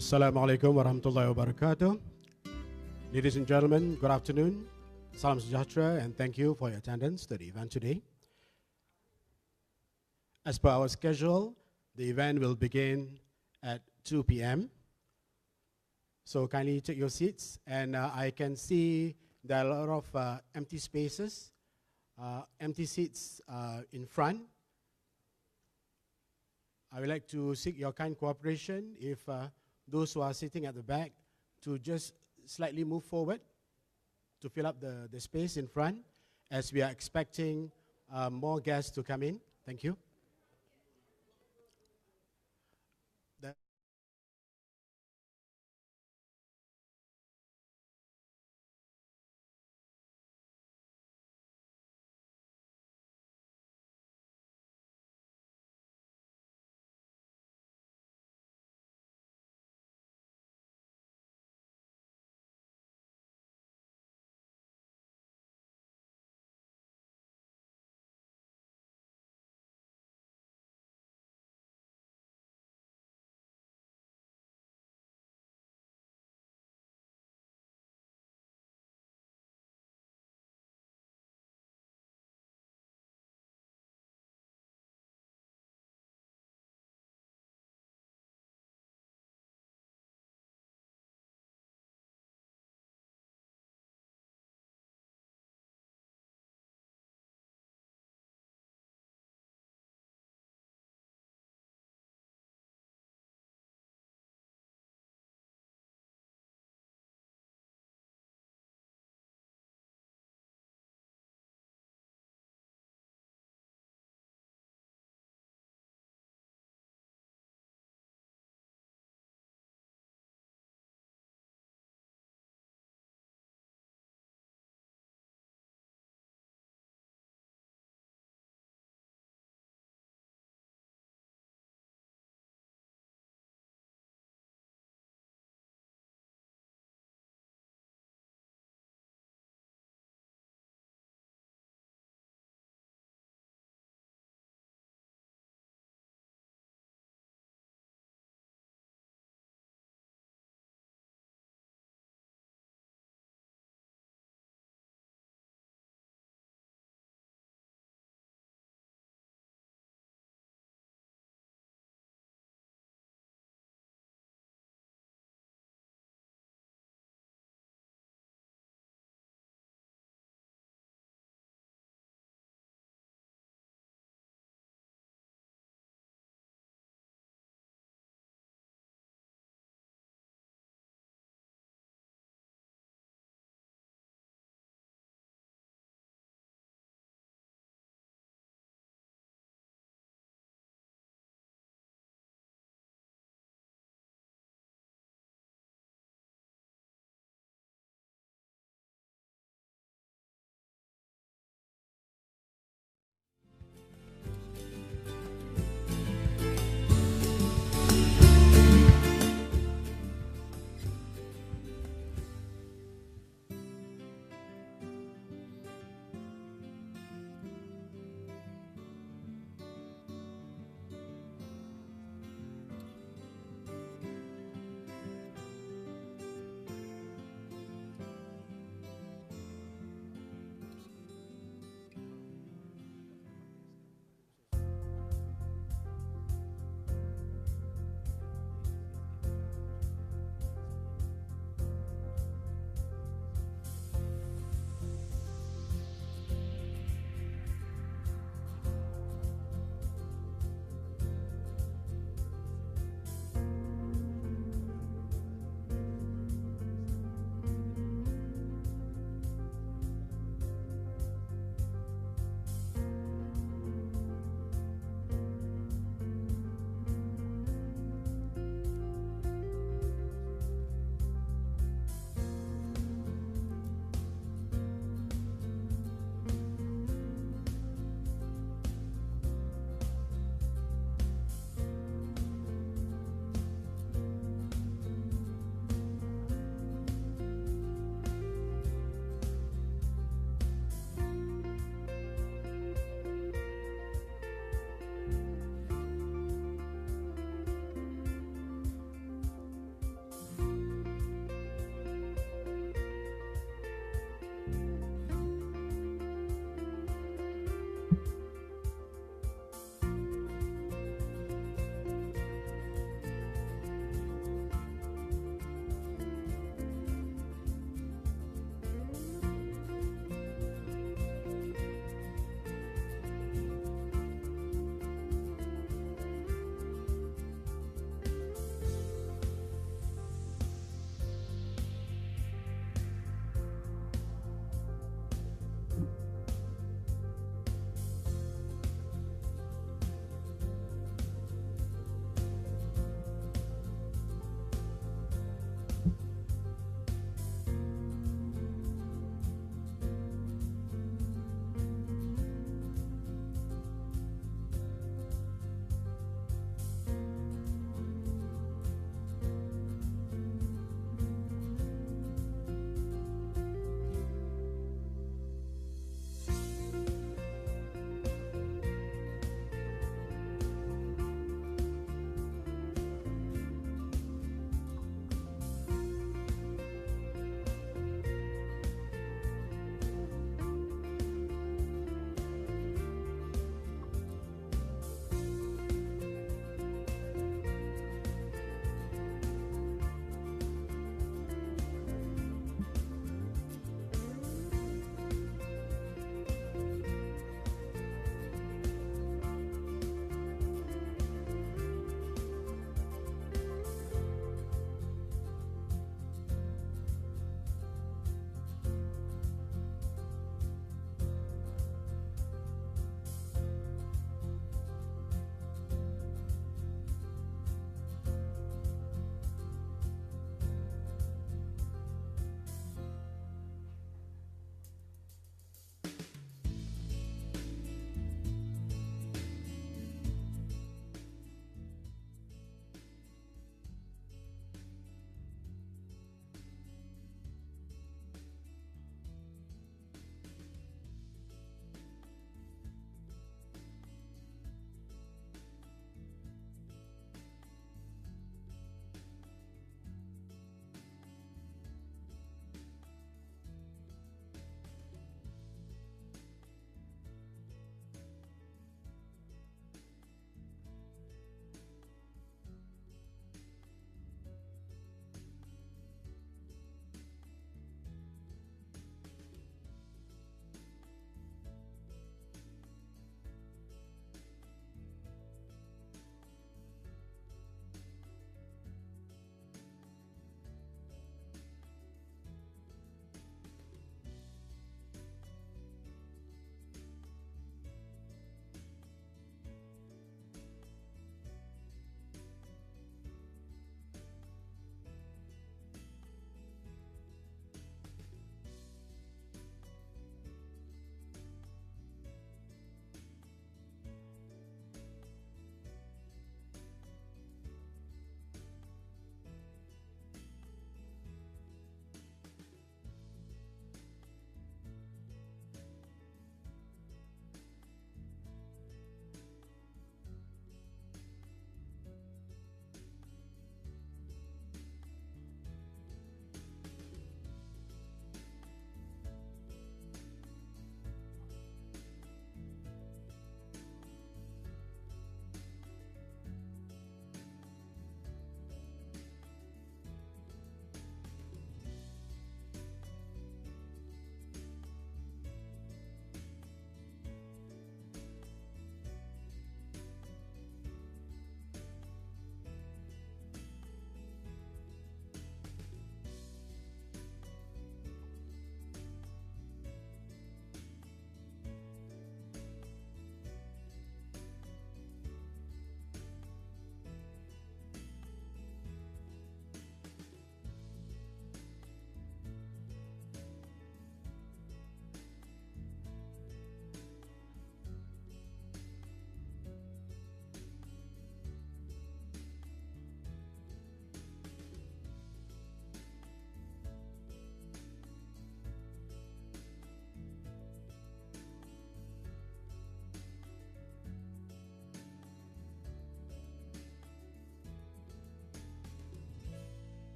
Assalamu alaikum warahmatullahi wabarakatuh. Ladies and gentlemen, good afternoon. Salam sejahtera and thank you for your attendance to the event today. As per our schedule, the event will begin at 2 p.m. So kindly take your seats, and I can see there are a lot of empty spaces, empty seats in front. I would like to seek your kind cooperation if those who are sitting at the back to just slightly move forward to fill up the space in front as we are expecting more guests to come in. Thank you.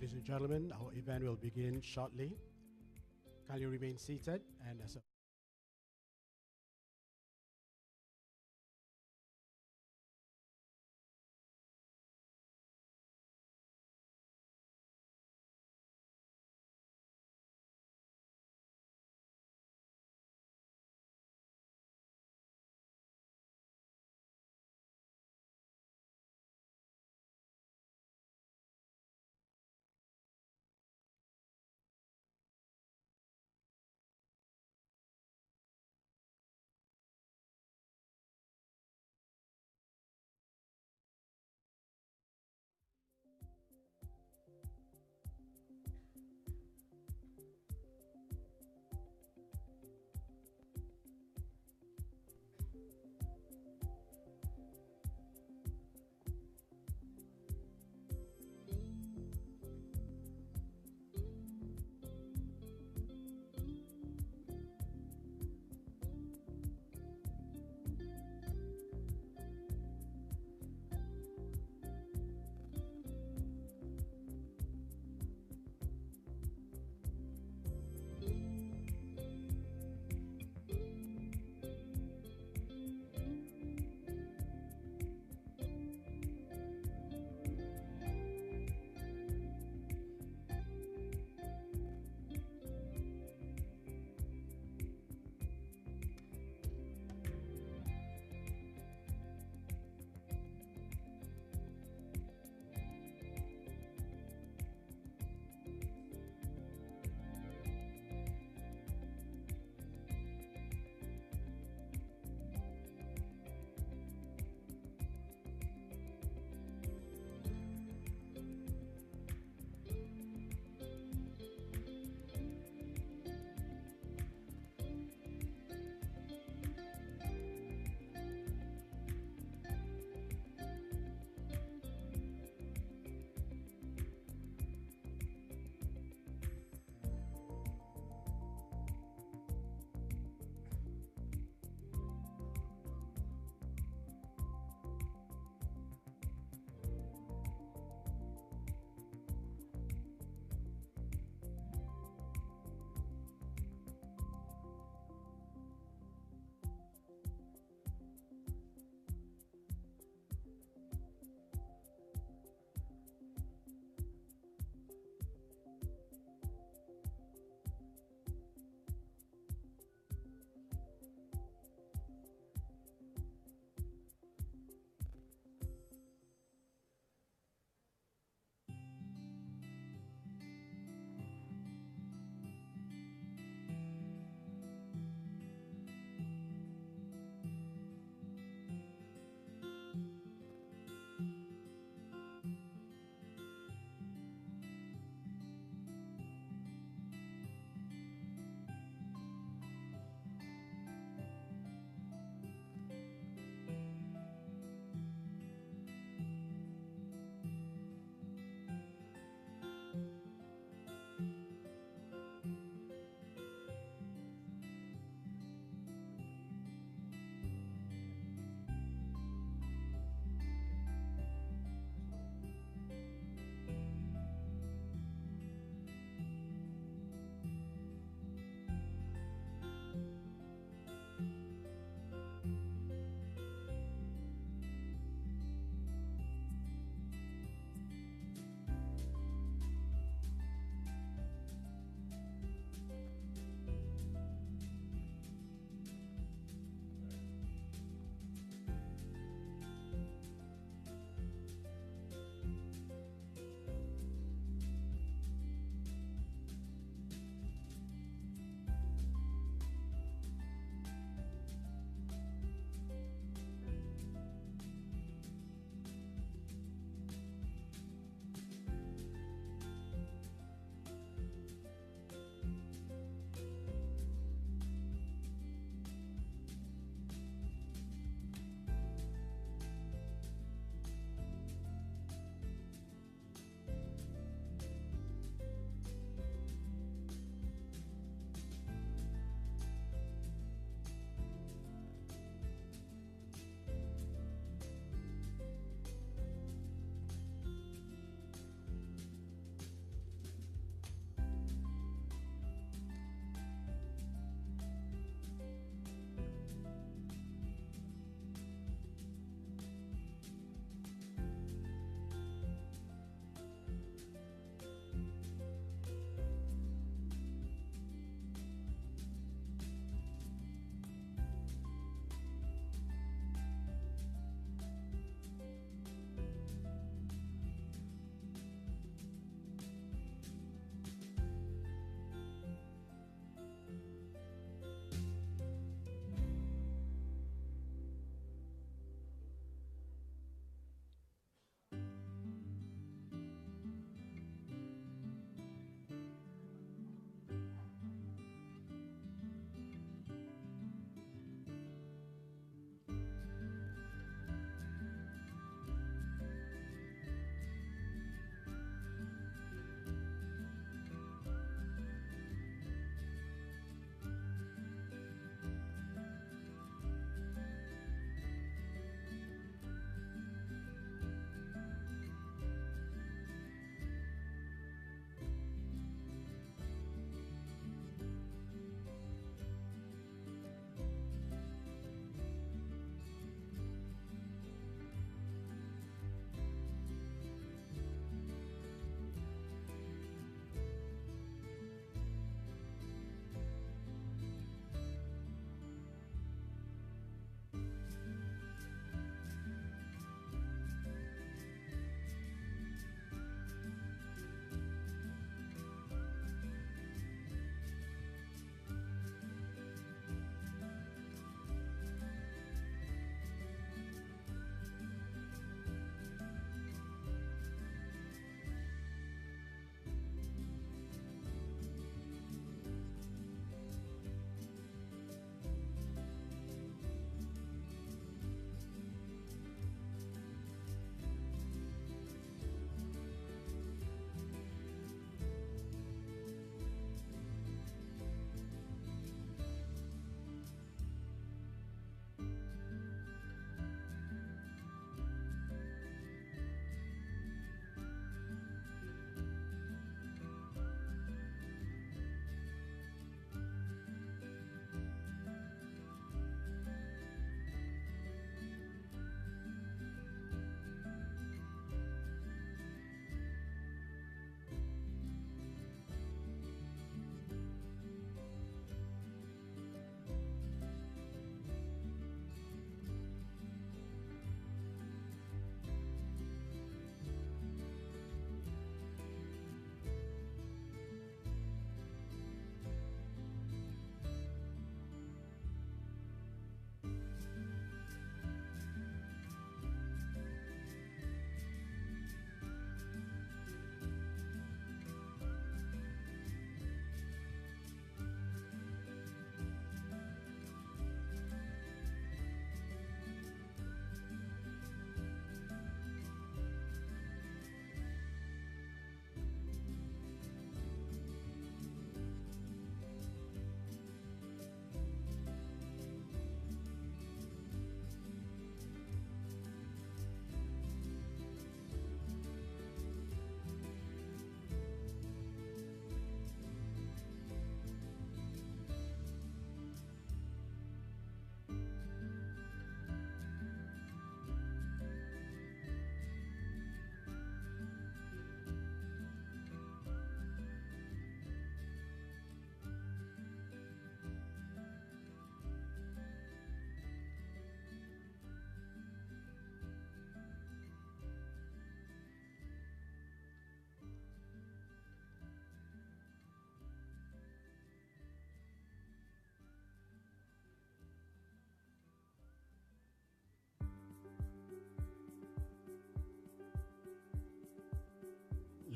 ladies and gentlemen, our event will begin shortly. Kindly remain seated and as a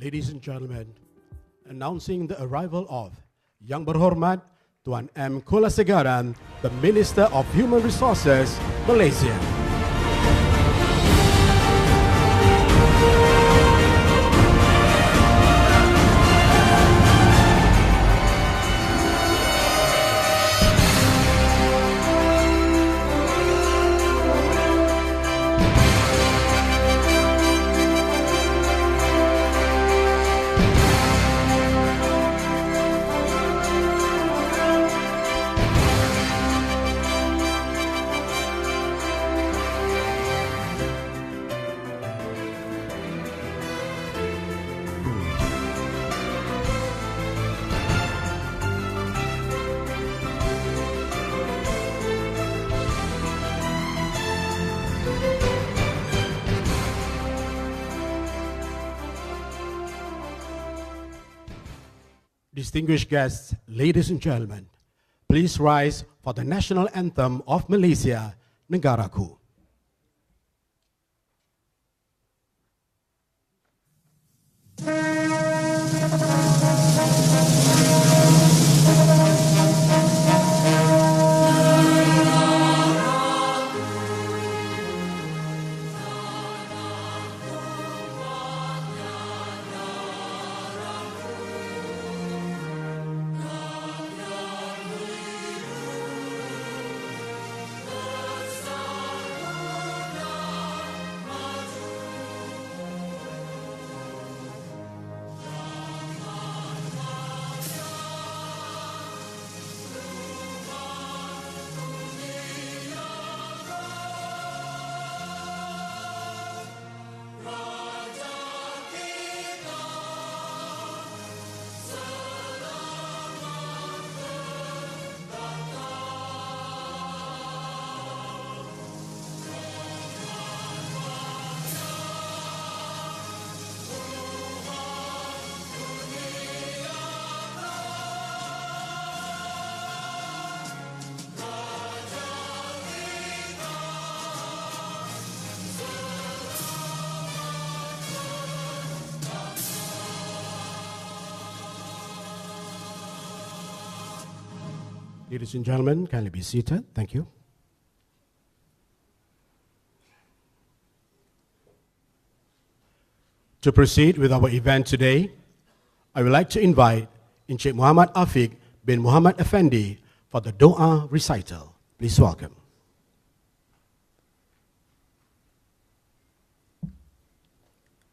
Ladies and gentlemen, announcing the arrival of Yang Berhormat Tuan M. Kulasegaran, the Minister of Human Resources, Malaysia. Distinguished guests, ladies and gentlemen, please rise for the national anthem of Malaysia, Negaraku. Ladies and gentlemen, kindly be seated. Thank you. To proceed with our event today, I would like to invite Encik Muhammad Afiq bin Muhammad Effendi for the Doa recital. Please welcome.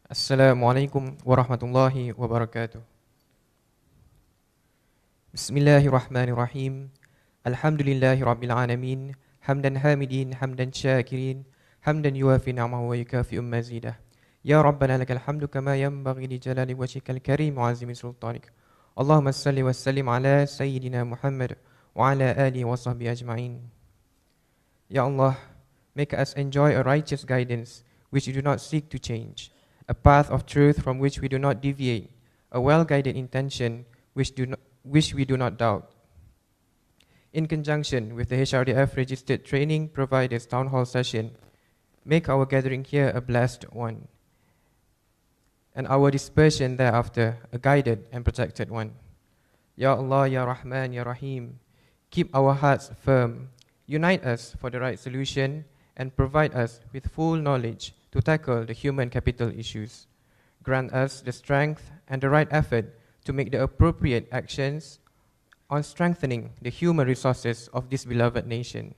Assalamualaikum warahmatullahi wabarakatuh. Bismillahirrahmanirrahim. Alhamdulillahi rabbil alamin. Hamdan hamidin, hamdan syakirin, hamdan yuafi ni'amahu wa yukafi'u mazidah. Ya Rabbana lakal hamdu kama yanbaghi li jalali wajhikal karim wa azimi sultanik. Allahumma salli wa sallim ala Sayyidina Muhammad wa ala alihi wa sahbihi ajma'in. Ya Allah, make us enjoy a righteous guidance which we do not seek to change, a path of truth from which we do not deviate, a well-guided intention which we do not doubt. In conjunction with the HRDF Registered Training Providers Town Hall session, make our gathering here a blessed one, and our dispersion thereafter a guided and protected one. Ya Allah, Ya Rahman, Ya Rahim, keep our hearts firm, unite us for the right solution, and provide us with full knowledge to tackle the human capital issues. Grant us the strength and the right effort to make the appropriate actions on strengthening the human resources of this beloved nation.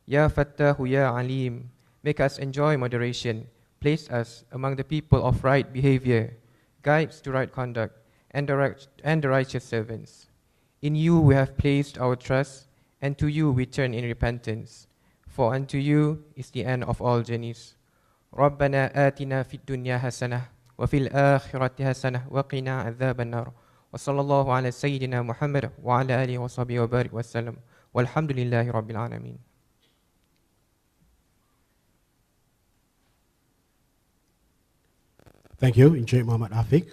Ya Fattahu Ya Alim, make us enjoy moderation, place us among the people of right behavior, guides to right conduct, and the righteous servants. In you we have placed our trust, and to you we turn in repentance. For unto you is the end of all journeys. Rabbana atina fid dunya hasanah, wa fil akhirati hasanah, wa qina adzaban nar. وصلى الله على سيدنا محمد وعلى آله وصحبه وبارك وسلم والحمد لله رب العالمين. Thank you, Encik Muhammad Afiq.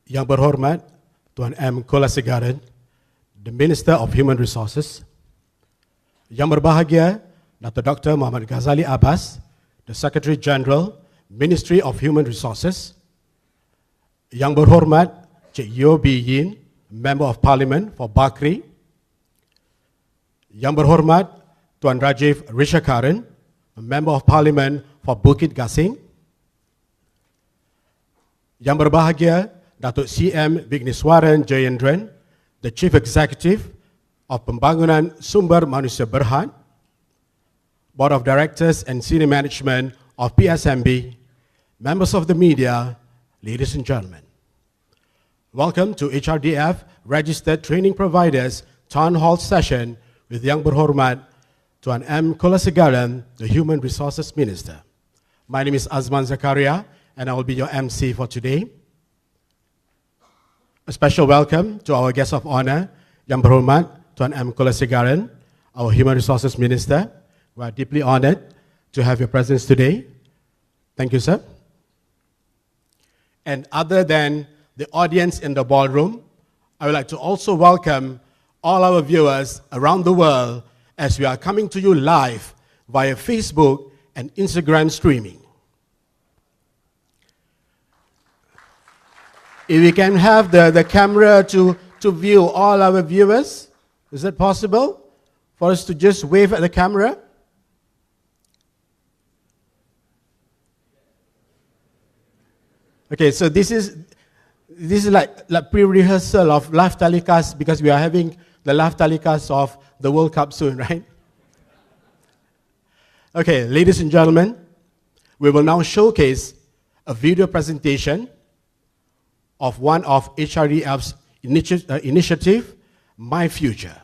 Yang Berhormat Tuan M. Kulasegaran, the Minister of Human Resources. Yang berbahagia Dr. Muhammad Ghazali Abbas, the Secretary General, Ministry of Human Resources, Yang Berhormat Cik Yeo Bee Yin, Member of Parliament for Bakri, Yang Berhormat Tuan Rajiv Rishakaran, Member of Parliament for Bukit Gasing, Yang Berbahagia Datuk CM Vigneswaran Jayendran, the Chief Executive of Pembangunan Sumber Manusia Berhad, Board of Directors and Senior Management of PSMB, members of the media, ladies and gentlemen. Welcome to HRDF Registered Training Providers Town Hall Session with Yang Berhormat Tuan M. Kulasegaran, the Human Resources Minister. My name is Azman Zakaria, and I will be your MC for today. A special welcome to our guest of honor, Yang Berhormat Tuan M. Kulasegaran, our Human Resources Minister. We are deeply honored to have your presence today. Thank you, sir. And other than the audience in the ballroom, I would like to also welcome all our viewers around the world as we are coming to you live via Facebook and Instagram streaming. If we can have the camera to view all our viewers, is it possible for us to just wave at the camera? Okay, so this is like pre-rehearsal of live telecast because we are having the live telecast of the World Cup soon, right? Okay, ladies and gentlemen, we will now showcase a video presentation of one of HRDF's initiative, My Future.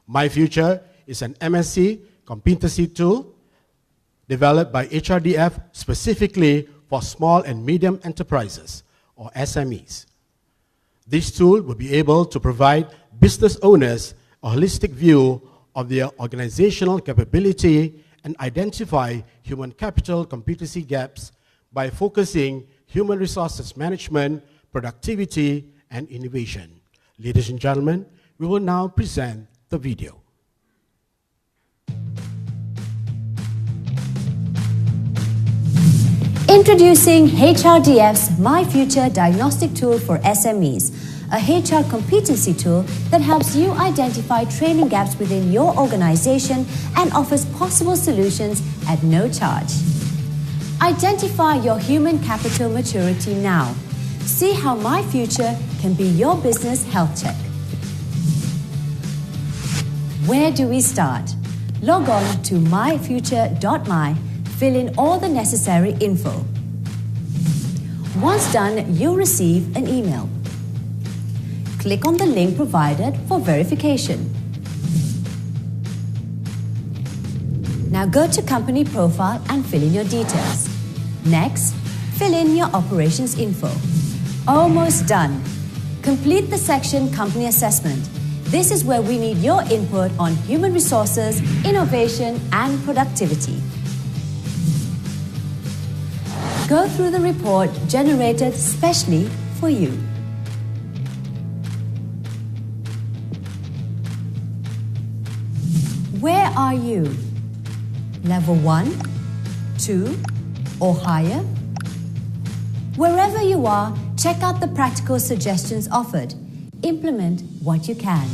My Future is an MSc competency tool developed by HRDF specifically for small and medium enterprises, or SMEs. This tool will be able to provide business owners a holistic view of their organizational capability and identify human capital competency gaps by focusing human resources management, productivity, and innovation. Ladies and gentlemen, we will now present the video. Introducing HRDF's My Future Diagnostic Tool for SMEs, a HR competency tool that helps you identify training gaps within your organization and offers possible solutions at no charge. Identify your human capital maturity now. See how My Future can be your business health check. Where do we start? Log on to myfuture.my. Fill in all the necessary info. Once done, you'll receive an email. Click on the link provided for verification. Now go to company profile and fill in your details. Next, fill in your operations info. Almost done. Complete the section Company Assessment. This is where we need your input on human resources, innovation, and productivity. Go through the report generated specially for you. Where are you? Level 1, 2, or higher? Wherever you are, check out the practical suggestions offered. Implement what you can.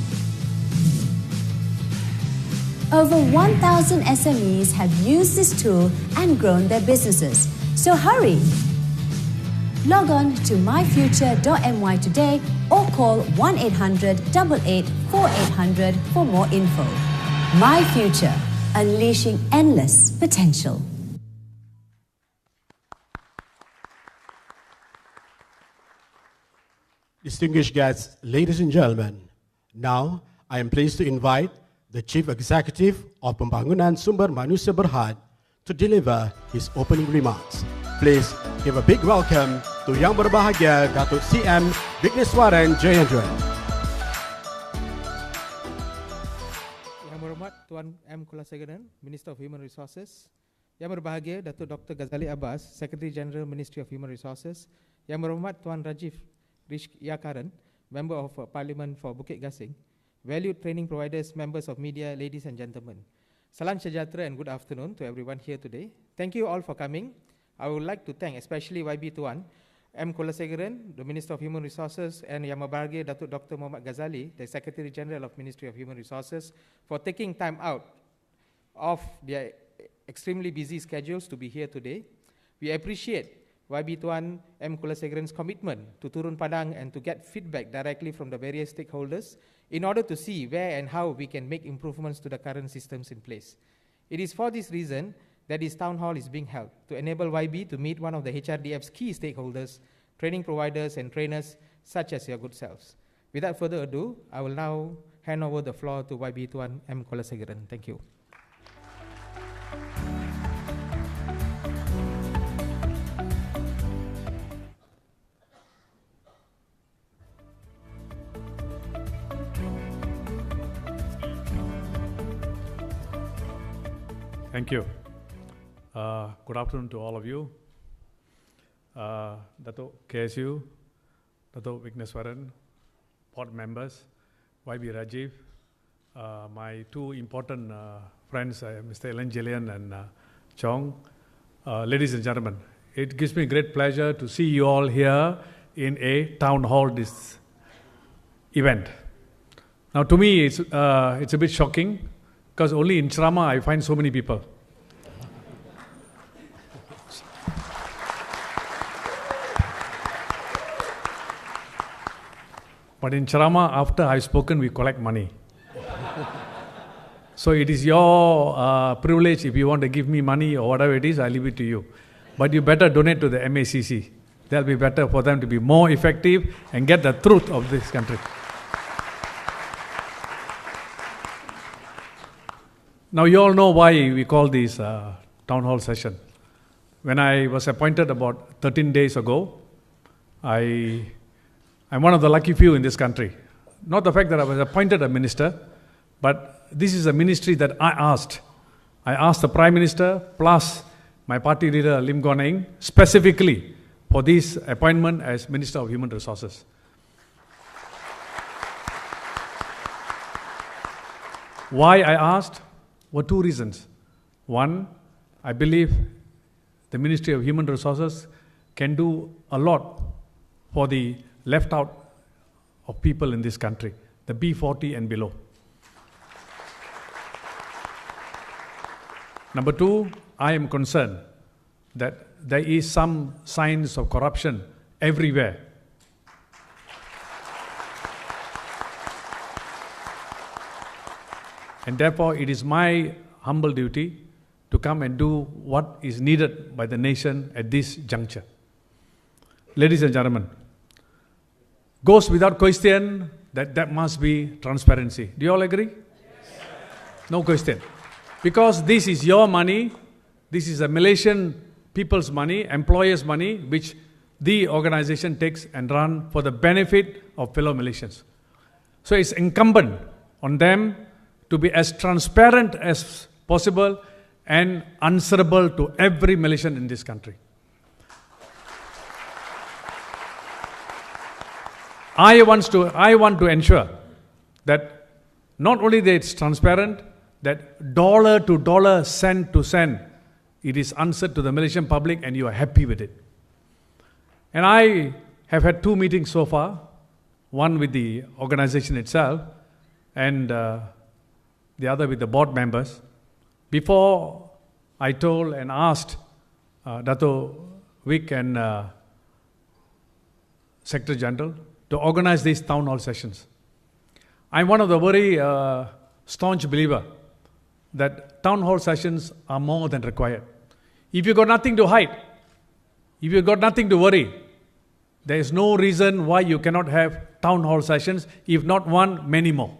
Over 1,000 SMEs have used this tool and grown their businesses. So hurry! Log on to myfuture.my today or call 1-800-88-4800 for more info. My Future, unleashing endless potential. Distinguished guests, ladies and gentlemen, now I am pleased to invite the Chief Executive of Pembangunan Sumber Manusia Berhad to deliver his opening remarks. Please give a big welcome to Yang Berbahagia Datuk CM Vigneswaran Jayendran. Yang Berhormat Tuan M. Kulasegaran, Minister of Human Resources. Yang Berbahagia Datuk Dr. Ghazali Abbas, Secretary General, Ministry of Human Resources. Yang Berhormat Tuan Rajiv Rishakaran, Member of Parliament for Bukit Gasing. Valued training providers, members of media, ladies and gentlemen. Salam sejahtera and good afternoon to everyone here today. Thank you all for coming. I would like to thank especially YB Tuan, M. Kulasegaran, the Minister of Human Resources, and Yang Mabarge Datuk Dr. Muhammad Ghazali, the Secretary General of Ministry of Human Resources, for taking time out of their extremely busy schedules to be here today. We appreciate YB Tuan M. Kulasegaran's commitment to turun padang and to get feedback directly from the various stakeholders in order to see where and how we can make improvements to the current systems in place. It is for this reason that this town hall is being held, to enable YB to meet one of the HRDF's key stakeholders, training providers and trainers such as your good selves. Without further ado, I will now hand over the floor to YB Tuan M. Kulasegaran. Thank you. Thank you. Good afternoon to all of you. Dato' KSU, Dato' Vigneswaran, board members, YB Rajiv, my two important friends, Mr. Ellen Jillian and Chong. Ladies and gentlemen, it gives me great pleasure to see you all here in a town hall this event. Now to me, it's a bit shocking because only in Ceramah I find so many people. But in Ceramah, after I've spoken, we collect money. So it is your privilege. If you want to give me money or whatever it is, I leave it to you. But you better donate to the MACC. That'll be better for them to be more effective and get the truth of this country. Now you all know why we call this town hall session. When I was appointed about 13 days ago, I'm one of the lucky few in this country. Not the fact that I was appointed a minister, but this is a ministry that I asked. I asked the Prime Minister plus my party leader Lim Guan Eng specifically for this appointment as Minister of Human Resources. Why I asked were two reasons. One, I believe the Ministry of Human Resources can do a lot for the left out of people in this country, the B40 and below. Number two, I am concerned that there is some signs of corruption everywhere. And therefore, it is my humble duty to come and do what is needed by the nation at this juncture. Ladies and gentlemen, goes without question that there must be transparency. Do you all agree? Yes. No question. Because this is your money, this is a Malaysian people's money, employers' money, which the organization takes and run for the benefit of fellow Malaysians. So it's incumbent on them to be as transparent as possible and answerable to every Malaysian in this country. I want to ensure that not only that it's transparent, that dollar to dollar, cent to cent, it is answered to the Malaysian public and you are happy with it. And I have had two meetings so far, one with the organization itself and the other with the board members. Before I told and asked Dato' Vic and Secretary General to organize these town hall sessions. I'm one of the very staunch believer that town hall sessions are more than required. If you've got nothing to hide, if you've got nothing to worry, there is no reason why you cannot have town hall sessions, if not one, many more.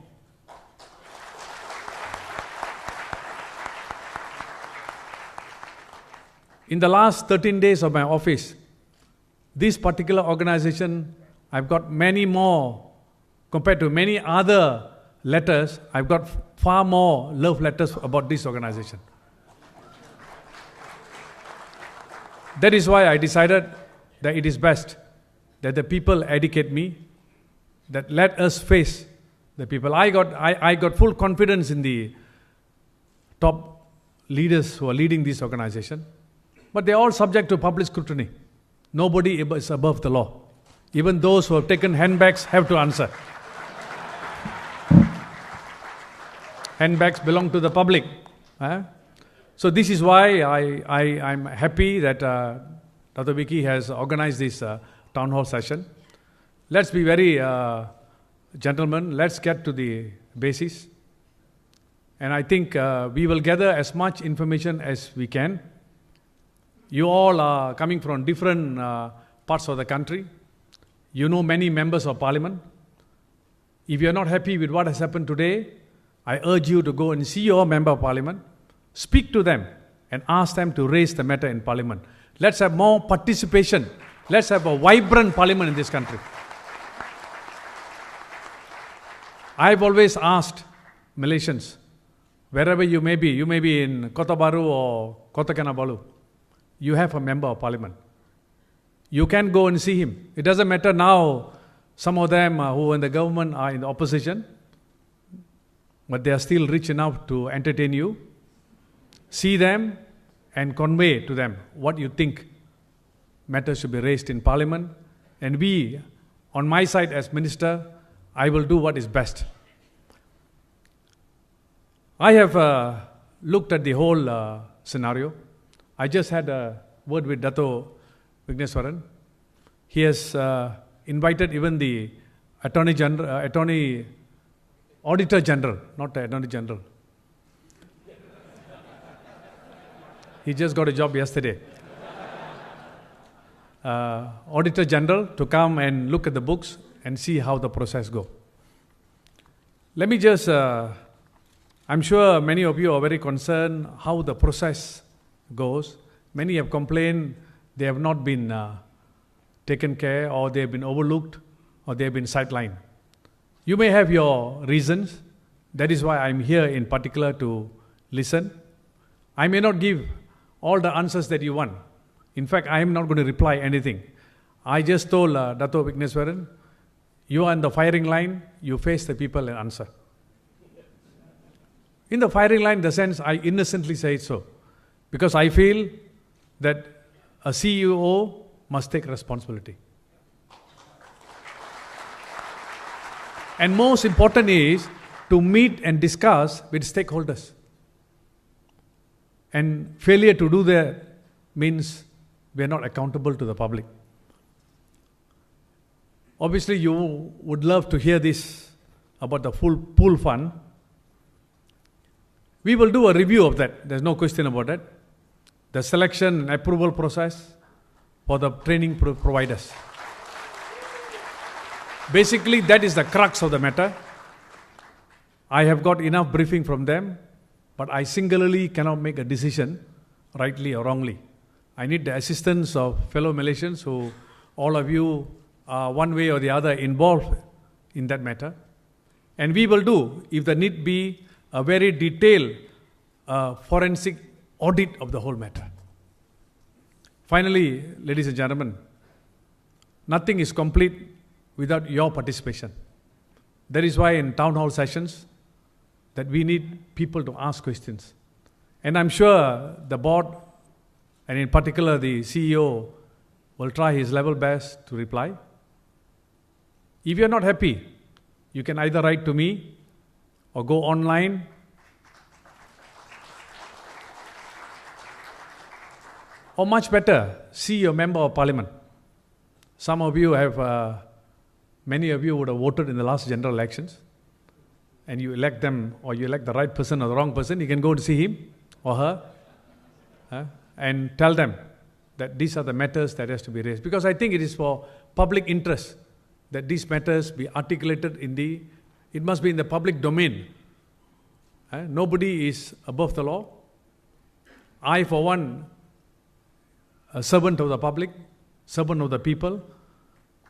In the last 13 days of my office, this particular organization, I've got many more, compared to many other letters, I've got far more love letters about this organization. That is why I decided that it is best that the people educate me, that let us face the people. I got full confidence in the top leaders who are leading this organization, but they're all subject to public scrutiny. Nobody is above the law. Even those who have taken handbags have to answer. Handbags belong to the public. So this is why I'm happy that Dr. Vicky has organized this town hall session. Let's be very gentlemen, let's get to the basis. And I think we will gather as much information as we can. You all are coming from different parts of the country. You know many members of parliament. If you're not happy with what has happened today, I urge you to go and see your member of parliament, speak to them, and ask them to raise the matter in parliament. Let's have more participation. Let's have a vibrant parliament in this country. I've always asked Malaysians, wherever you may be in Kota Baru or Kota Kinabalu, you have a member of parliament. You can go and see him. It doesn't matter now, some of them who are in the government are in the opposition, but they are still rich enough to entertain you. See them and convey to them what you think matters should be raised in parliament. And we, on my side as minister, I will do what is best. I have looked at the whole scenario. I just had a word with Dato Vigneswaran. He has invited even the Auditor General, not the Attorney General. He just got a job yesterday. Auditor General to come and look at the books and see how the process goes. Let me just, I'm sure many of you are very concerned how the process goes. Many have complained they have not been taken care, or they have been overlooked, or they have been sidelined. You may have your reasons. That is why I'm here in particular to listen. I may not give all the answers that you want. In fact, I am not going to reply anything. I just told Dato Vigneswaran, you are in the firing line, you face the people and answer. In the firing line, in the sense, I innocently say it so. Because I feel that a CEO must take responsibility. And most important is to meet and discuss with stakeholders. And failure to do that means we are not accountable to the public. Obviously, you would love to hear this about the full pool fund. We will do a review of that. There's no question about that. The selection and approval process for the training providers. Basically, that is the crux of the matter. I have got enough briefing from them, but I singularly cannot make a decision, rightly or wrongly. I need the assistance of fellow Malaysians who, all of you, are one way or the other involved in that matter. And we will do, if the need be, a very detailed forensic audit of the whole matter. Finally, ladies and gentlemen, nothing is complete without your participation. That is why in town hall sessions, that we need people to ask questions. And I'm sure the board, and in particular the CEO, will try his level best to reply. If you're not happy, you can either write to me or go online. Or much better, see your member of parliament. Some of you have, many of you would have voted in the last general elections, and you elect them, or you elect the right person or the wrong person. You can go to see him or her and tell them that these are the matters that has to be raised. Because I think it is for public interest that these matters be articulated it must be in the public domain. Nobody is above the law. I, for one, a servant of the public, servant of the people,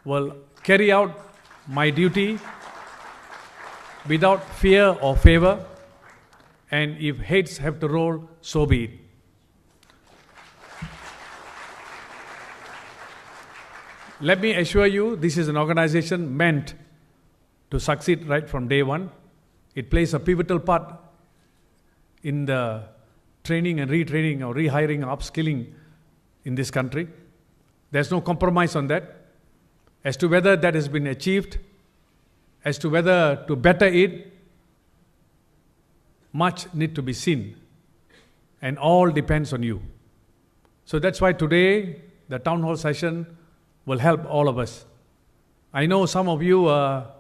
will carry out my duty without fear or favor, and if heads have to roll, so be it. Let me assure you, this is an organization meant to succeed right from day one. It plays a pivotal part in the training and retraining or rehiring or upskilling in this country. There's no compromise on that. As to whether that has been achieved, as to whether to better it, much need to be seen. And all depends on you. So that's why today, the town hall session will help all of us. I know some of you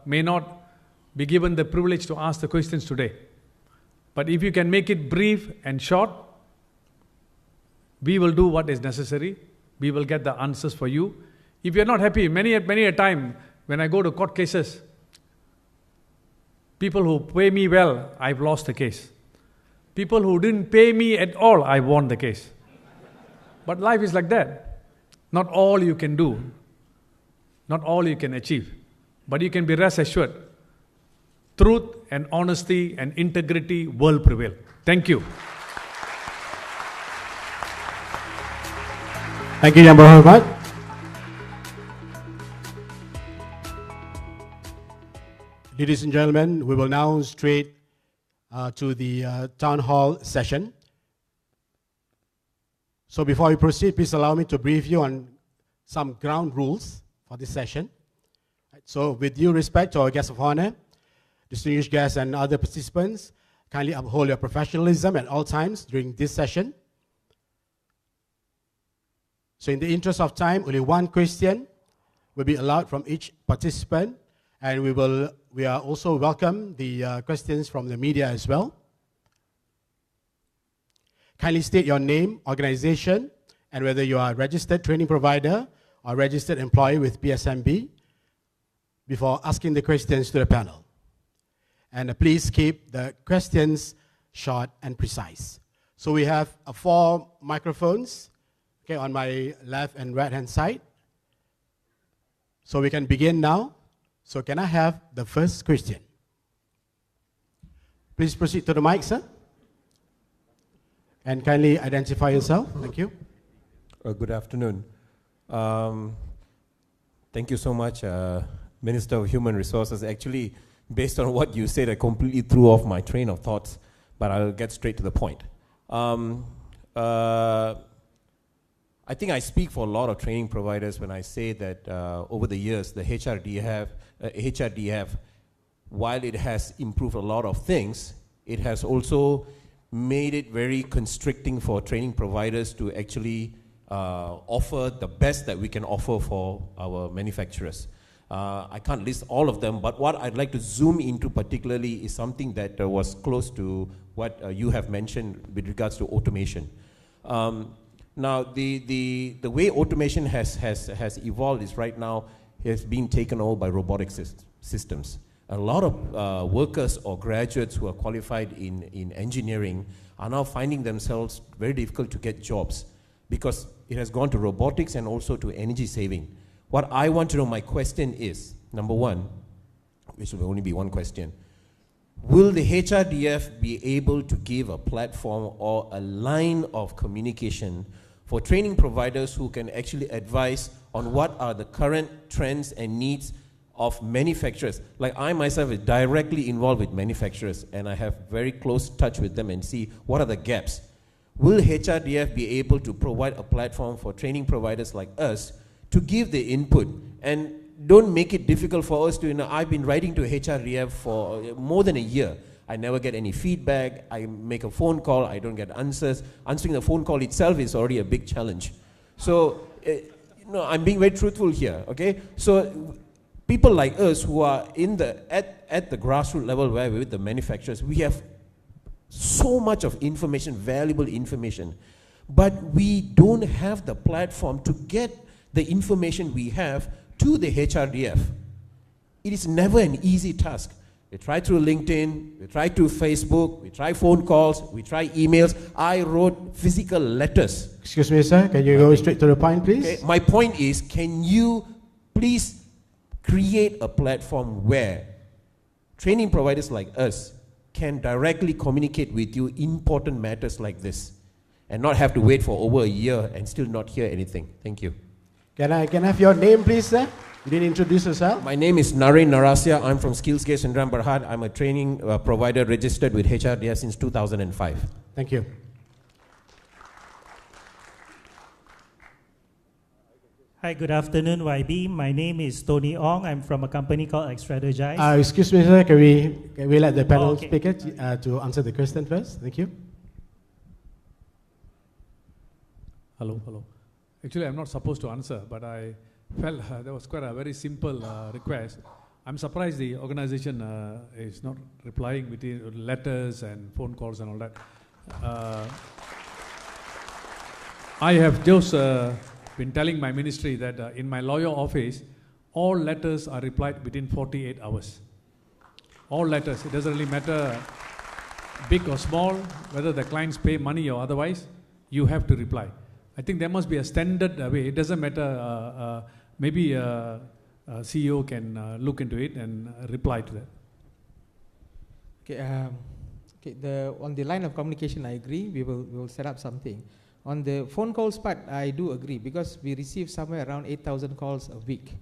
may not be given the privilege to ask the questions today. But if you can make it brief and short, we will do what is necessary. We will get the answers for you. If you're not happy, many a time when I go to court cases, people who pay me well, I've lost the case. People who didn't pay me at all, I won the case. But life is like that. Not all you can do, not all you can achieve. But you can be rest assured, truth and honesty and integrity will prevail. Thank you. Thank you, Yang Berhormat. Ladies and gentlemen, we will now straight to the town hall session. So before we proceed, please allow me to brief you on some ground rules for this session. So with due respect to our guests of honor, distinguished guests and other participants, kindly uphold your professionalism at all times during this session. So in the interest of time, only one question will be allowed from each participant, and we are also welcome the questions from the media as well. Kindly state your name, organization, and whether you are a registered training provider or registered employee with PSMB before asking the questions to the panel. And please keep the questions short and precise. So we have 4 microphones, okay, on my left and right hand side. So we can begin now. So can I have the first question? Please proceed to the mic, sir. And kindly identify yourself. Thank you. Good afternoon. Thank you so much, Minister of Human Resources. Actually, based on what you said, I completely threw off my train of thoughts, but I'll get straight to the point. I think I speak for a lot of training providers when I say that over the years, the HRDF, while it has improved a lot of things, it has also made it very constricting for training providers to actually offer the best that we can offer for our manufacturers. I can't list all of them, but what I'd like to zoom into particularly is something that was close to what you have mentioned with regards to automation. Now, the way automation has evolved is right now has been taken over by robotic systems. A lot of workers or graduates who are qualified in engineering are now finding themselves very difficult to get jobs because it has gone to robotics and also to energy saving. What I want to know, my question is, number one, which will only be one question, will the HRDF be able to give a platform or a line of communication for training providers who can actually advise on what are the current trends and needs of manufacturers? Like I myself is directly involved with manufacturers and I have very close touch with them and see what are the gaps. Will HRDF be able to provide a platform for training providers like us to give the input? And don't make it difficult for us to, I've been writing to HRDF for more than a year. I never get any feedback. I make a phone call, I don't get answers. Answering the phone call itself is already a big challenge. So, I'm being very truthful here, okay? So, people like us who are at the grassroots level where we're with the manufacturers, we have so much of information, valuable information, but we don't have the platform to get the information we have to the HRDF. It is never an easy task. We try through LinkedIn, we try through Facebook, we try phone calls, we try emails. I wrote physical letters. Excuse me, sir, can you go straight to the point, please? Okay. My point is, can you please create a platform where training providers like us can directly communicate with you important matters like this and not have to wait for over a year and still not hear anything. Thank you. Can I have your name, please, sir? You didn't introduce yourself? My name is Naren Narasya. I'm from Skillsgate Sendram Berhad. I'm a training provider registered with HRDF since 2005. Thank you. Hi, good afternoon, YB. My name is Tony Ong. I'm from a company called Extratergize. Excuse me, sir. Can we let the panel okay. speaker to answer the question first? Thank you. Hello. Actually, I'm not supposed to answer, but I felt that was quite a very simple request. I'm surprised the organization is not replying with letters and phone calls and all that. I have just been telling my ministry that in my lawyer office, all letters are replied within 48 hours. All letters. It doesn't really matter big or small, whether the clients pay money or otherwise, you have to reply. I think there must be a standard way. It doesn't matter. Maybe CEO can look into it and reply to that. Okay. On the line of communication, I agree. We will set up something. On the phone calls part, I do agree because we receive somewhere around 8,000 calls a week.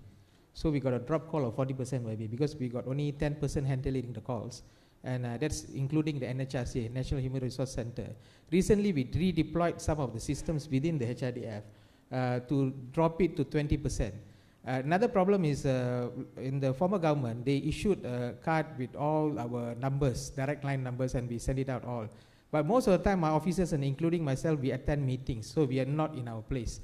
So we got a drop call of 40% maybe because we got only 10% handling the calls. And that's including the NHRC, National Human Resource Center. Recently, we redeployed some of the systems within the HRDF to drop it to 20%. Another problem is in the former government, they issued a card with all our numbers, direct line numbers, and we send it out all. But most of the time, my officers, and including myself, we attend meetings, so we are not in our place.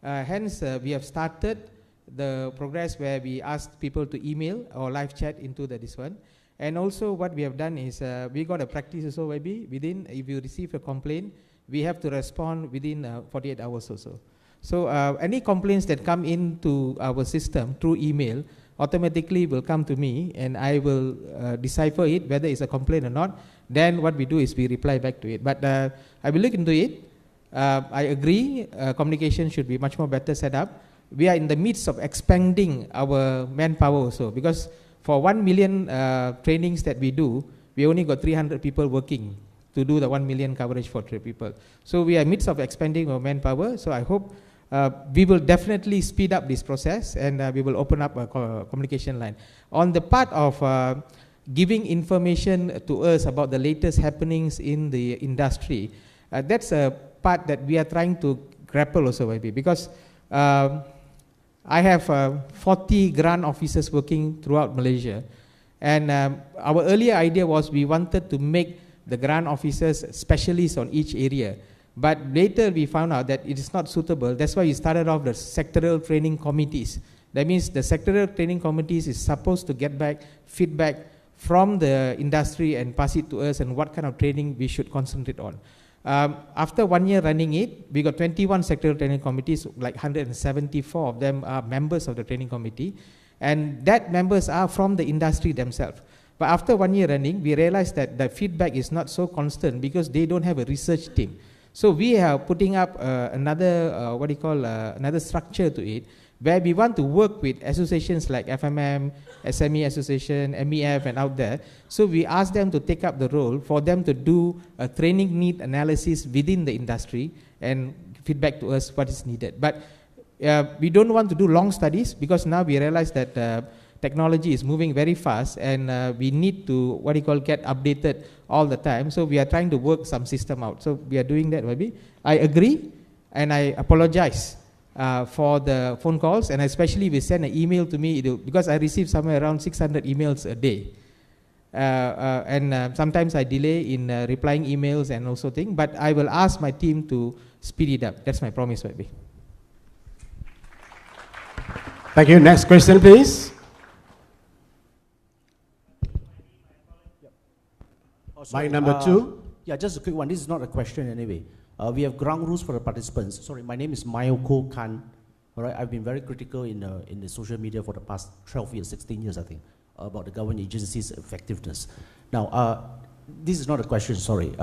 Hence, we have started the progress where we ask people to email or live chat into this one. And also what we have done is, we got a practice also maybe within, if you receive a complaint, we have to respond within 48 hours or so. So any complaints that come into our system through email automatically will come to me and I will decipher it, whether it's a complaint or not. Then what we do is we reply back to it. But I will look into it. I agree, communication should be much more better set up. We are in the midst of expanding our manpower also because for 1 million trainings that we do, we only got 300 people working to do the 1 million coverage for 3 people. So we are in the midst of expanding our manpower. So I hope we will definitely speed up this process and we will open up a communication line. On the part of giving information to us about the latest happenings in the industry, that's a part that we are trying to grapple also maybe because I have 40 grant officers working throughout Malaysia, and our earlier idea was we wanted to make the grant officers specialists on each area, but later we found out that it is not suitable. That's why we started off the sectoral training committees. That means the sectoral training committees is supposed to get back feedback from the industry and pass it to us and what kind of training we should concentrate on. After 1 year running it, we got 21 sectoral training committees, like 174 of them are members of the training committee, and that members are from the industry themselves. But after 1 year running, we realized that the feedback is not so constant because they don't have a research team. So we are putting up another, another structure to it, where we want to work with associations like FMM, SME Association, MEF, and out there. So we ask them to take up the role for them to do a training need analysis within the industry and feedback to us what is needed. But we don't want to do long studies because now we realize that technology is moving very fast and we need to, get updated all the time. So we are trying to work some system out. So we are doing that maybe. I agree and I apologize for the phone calls, and especially if you send an email to me, because I receive somewhere around 600 emails a day. And sometimes I delay in replying emails and also things, but I will ask my team to speed it up. That's my promise, maybe. Thank you. Next question, please. Mic number 2. Yeah, just a quick one. This is not a question anyway. We have ground rules for the participants. Sorry, my name is Mayoko Khan. All right, I've been very critical in the social media for the past 12 years, 16 years, I think, about the government agencies' effectiveness. Now, this is not a question, sorry.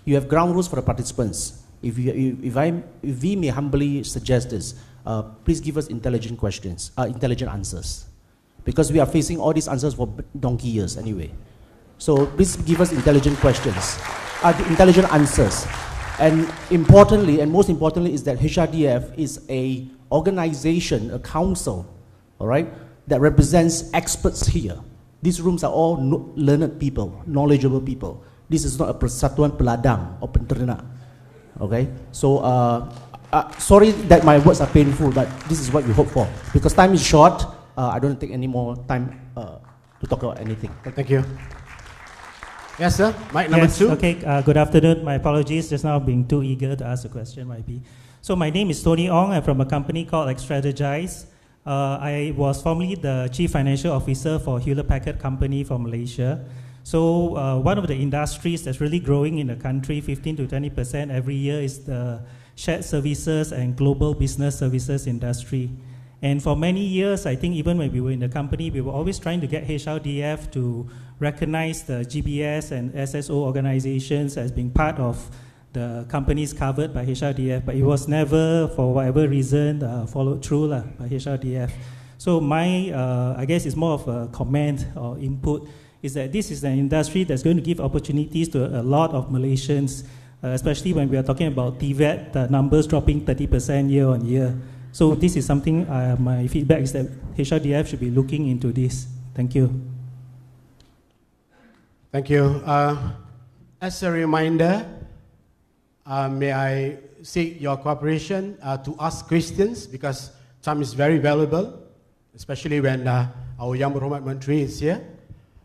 You have ground rules for the participants. If we may humbly suggest this, please give us intelligent questions, intelligent answers. Because we are facing all these answers for donkey years anyway. So please give us intelligent questions, intelligent answers. And importantly, and most importantly, is that HRDF is a organization, a council, all right, that represents experts here. These rooms are all learned people, knowledgeable people. This is not a persatuan peladang or penternak, okay? So, sorry that my words are painful, but this is what we hope for. Because time is short, I don't take any more time to talk about anything. Thank you. Yes, sir. Mic number Yes, 2. okay, good afternoon. My apologies just now being too eager to ask a question, YB. So my name is Tony Ong. I'm from a company called Strategize. I was formerly the Chief Financial Officer for Hewlett Packard Company for Malaysia. So one of the industries that's really growing in the country, 15 to 20% every year, is the shared services and global business services industry. And for many years, I think even when we were in the company, we were always trying to get HRDF to recognize the GBS and SSO organizations as being part of the companies covered by HRDF, but it was never, for whatever reason, followed through by HRDF. So my, I guess it's more of a comment or input, is that this is an industry that's going to give opportunities to a lot of Malaysians, especially when we are talking about TVET, the numbers dropping 30% year on year. So this is something, my feedback is that HRDF should be looking into this. Thank you. Thank you. As a reminder, may I seek your cooperation to ask questions, because time is very valuable, especially when our Yang Berhormat Menteri is here.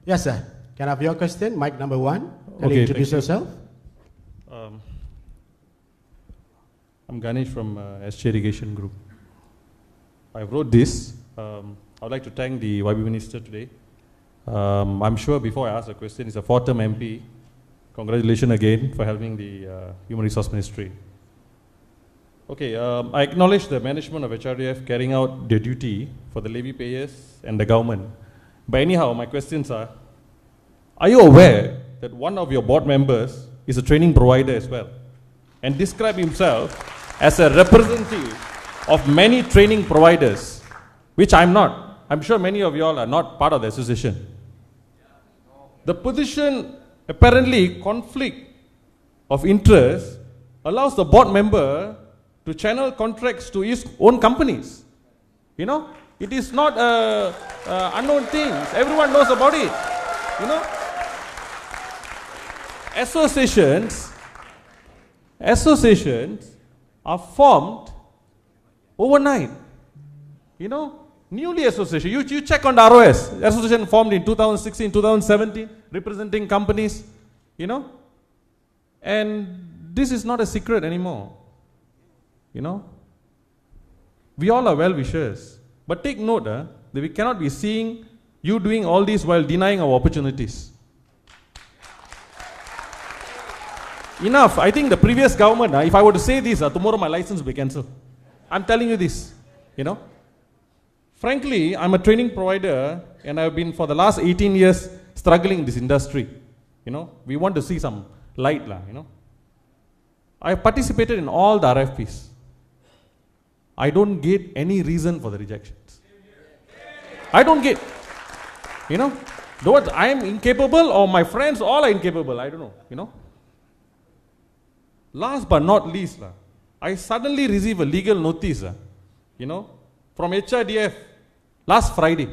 Yes, sir. Can I have your question? Mic number 1. Can you introduce yourself? I'm Ganesh from SG Irrigation Group. I wrote this. I would like to thank the YB Minister today. I'm sure before I ask a question, he's a 4-term MP. Congratulations again for helping the Human Resource Ministry. Okay, I acknowledge the management of HRDF carrying out their duty for the levy payers and the government. But anyhow, my questions are you aware that one of your board members is a training provider as well, and describe himself as a representative of many training providers, which I'm not. I'm sure many of you all are not part of the association. The position, apparently conflict of interest, allows the board member to channel contracts to his own companies. You know, it is not unknown thing. Everyone knows about it. You know, associations are formed overnight. You know, newly association. You check on the ROS. Association formed in 2016, 2017, representing companies. You know, and this is not a secret anymore. You know, we all are well-wishers. But take note that we cannot be seeing you doing all this while denying our opportunities. Enough. I think the previous government, if I were to say this, tomorrow my license will be cancelled. I'm telling you this, you know. Frankly, I'm a training provider and I've been for the last 18 years struggling in this industry. You know, we want to see some light, you know. I've participated in all the RFPs. I don't get any reason for the rejections. I don't get, you know, I am incapable or my friends all are incapable, I don't know, you know. Last but not least, I suddenly receive a legal notice, you know, from HRDF last Friday,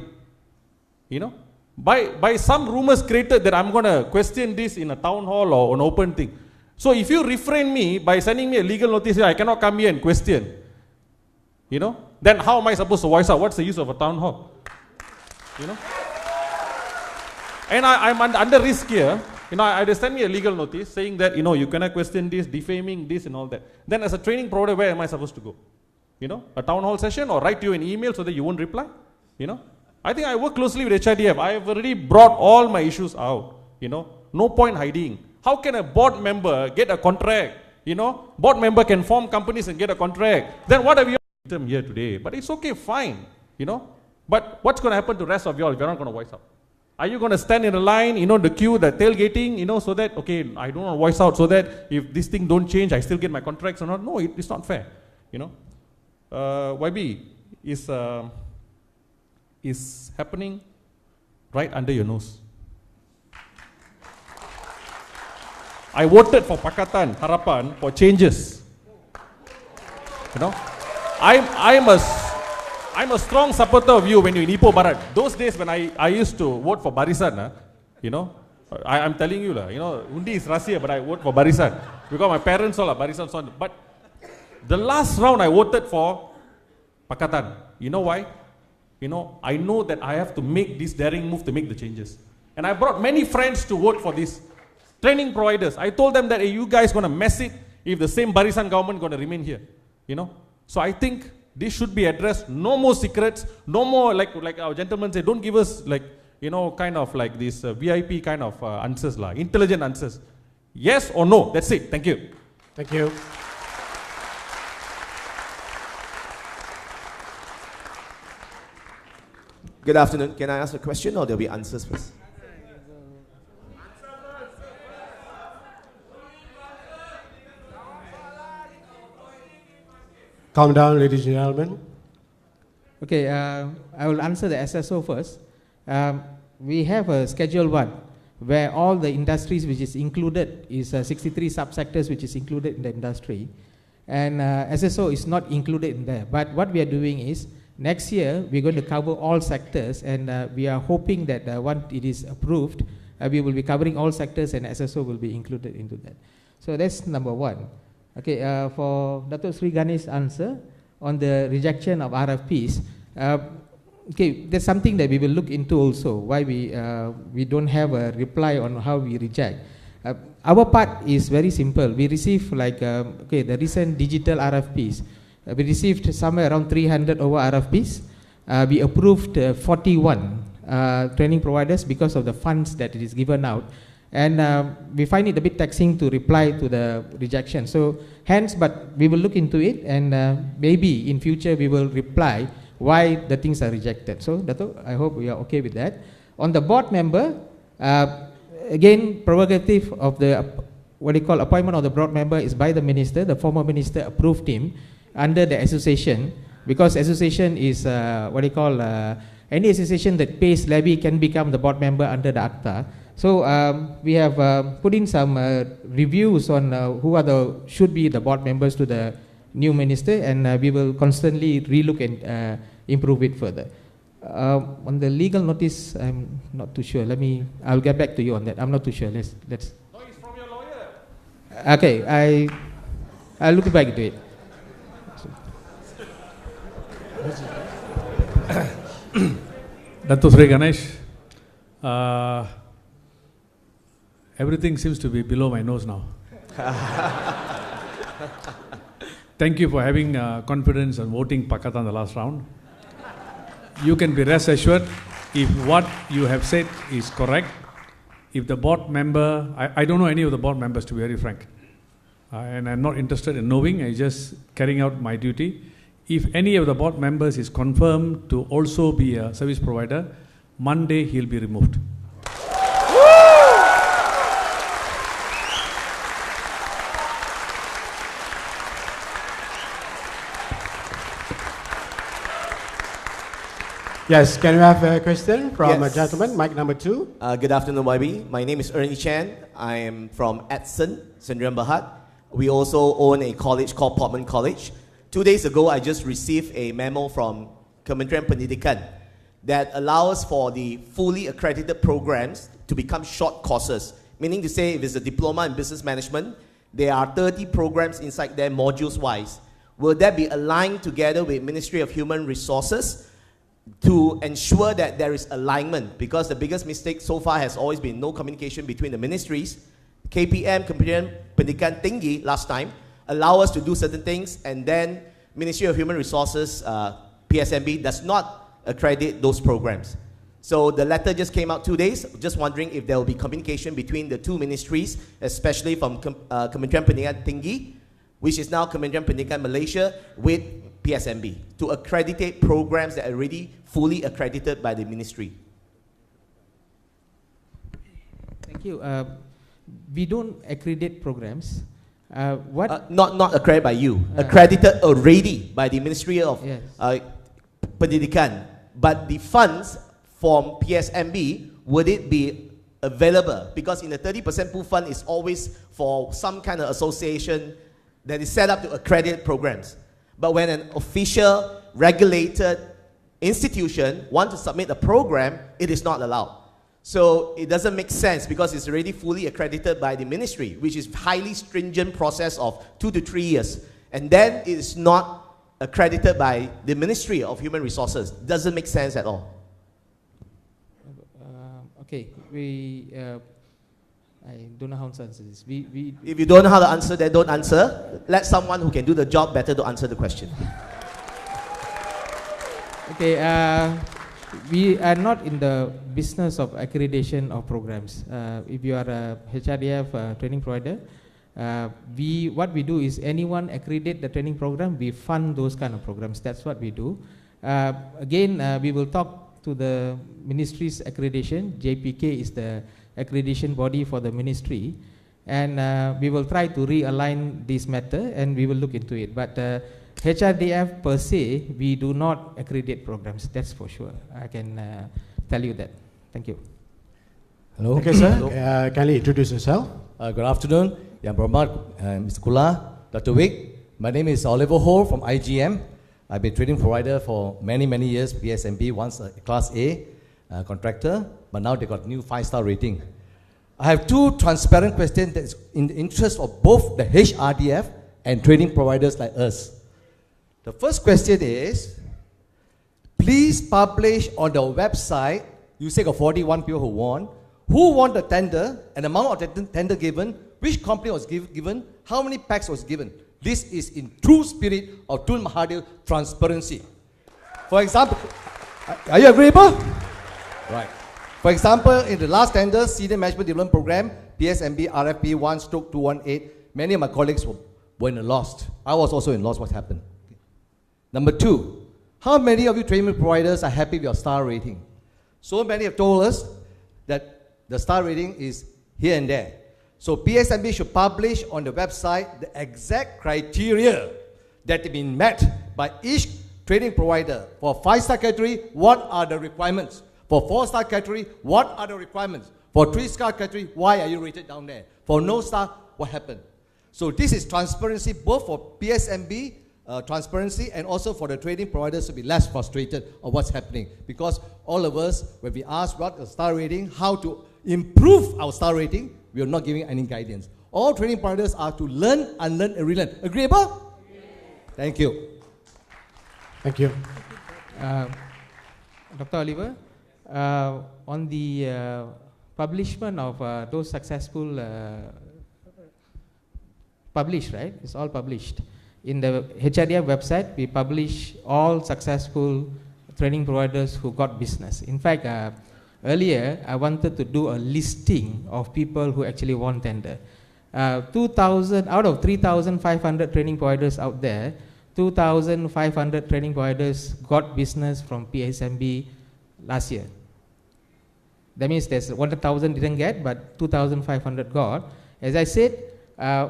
you know, by some rumors created that I'm going to question this in a town hall or an open thing. So if you refrain me by sending me a legal notice, I cannot come here and question, you know, then how am I supposed to voice out? What's the use of a town hall? You know? And I'm under risk here. You know, they send me a legal notice saying that, you know, you cannot question this, defaming this and all that. Then as a training provider, where am I supposed to go? You know, a town hall session or write you an email so that you won't reply? You know, I think I work closely with HRDF. I have already brought all my issues out. You know, no point hiding. How can a board member get a contract? You know, board member can form companies and get a contract. Then what have you done here today? But it's okay, fine. You know, but what's going to happen to the rest of you all if you're not going to voice out? Are you going to stand in a line, you know, the queue, the tailgating, you know, so that, okay, I don't want to voice out so that if this thing don't change, I still get my contracts or not? No, it's not fair, you know. YB is happening right under your nose. I voted for Pakatan Harapan for changes. You know, I'm I'm a strong supporter of you when you're in Ipoh Barat. Those days when I used to vote for Barisan, you know, I'm telling you, you know, Undi is Rasia, but I vote for Barisan. Because my parents all are Barisan son. But the last round I voted for Pakatan. You know why? You know, I know that I have to make this daring move to make the changes. And I brought many friends to vote for this. Training providers. I told them that, hey, you guys going to mess it if the same Barisan government going to remain here. You know. So I think this should be addressed. No more secrets. No more, like our gentleman said, don't give us like, you know, kind of like this VIP kind of answers, intelligent answers. Yes or no. That's it. Thank you. Thank you. Good afternoon. Can I ask a question or there'll be answers first? Calm down, ladies and gentlemen. Okay, I will answer the SSO first. We have a Schedule 1 where all the industries which is included is 63 subsectors which is included in the industry. And SSO is not included in there. But what we are doing is, next year we're going to cover all sectors, and we are hoping that once it is approved, we will be covering all sectors and SSO will be included into that. So that's number one. Okay, for Dato' Sri Ganesh's answer on the rejection of RFPs, okay, there's something that we will look into also, why we don't have a reply on how we reject. Our part is very simple. We receive like, okay, the recent digital RFPs. We received somewhere around 300 over RFPs. We approved 41 training providers because of the funds that it is given out. And we find it a bit taxing to reply to the rejection. So hence, but we will look into it, and maybe in future we will reply why the things are rejected. So Dato', I hope we are okay with that. On the board member, again, prerogative of the, what do you call, appointment of the board member is by the minister. The former minister approved him under the association, because association is, what do you call, any association that pays levy can become the board member under the ACTA. So we have put in some reviews on who are should be the board members to the new minister, and we will constantly relook and improve it further. On the legal notice, I'm not too sure. I'll get back to you on that. I'm not too sure. Let's. No, it's from your lawyer. Okay, I'll look back to it. Dato' Sri Ganesh, everything seems to be below my nose now. Thank you for having confidence and voting Pakatan the last round. You can be rest assured, if what you have said is correct, if the board member, I don't know any of the board members, to be very frank, and I'm not interested in knowing, I'm just carrying out my duty. If any of the board members is confirmed to also be a service provider, Monday he'll be removed. Yes, can we have a question from Yes. a gentleman, mic number 2? Good afternoon, YB. My name is Ernie Chan. I am from Edson, Sdn Bhd. We also own a college called Portman College. 2 days ago, I just received a memo from Kementerian Pendidikan that allows for the fully accredited programs to become short courses. Meaning to say, if it's a diploma in business management, there are 30 programs inside there, modules-wise. Will that be aligned together with Ministry of Human Resources to ensure that there is alignment? Because the biggest mistake so far has always been no communication between the ministries. KPM, Kementerian Pendidikan Tinggi, last time, allow us to do certain things, and then Ministry of Human Resources, PSMB, does not accredit those programs. So the letter just came out 2 days. Just wondering if there will be communication between the two ministries, especially from Kementerian Pendidikan Tinggi, which is now Kementerian Pendidikan Malaysia, with PSMB, to accreditate programs that are already fully accredited by the ministry. Thank you. We don't accredit programs. Not accredited by you, accredited already by the Ministry of Yes. Pendidikan. But the funds from PSMB, would it be available? Because in the 30% pool fund is always for some kind of association that is set up to accredit programs. But when an official, regulated institution want to submit a program, it is not allowed. So it doesn't make sense because it's already fully accredited by the ministry, which is highly stringent process of 2 to 3 years. And then it is not accredited by the Ministry of Human Resources. Doesn't make sense at all. Okay, I don't know how to answer this. If you don't know how to answer, then don't answer. Let someone who can do the job better to answer the question. Okay, we are not in the business of accreditation of programs. If you are a HRDF training provider, what we do is anyone accredit the training program, we fund those kind of programs. That's what we do. Again, we will talk to the ministry's accreditation. JPK is the accreditation body for the ministry, and we will try to realign this matter and we will look into it. But HRDF per se, we do not accredit programs, that's for sure. I can tell you that. Thank you. Hello. Okay, sir. Kindly introduce yourself. Good afternoon. Yang Berhormat, Mr. Kula, Dr. Wick. My name is Oliver Ho from IGM. I've been training provider for many, many years, PSMB, once a Class A contractor, but now they got new 5-star rating. I have 2 transparent questions that's in the interest of both the HRDF and training providers like us. The first question is, please publish on the website, you say got 41 people who won the tender, and amount of the tender given, which company was given, how many packs was given. This is in true spirit of Tun Mahathir transparency. For example, are you agreeable? Right. For example, in the last tender, Senior Management Development Program, PSMB RFP 1/218, many of my colleagues were in a loss. I was also in loss. What happened? Okay. Number 2, how many of you training providers are happy with your star rating? So many have told us that the star rating is here and there. So PSMB should publish on the website the exact criteria that have been met by each training provider. For 5-star category, what are the requirements? For 4-star category, what are the requirements? For 3-star category, why are you rated down there? For no star, what happened? So this is transparency both for PSMB transparency and also for the training providers to be less frustrated of what's happening. Because all of us, when we ask what a star rating, how to improve our star rating, we are not giving any guidance. All training providers are to learn, unlearn, and relearn. Agreeable? Yes. Thank you. Thank you. Dr. Oliver, on the publishment of those successful published, right? It's all published. In the HRDF website, we publish all successful training providers who got business. In fact, earlier, I wanted to do a listing of people who actually won tender. 2,000 out of 3,500 training providers out there, 2,500 training providers got business from PSMB last year. That means there's 1,000 didn't get, but 2,500 got. As I said,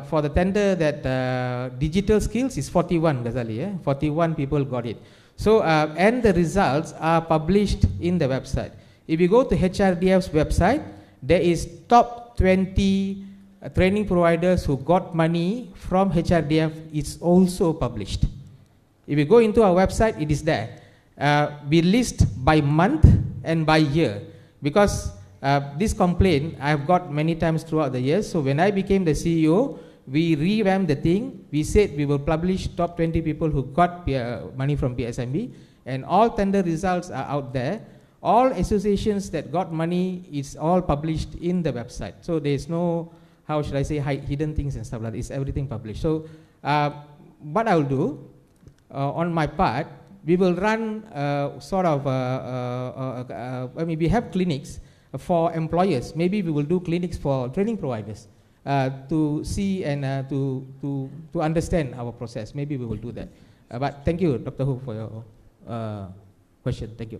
for the tender that digital skills is 41, Ghazali, 41 people got it. So, and the results are published in the website. If you go to HRDF's website, there is top 20 training providers who got money from HRDF. It's also published. If you go into our website, it is there. We list by month and by year, because this complaint I have got many times throughout the years. So when I became the CEO, we revamped the thing. We said we will publish top 20 people who got money from PSMB, and all tender results are out there. All associations that got money is all published in the website. So there is no, how should I say, hidden things and stuff like that. It's everything published. So what I will do, on my part, we will run sort of, I mean, we have clinics for employers. Maybe we will do clinics for training providers to see and to understand our process. Maybe we will do that. But thank you, Dr. Hu, for your question. Thank you.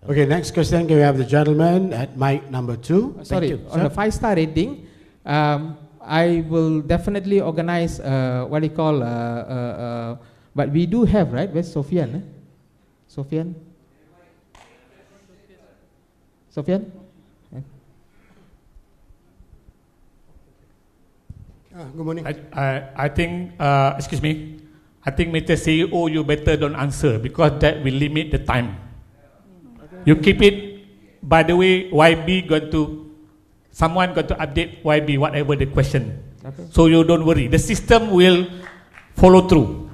Okay, next question. Can we have the gentleman at mic number 2? Sorry, on the 5-star rating, I will definitely organize what you call, but we do have, right? Where's Sofian? Sofian? Sofian? Good morning. I think, excuse me, I think Mr. CEO, you better don't answer because that will limit the time. You keep it. By the way, someone got to update YB whatever the question. Okay. So you don't worry. The system will follow through.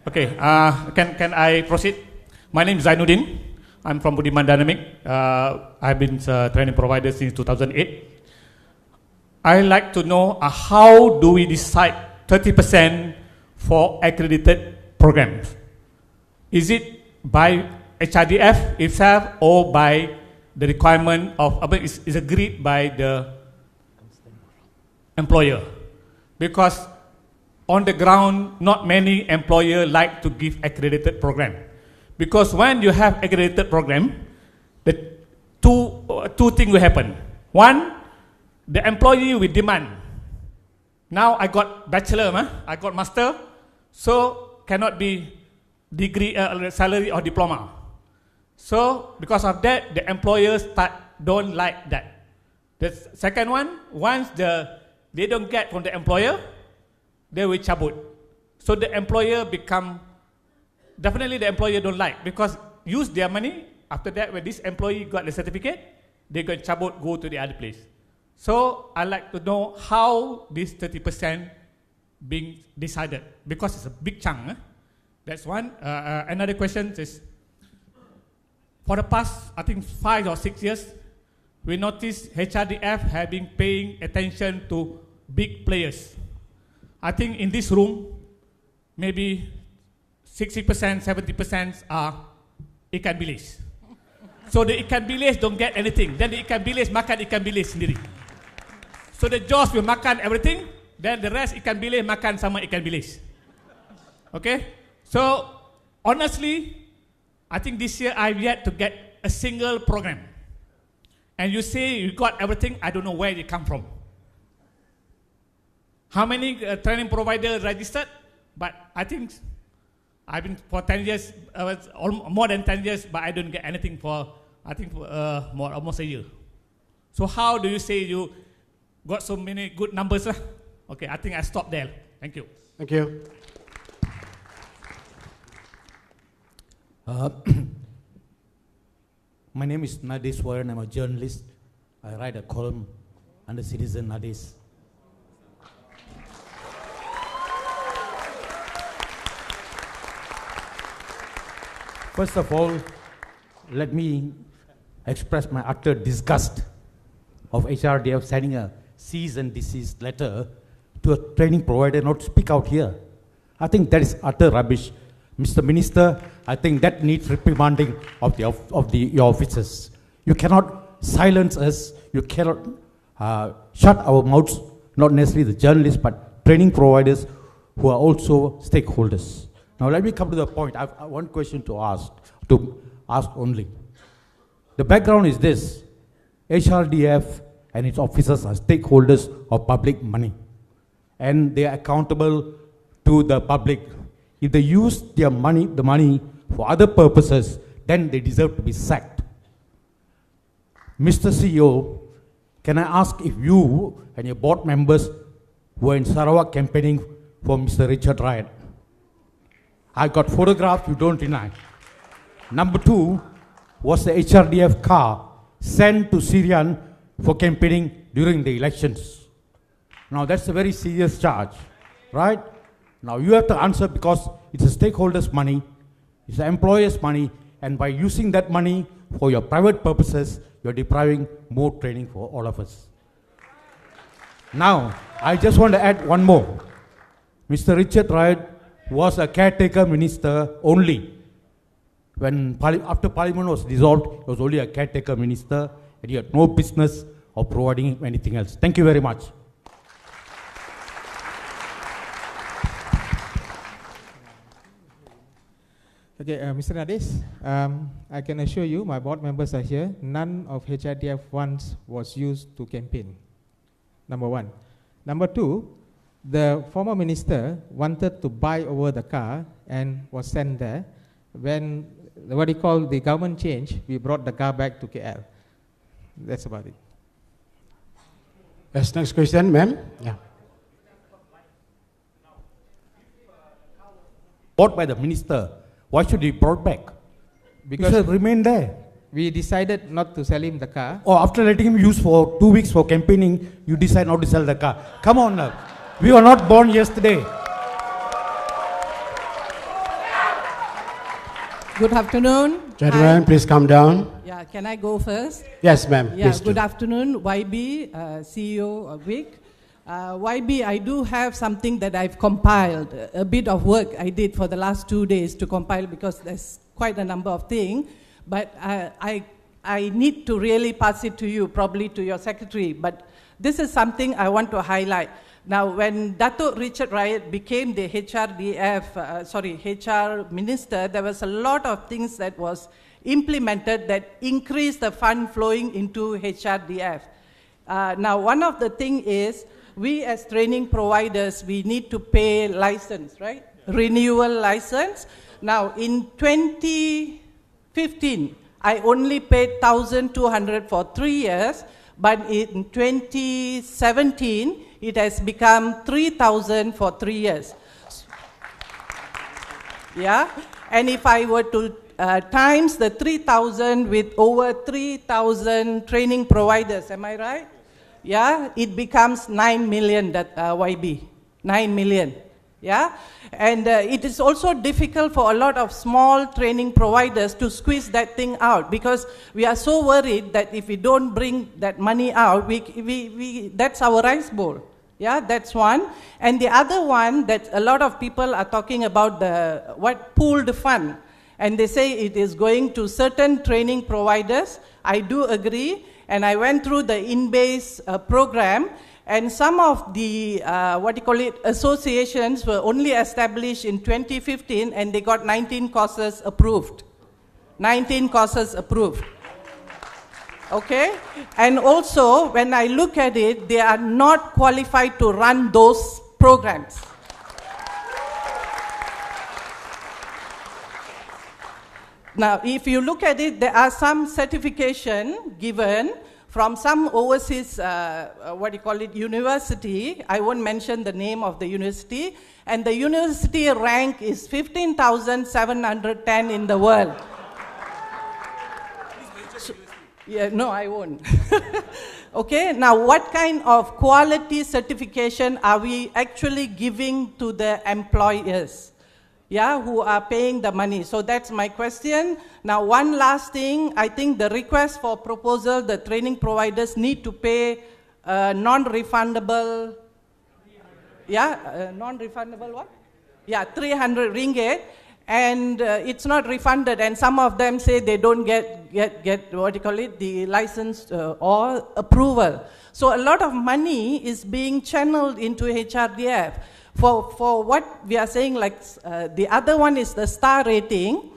Okay. Can I proceed? My name is Zainuddin. I'm from Budiman Dynamic. I've been a training provider since 2008. I like to know how do we decide 30% for accredited programs? Is it by HRDF itself or by the requirement of, is agreed by the employer? Because on the ground, not many employers like to give accredited program. Because when you have accredited program, the two things will happen. One, the employee will demand. Now I got bachelor, I got master, so cannot be degree, salary or diploma. So because of that, the employers don't like that. The second one, once they don't get from the employer, they will chabut. So the employer definitely the employer don't like because use their money. After that, when this employee got the certificate, they going chabut, go to the other place. So I like to know how this 30% being decided because it's a big chunk. That's one. Another question is, for the past, I think 5 or 6 years, we noticed HRDF have been paying attention to big players. I think in this room, maybe 60%, 70% are ikan bilis. So the ikan bilis don't get anything. Then the ikan bilis makan ikan bilis sendiri. So the jaws will makan everything, then the rest ikan bilis makan sama ikan bilis. Okay? So honestly, I think this year I've yet to get a single program. And you say you got everything, I don't know where it come from. How many training providers registered? But I think I've been for 10 years, more than 10 years, but I don't get anything for, I think, almost a year. So how do you say you got so many good numbers? Okay, I think I stop there. Thank you. Thank you. My name is Nadis Warren. I'm a journalist. I write a column under Citizen Nadis. First of all, let me express my utter disgust of HRDF sending a cease and desist letter to a training provider not to speak out here. I think that is utter rubbish. Mr. Minister, I think that needs reprimanding of your officers. You cannot silence us. You cannot shut our mouths, not necessarily the journalists, but training providers who are also stakeholders. Now let me come to the point. I have one question to ask only. The background is this. HRDF and its officers are stakeholders of public money. And they are accountable to the public. If they use the money for other purposes, then they deserve to be sacked. Mr. CEO, can I ask if you and your board members were in Sarawak campaigning for Mr. Richard Riot? I got photographs, you don't deny. Number 2, was the HRDF car sent to Syrian for campaigning during the elections? Now that's a very serious charge, right? Now you have to answer because it's a stakeholder's money, it's the employer's money, and by using that money for your private purposes, you're depriving more training for all of us. Now, I just want to add one more. Mr. Richard Riot was a caretaker minister only. After Parliament was dissolved, he was only a caretaker minister, and he had no business of providing anything else. Thank you very much. Okay, Mr. Nadis, I can assure you, my board members are here. None of HRDF funds was used to campaign. Number 1. Number 2, the former minister wanted to buy over the car and was sent there. When the government changed, we brought the car back to KL. That's about it. Yes, next question, ma'am. Yeah. bought by the minister, why should he be brought back? Because he should remain there. we decided not to sell him the car. Or after letting him use for 2 weeks for campaigning, you decide not to sell the car. Come on now. We were not born yesterday. Good afternoon. Gentlemen, please come down. Yeah, can I go first? Yes, ma'am. Yeah, Please good do. afternoon, YB, CEO of WIC. YB, I do have something that I've compiled, a bit of work I did for the last 2 days to compile because there's quite a number of things. But I need to really pass it to you, probably to your secretary. But this is something I want to highlight. Now, when Dato' Richard Rayat became the HR minister, there was a lot of things that was implemented that increased the fund flowing into HRDF. Now, one of the things is, we as training providers, we need to pay license, right? Renewal license. Now, in 2015, I only paid 1,200 for 3 years, but in 2017, it has become 3,000 for 3 years. Yeah, and if I were to times the 3,000 with over 3,000 training providers, am I right? Yeah, it becomes 9 million, that YB, 9 million. Yeah, and it is also difficult for a lot of small training providers to squeeze that thing out because we are so worried that if we don't bring that money out, that's our rice bowl. Yeah, that's one. And the other one that a lot of people are talking about, the pooled fund. And they say it is going to certain training providers. I do agree. And I went through the in-base program. And some of the, associations were only established in 2015 and they got 19 courses approved. 19 courses approved. Okay? And also, when I look at it, they are not qualified to run those programs. Now, if you look at it, there are some certification given from some overseas, university. I won't mention the name of the university. And the university rank is 15,710 in the world. Yeah, no, I won't. Okay, now what kind of quality certification are we actually giving to the employers? Yeah, who are paying the money. So that's my question. Now, one last thing, I think the request for proposal, the training providers need to pay non-refundable, non-refundable what? Yeah, 300 ringgit, and it's not refunded, and some of them say they don't get the license or approval. So a lot of money is being channeled into HRDF. For what we are saying, like the other one is the star rating.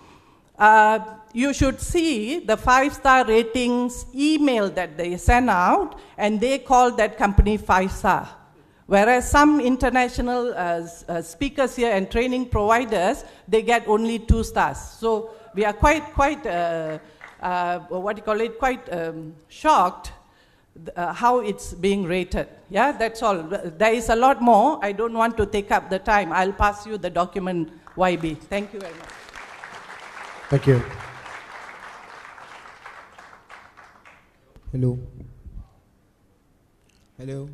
You should see the 5-star ratings email that they send out, and they call that company 5-star. Whereas some international speakers here and training providers, they get only 2 stars. So we are quite shocked how it's being rated. Yeah, that's all. There is a lot more. I don't want to take up the time. I'll pass you the document, YB. Thank you very much. Thank you. Hello. Hello.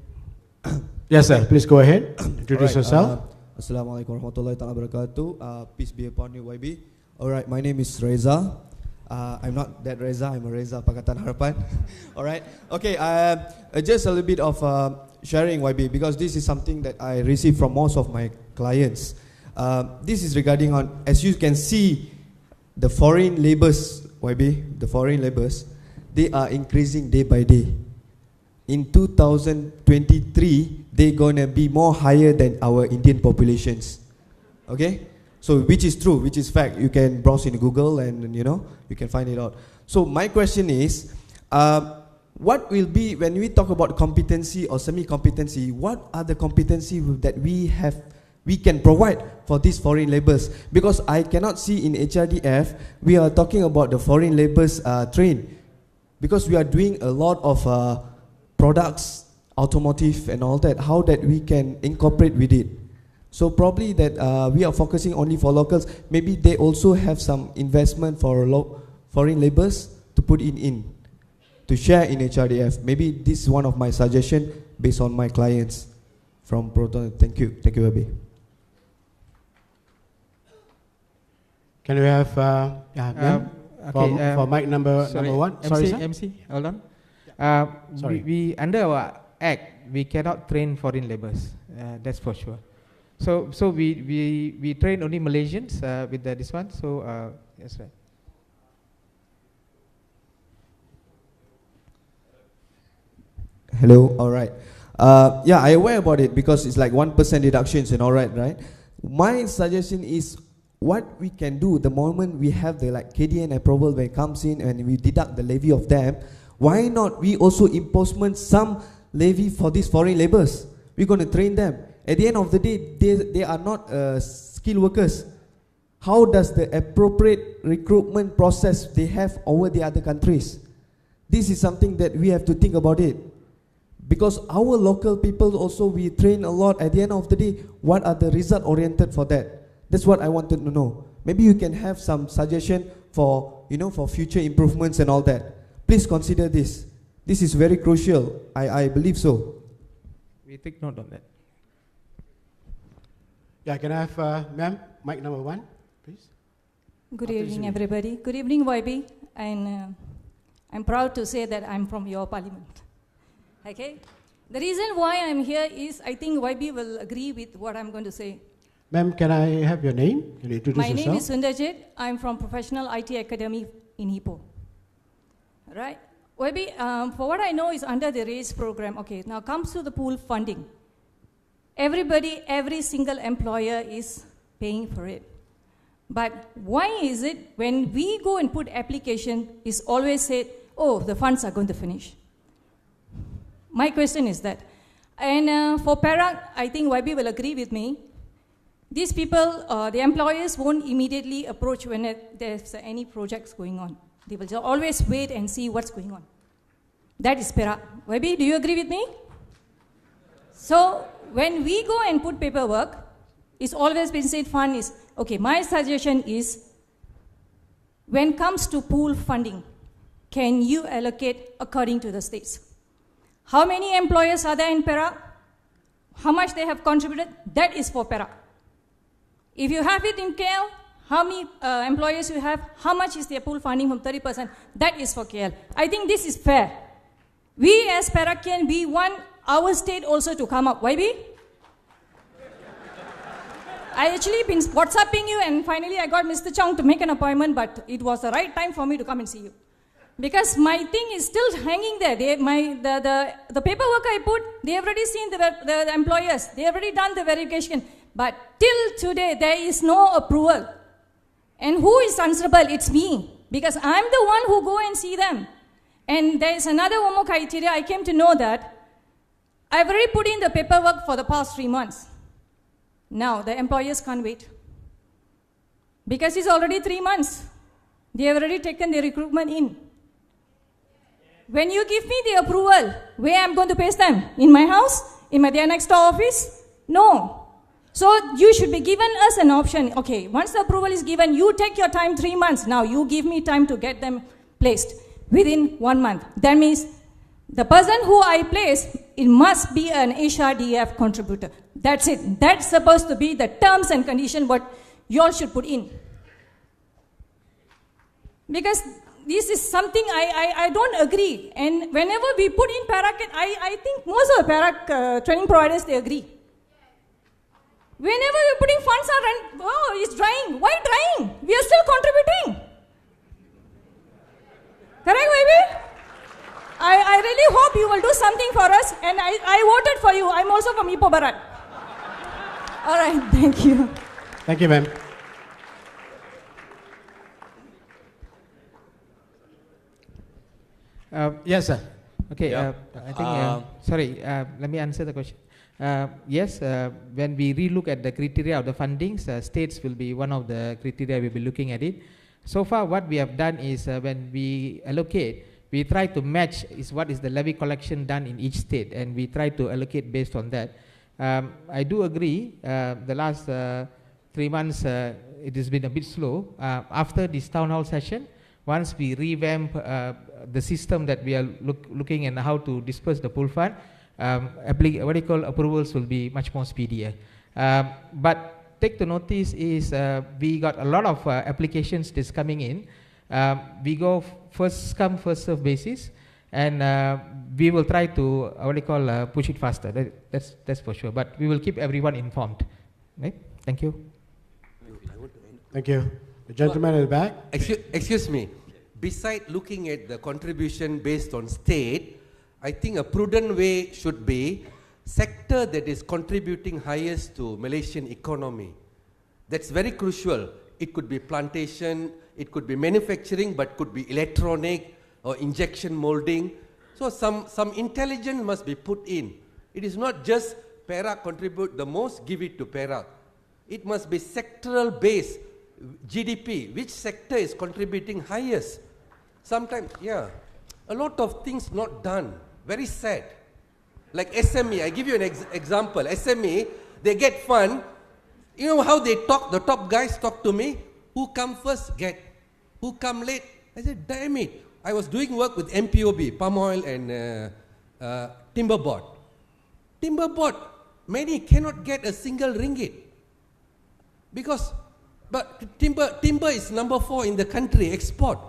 Yes, sir. Please go ahead. Introduce yourself. Assalamualaikum warahmatullahi wabarakatuh. Peace be upon you, YB. All right, my name is Reza. I'm not that Reza, I'm a Reza Pakatan Harapan. All right. Okay, just a little bit of sharing, YB, because this is something that I receive from most of my clients. This is regarding on, as you can see, the foreign labours, YB, the foreign labours, they are increasing day by day. In 2023, they're going to be more higher than our Indian populations. Okay? So, which is true, which is fact. You can browse in Google and, you know, you can find it out. So, my question is, what will be, when we talk about competency or semi-competency, what are the competency that we can provide for these foreign labours? Because I cannot see in HRDF, we are talking about the foreign labours train. Because we are doing a lot of products, automotive and all that, how that we can incorporate with it. So probably that we are focusing only for locals. Maybe they also have some investment for foreign laborers to put in to share in HRDF. Maybe this is one of my suggestions based on my clients from Proton. Thank you, Wabi. Can we have ma'am, for mic number one? MC, hold on. We under our act, we cannot train foreign laborers. That's for sure. So we train only Malaysians with this one. So that's right. Hello, all right. Yeah, I'm aware about it because it's like 1% deductions and all right? My suggestion is what we can do the moment we have the like KDN approval when it comes in and we deduct the levy of them, why not we also impose some levy for these foreign laborers? We're going to train them. At the end of the day, they are not skilled workers. How does the appropriate recruitment process they have over the other countries? This is something that we have to think about it. Because our local people also, we train a lot. At the end of the day, what are the result oriented for that? That's what I wanted to know. Maybe you can have some suggestion for, for future improvements and all that. Please consider this. This is very crucial. I believe so. We take note of that. Yeah, can I have ma'am, mic number one, please? Good evening, everybody. Good evening, YB. And I'm proud to say that I'm from your parliament. Okay? The reason why I'm here is I think YB will agree with what I'm going to say. Ma'am, can I have your name? Can you introduce yourself? My name is Sundarjit. I'm from Professional IT Academy in Ipoh. Right? YB, for what I know is under the RAISE program. Okay, now comes to the pool funding. Everybody, every single employer is paying for it. But why is it when we go and put application, it's always said, oh, the funds are going to finish. My question is that. And for Perak, I think YB will agree with me. These people, the employers won't immediately approach when there's any projects going on. They will just always wait and see what's going on. That is Perak. YB, do you agree with me? So when we go and put paperwork, it's always been said fund is, okay, my suggestion is, when it comes to pool funding, can you allocate according to the states? How many employers are there in Perak? How much they have contributed? That is for Perak. If you have it in KL, how many employers you have? How much is their pool funding from 30%? That is for KL. I think this is fair. We as Perakian, we want our state also to come up. YB? I actually been WhatsApping you and finally I got Mr. Chong to make an appointment, but it was the right time for me to come and see you. Because my thing is still hanging there. The paperwork I put, they have already seen the employers. They have already done the verification. But till today, there is no approval. And who is answerable? It's me. Because I'm the one who go and see them. And there is another one more criteria. I came to know that I've already put in the paperwork for the past 3 months. Now, the employers can't wait. Because it's already 3 months. They have already taken the recruitment in. When you give me the approval, where I'm going to paste them? In my house? In my next door office? No. So you should be given us an option. Okay, once the approval is given, you take your time 3 months. Now you give me time to get them placed within 1 month. That means the person who I place, it must be an HRDF contributor. That's it. That's supposed to be the terms and conditions what you all should put in. Because this is something I don't agree. And whenever we put in Perak, I think most of the Perak training providers, they agree. Whenever we're putting funds on, oh, it's drying. Why drying? We are still contributing. Correct, baby? I really hope you will do something for us. And I voted for you. I'm also from Ipoh Barat. All right, thank you. Thank you, ma'am. Yes, sir. Okay, I think, sorry, let me answer the question. Yes, when we relook at the criteria of the fundings, states will be one of the criteria we'll be looking at it. So far, what we have done is when we allocate, we try to match what is the levy collection done in each state, and we try to allocate based on that. I do agree, the last 3 months it has been a bit slow. After this town hall session, once we revamp the system that we are looking at how to disperse the pool fund, approvals will be much more speedier. But take the notice is we got a lot of applications that's coming in. We go first come first serve basis, and we will try to push it faster. That's for sure. But we will keep everyone informed. Right? Thank you. Thank you. The gentleman in the back. Excuse me. Beside looking at the contribution based on state, I think a prudent way should be sector that is contributing highest to Malaysian economy. That's very crucial. It could be plantation, it could be manufacturing, but could be electronic or injection molding. So some intelligence must be put in. It is not just Perak contribute the most, give it to Perak. It must be sectoral based. GDP, which sector is contributing highest? Sometimes, yeah, a lot of things not done. Very sad. Like SME, I give you an example. SME, they get fund. You know how they talk, the top guys talk to me? Who come first, get. Who come late? I said, damn it. I was doing work with MPOB, palm oil and timber board. Timber board, many cannot get a single ringgit. But timber is number 4 in the country, export.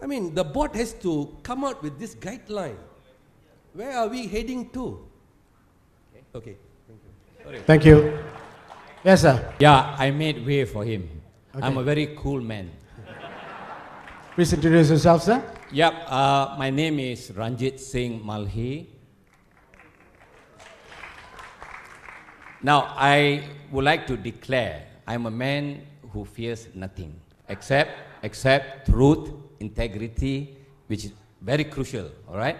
I mean, the board has to come out with this guideline. Where are we heading to? Okay, thank you. Thank you. Yes, sir. Yeah, I made way for him. Okay. I'm a very cool man. Please introduce yourself, sir. Yep, my name is Ranjit Singh Malhi. Now, I would like to declare I'm a man who fears nothing except truth, integrity, which is very crucial, all right?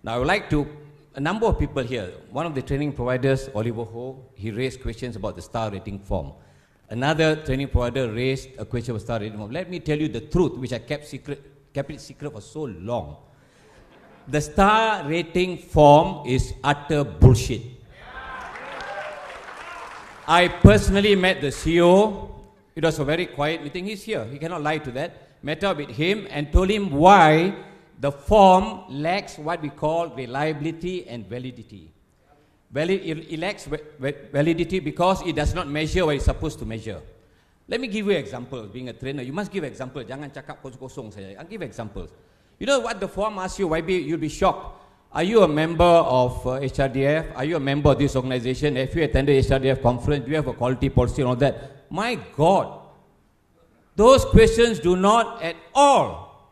Now, I would like to, a number of people here, one of the training providers, Oliver Ho, he raised questions about the star rating form. Another training provider raised a question about star rating form. Let me tell you the truth, which I kept it secret for so long. The star rating form is utter bullshit. I personally met the CEO. It was a very quiet meeting. He's here. He cannot lie to that. Met up with him and told him why the form lacks what we call reliability and validity. It lacks validity because it does not measure what it's supposed to measure. Let me give you examples. Being a trainer, you must give examples. Jangan cakap kosong-kosong saja. I'll give examples. You know what the form asks you, YB, you'll be shocked. Are you a member of HRDF? Are you a member of this organization? Have you attended HRDF conference? Do you have a quality policy and all that? My God, those questions do not at all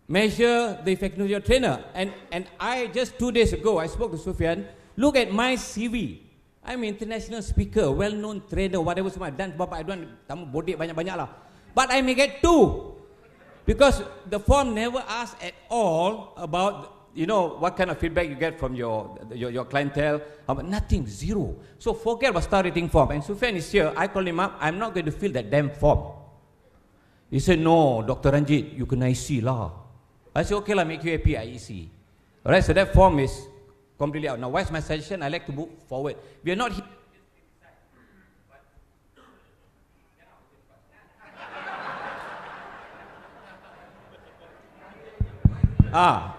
measure the effectiveness of your trainer. And I just 2 days ago, I spoke to Sufyan. Look at my CV. I'm an international speaker, well-known trainer, whatever I've done. I don't body banyak-banyak lah. But I may get 2 because the form never asks at all about, you know, what kind of feedback you get from your clientele. Nothing, zero. So forget about star rating form. And Sufyan is here. I called him up. I'm not going to fill that damn form. He said, no, Dr. Ranjit, you can IC lah. I said, okay lah, make you happy, IEC. Alright, so that form is completely out. Now, what's my suggestion? I like to move forward. We are not here.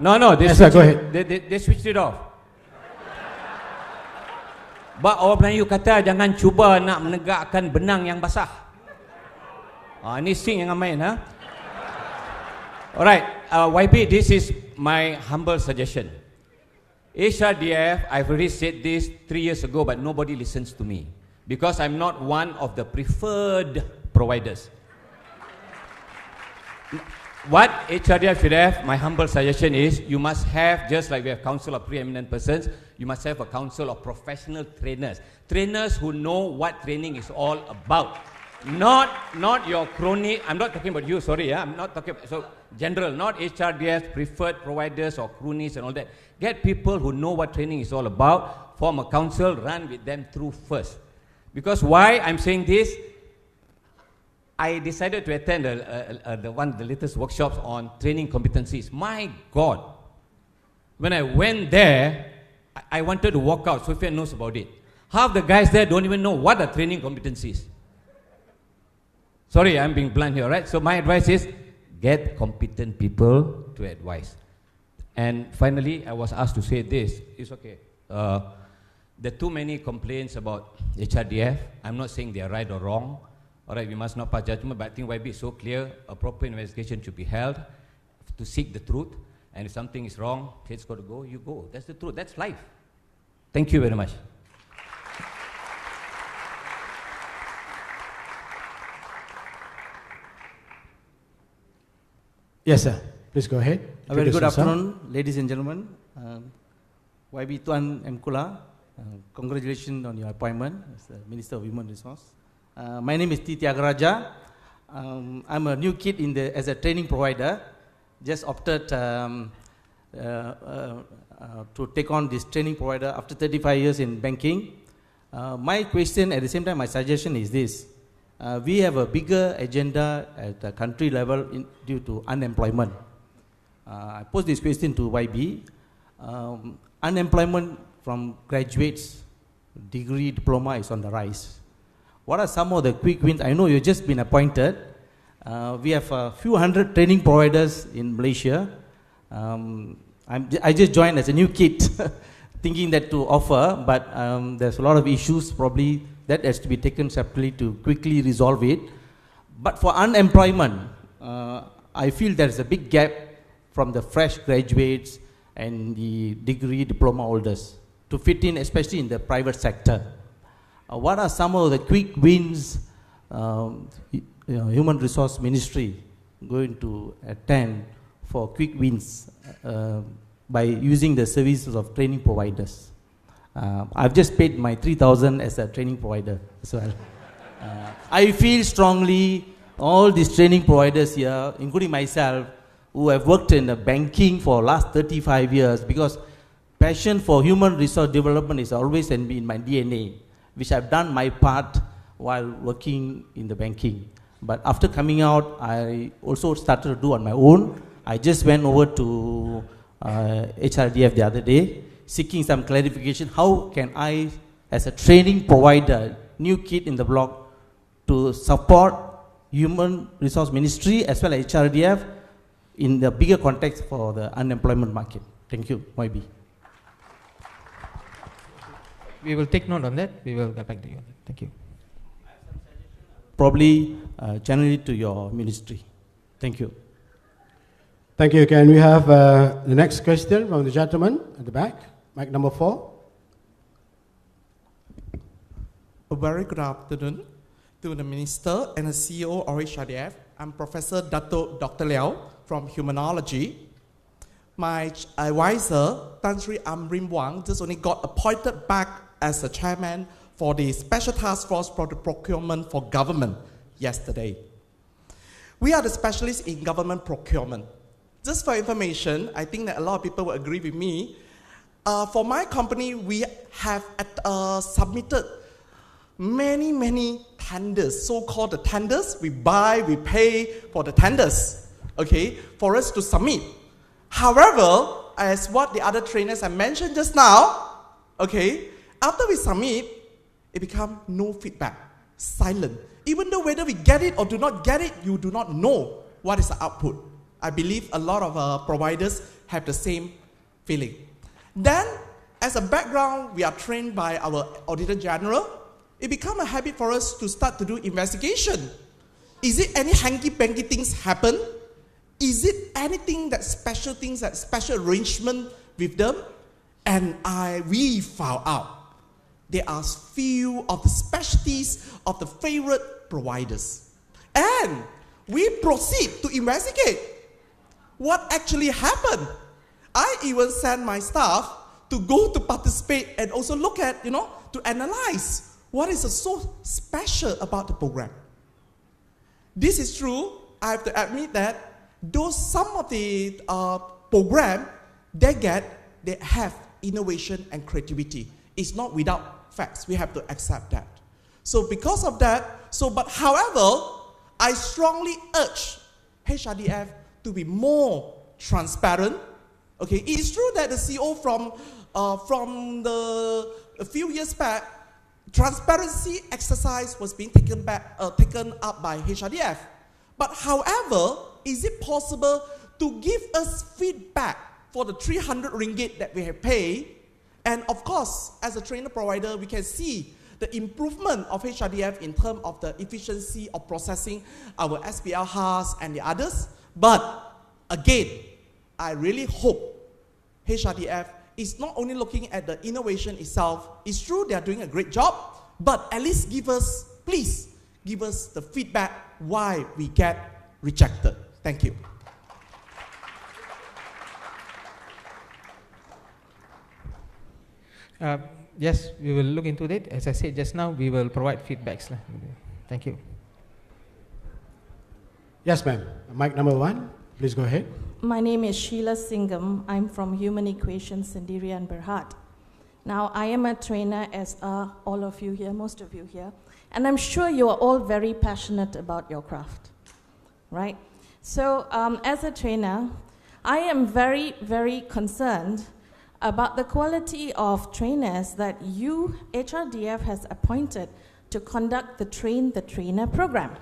No, they, yes, go ahead. They switched it off. But orang Melayu kata jangan cuba nak menegakkan benang yang basah. Ini sing yang main, ha? Alright, YB, this is my humble suggestion. HRDF, I've already said this 3 years ago, but nobody listens to me because I'm not one of the preferred providers. What HRDF should have, my humble suggestion is, you must have, just like we have council of preeminent persons, you must have a council of professional trainers. Trainers who know what training is all about. Not your crony, I'm not talking about you, sorry, I'm not talking about, so general, not HRDF, preferred providers or cronies and all that. Get people who know what training is all about, form a council, run with them through first. Because why I'm saying this, I decided to attend one of the latest workshops on training competencies. My God, when I went there, I wanted to walk out. Sufyan knows about it. Half the guys there don't even know what a training competence is. Sorry, I'm being blunt here, right? So my advice is, get competent people to advise. And finally, I was asked to say this. It's okay. There are too many complaints about HRDF. I'm not saying they are right or wrong. All right, we must not pass judgment, but I think YB is so clear, a proper investigation should be held to seek the truth. And if something is wrong, it's got to go, you go. That's the truth. That's life. Thank you very much. Yes, sir. Please go ahead. A very good afternoon, ladies and gentlemen. YB Tuan M. Kula, congratulations on your appointment as the Minister of Human Resource. My name is T. Tiagaraja. I'm a new kid as a training provider. Just opted to take on this training provider after 35 years in banking. My question, at the same time, my suggestion is this. We have a bigger agenda at the country level due to unemployment. I pose this question to YB. Unemployment from graduates, degree, diploma is on the rise. What are some of the quick wins? I know you've just been appointed. We have a few hundred training providers in Malaysia. I just joined as a new kid, thinking that to offer, but there's a lot of issues probably that has to be taken separately to quickly resolve it. But for unemployment, I feel there's a big gap from the fresh graduates and the degree diploma holders to fit in, especially in the private sector. What are some of the quick wins Human Resource Ministry going to attend for quick wins by using the services of training providers? I've just paid my 3,000 as a training provider as well. I feel strongly all these training providers here, including myself, who have worked in the banking for the last 35 years, because passion for human resource development is always in my DNA, which I've done my part while working in the banking. But after coming out, I also started to do on my own. I just went over to HRDF the other day, seeking some clarification. How can I, as a training provider, new kid in the block, to support Human Resource Ministry as well as HRDF in the bigger context for the unemployment market? Thank you, YB. We will take note on that. We will get back to you. Thank you. Probably generally to your ministry. Thank you. Thank you. Can we have the next question from the gentleman at the back? Mic number 4. A very good afternoon to the Minister and the CEO of HRDF. I'm Professor Dr. Liao from Humanology. My advisor, Tan Sri Amrim Wang, just only got appointed back as the chairman for the Special Task Force for the Procurement for Government yesterday. We are the specialists in government procurement. Just for information, I think that a lot of people will agree with me. For my company, we have submitted many tenders, so-called the tenders. We buy, we pay for the tenders, okay, for us to submit. However, as what the other trainers have mentioned just now, okay, after we submit, it becomes no feedback, silent. Even though whether we get it or do not get it, you do not know what is the output. I believe a lot of providers have the same feeling. Then, as a background, we are trained by our Auditor General. It becomes a habit for us to start to do investigation. Is it any hanky-panky things happen? Is it anything that special things, that special arrangement with them? And we found out there are few of the specialties of the favorite providers. And we proceed to investigate what actually happened. I even sent my staff to go to participate and also look at, to analyze what is so special about the program. This is true. I have to admit that some of the program they have innovation and creativity. It's not without facts. We have to accept that. So because of that, however, I strongly urge HRDF to be more transparent. Okay, it is true that the CEO from a few years back transparency exercise was being taken up by HRDF. But however, is it possible to give us feedback for the 300 ringgit that we have paid? And of course, as a trainer provider, we can see the improvement of HRDF in terms of the efficiency of processing our SPL HAS and the others. But again, I really hope HRDF is not only looking at the innovation itself. It's true they are doing a great job, but at least please give us the feedback why we get rejected. Thank you. Yes, we will look into that. As I said just now, we will provide feedbacks. Thank you. Yes, ma'am. Mic number 1, please go ahead. My name is Sheila Singham. I'm from Human Equations, Sendirian Berhad. Now, I am a trainer, as are all of you here, most of you here, and I'm sure you are all very passionate about your craft, right? So, as a trainer, I am very, very concerned about the quality of trainers that you, HRDF, has appointed to conduct the Train the Trainer program.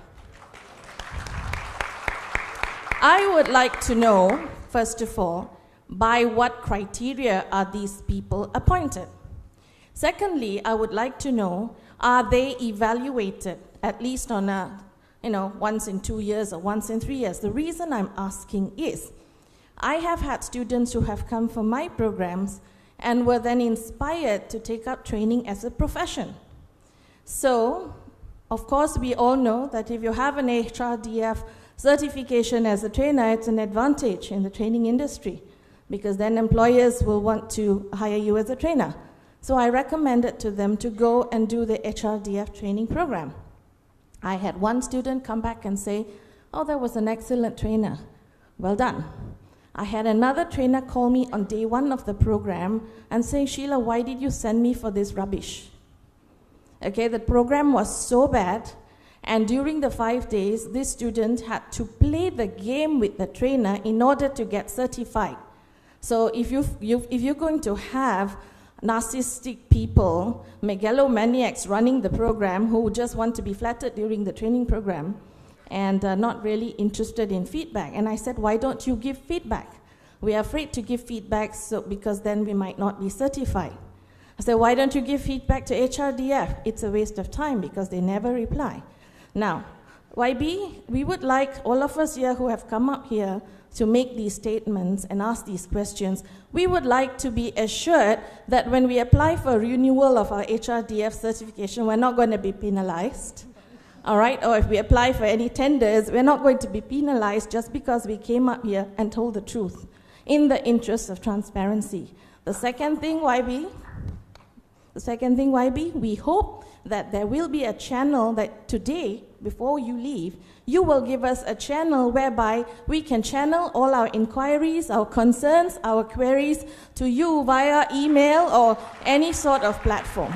I would like to know, first of all, by what criteria are these people appointed? Secondly, I would like to know, are they evaluated, at least on a, once in 2 years or once in 3 years? The reason I'm asking is, I have had students who have come for my programs and were then inspired to take up training as a profession. So, of course, we all know that if you have an HRDF certification as a trainer, it's an advantage in the training industry, because then employers will want to hire you as a trainer. So I recommended to them to go and do the HRDF training program. I had one student come back and say, "Oh, that was an excellent trainer. Well done." I had another trainer call me on day 1 of the program and say, "Sheila, why did you send me for this rubbish?" Okay, the program was so bad, and during the 5 days, this student had to play the game with the trainer in order to get certified. So if you're going to have narcissistic people, megalomaniacs running the program who just want to be flattered during the training program and not really interested in feedback. And I said, why don't you give feedback? We are afraid to give feedback because then we might not be certified. I said, why don't you give feedback to HRDF? It's a waste of time because they never reply. Now, YB, we would like all of us here who have come up here to make these statements and ask these questions, we would like to be assured that when we apply for renewal of our HRDF certification, we're not going to be penalized, all right? Or if we apply for any tenders, we're not going to be penalized just because we came up here and told the truth in the interest of transparency. The second thing, YB, we hope that there will be a channel that today, before you leave, you will give us a channel whereby we can channel all our inquiries, our concerns, our queries to you via email or any sort of platform.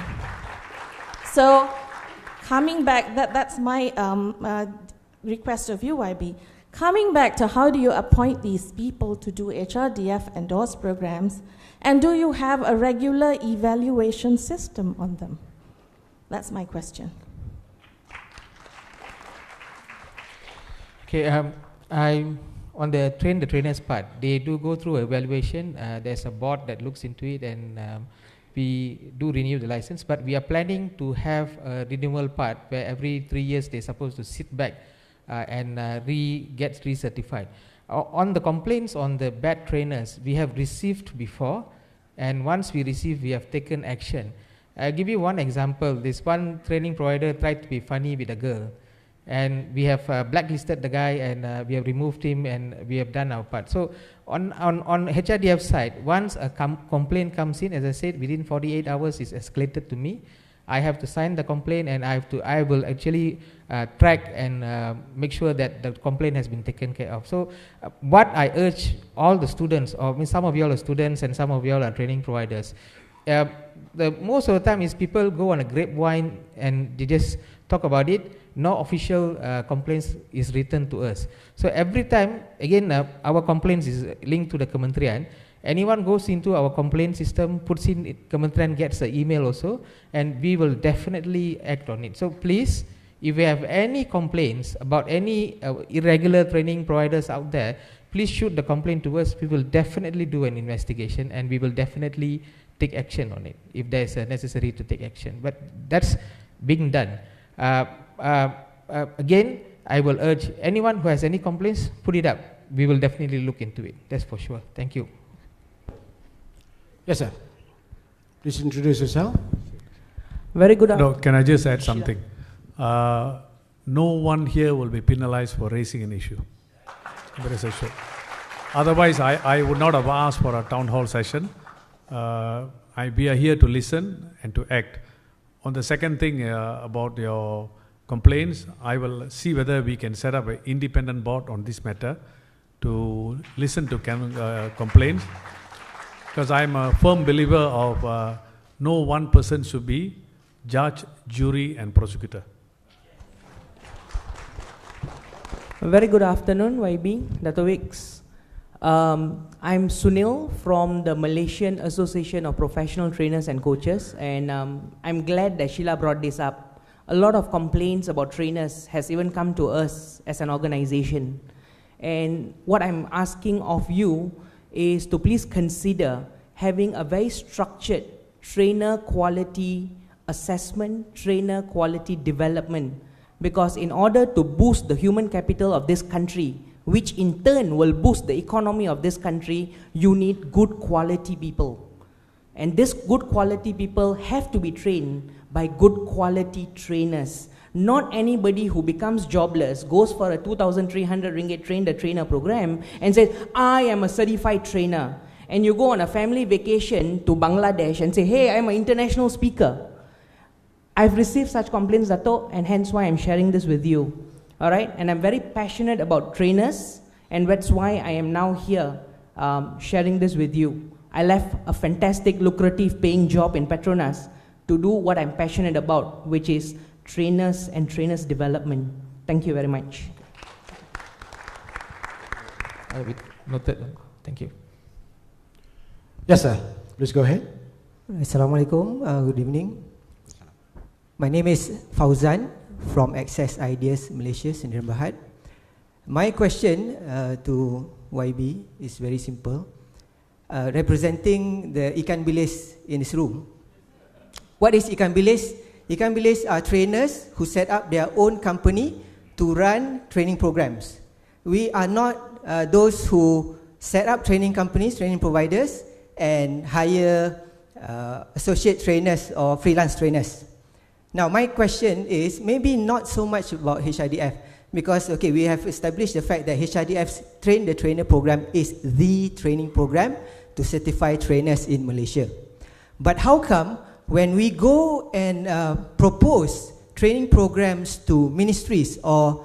So, coming back, that's my request of you, YB. Coming back to how do you appoint these people to do HRDF endorsed programs, and do you have a regular evaluation system on them? That's my question. Okay, on the trainers part, they do go through evaluation. There's a board that looks into it, and we do renew the license. But we are planning to have a renewal part where every 3 years they're supposed to sit back and get recertified. On the complaints on the bad trainers, we have received before, and once we receive, we have taken action. I'll give you one example. This one training provider tried to be funny with a girl, and we have blacklisted the guy, and we have removed him, and we have done our part. So on HRDF side, once a complaint comes in, as I said, within 48 hours is escalated to me. I have to sign the complaint, and I will actually track and make sure that the complaint has been taken care of. So what I urge all the students, or some of you all are students and some of you all are training providers, most of the time is people go on a grapevine and they just talk about it. No official complaints is written to us. So every time, again, our complaints is linked to the Kementerian. Anyone goes into our complaint system, puts in it, Kementerian gets the email also, and we will definitely act on it. So please, if you have any complaints about any irregular training providers out there, please shoot the complaint to us. We will definitely do an investigation, and we will definitely take action on it if there is necessary to take action. But that's being done. Again, I will urge anyone who has any complaints, put it up. We will definitely look into it. That's for sure. Thank you. Yes, sir. Please introduce yourself. Very good. No, can I just add something? No one here will be penalized for raising an issue. Otherwise, I would not have asked for a town hall session. We are here to listen and to act. On the second thing about your complaints, I will see whether we can set up an independent board on this matter to listen to complaints, because I am a firm believer of no one person should be judge, jury and prosecutor. Very good afternoon, YB, Dato' Wicks. I'm Sunil from the Malaysian Association of Professional Trainers and Coaches, and I'm glad that Sheila brought this up. A lot of complaints about trainers has even come to us as an organization. And what I'm asking of you is to please consider having a very structured trainer quality assessment, trainer quality development. Because in order to boost the human capital of this country, which in turn will boost the economy of this country, you need good quality people. And these good quality people have to be trained by good quality trainers. Not anybody who becomes jobless, goes for a 2,300 ringgit train the trainer program and says, I am a certified trainer. And you go on a family vacation to Bangladesh and say, hey, I'm an international speaker. I've received such complaints, Dato', and hence why I'm sharing this with you. All right? And I'm very passionate about trainers, and that's why I am now here sharing this with you. I left a fantastic, lucrative, paying job in Petronas to do what I'm passionate about, which is trainers and trainers development. Thank you very much. Noted. Thank you. Yes, sir. Please go ahead. Assalamualaikum. Good evening. My name is Fauzan from Access Ideas Malaysia, Sdn Bhd. My question to YB is very simple. Representing the Ikan Bilis in this room. What is Ikan Bilis? Ikan Bilis are trainers who set up their own company to run training programs. We are not those who set up training companies, training providers, and hire associate trainers or freelance trainers. Now, my question is maybe not so much about HRDF, because we have established the fact that HRDF's Train the Trainer program is the training program to certify trainers in Malaysia. But how come when we go and propose training programs to ministries or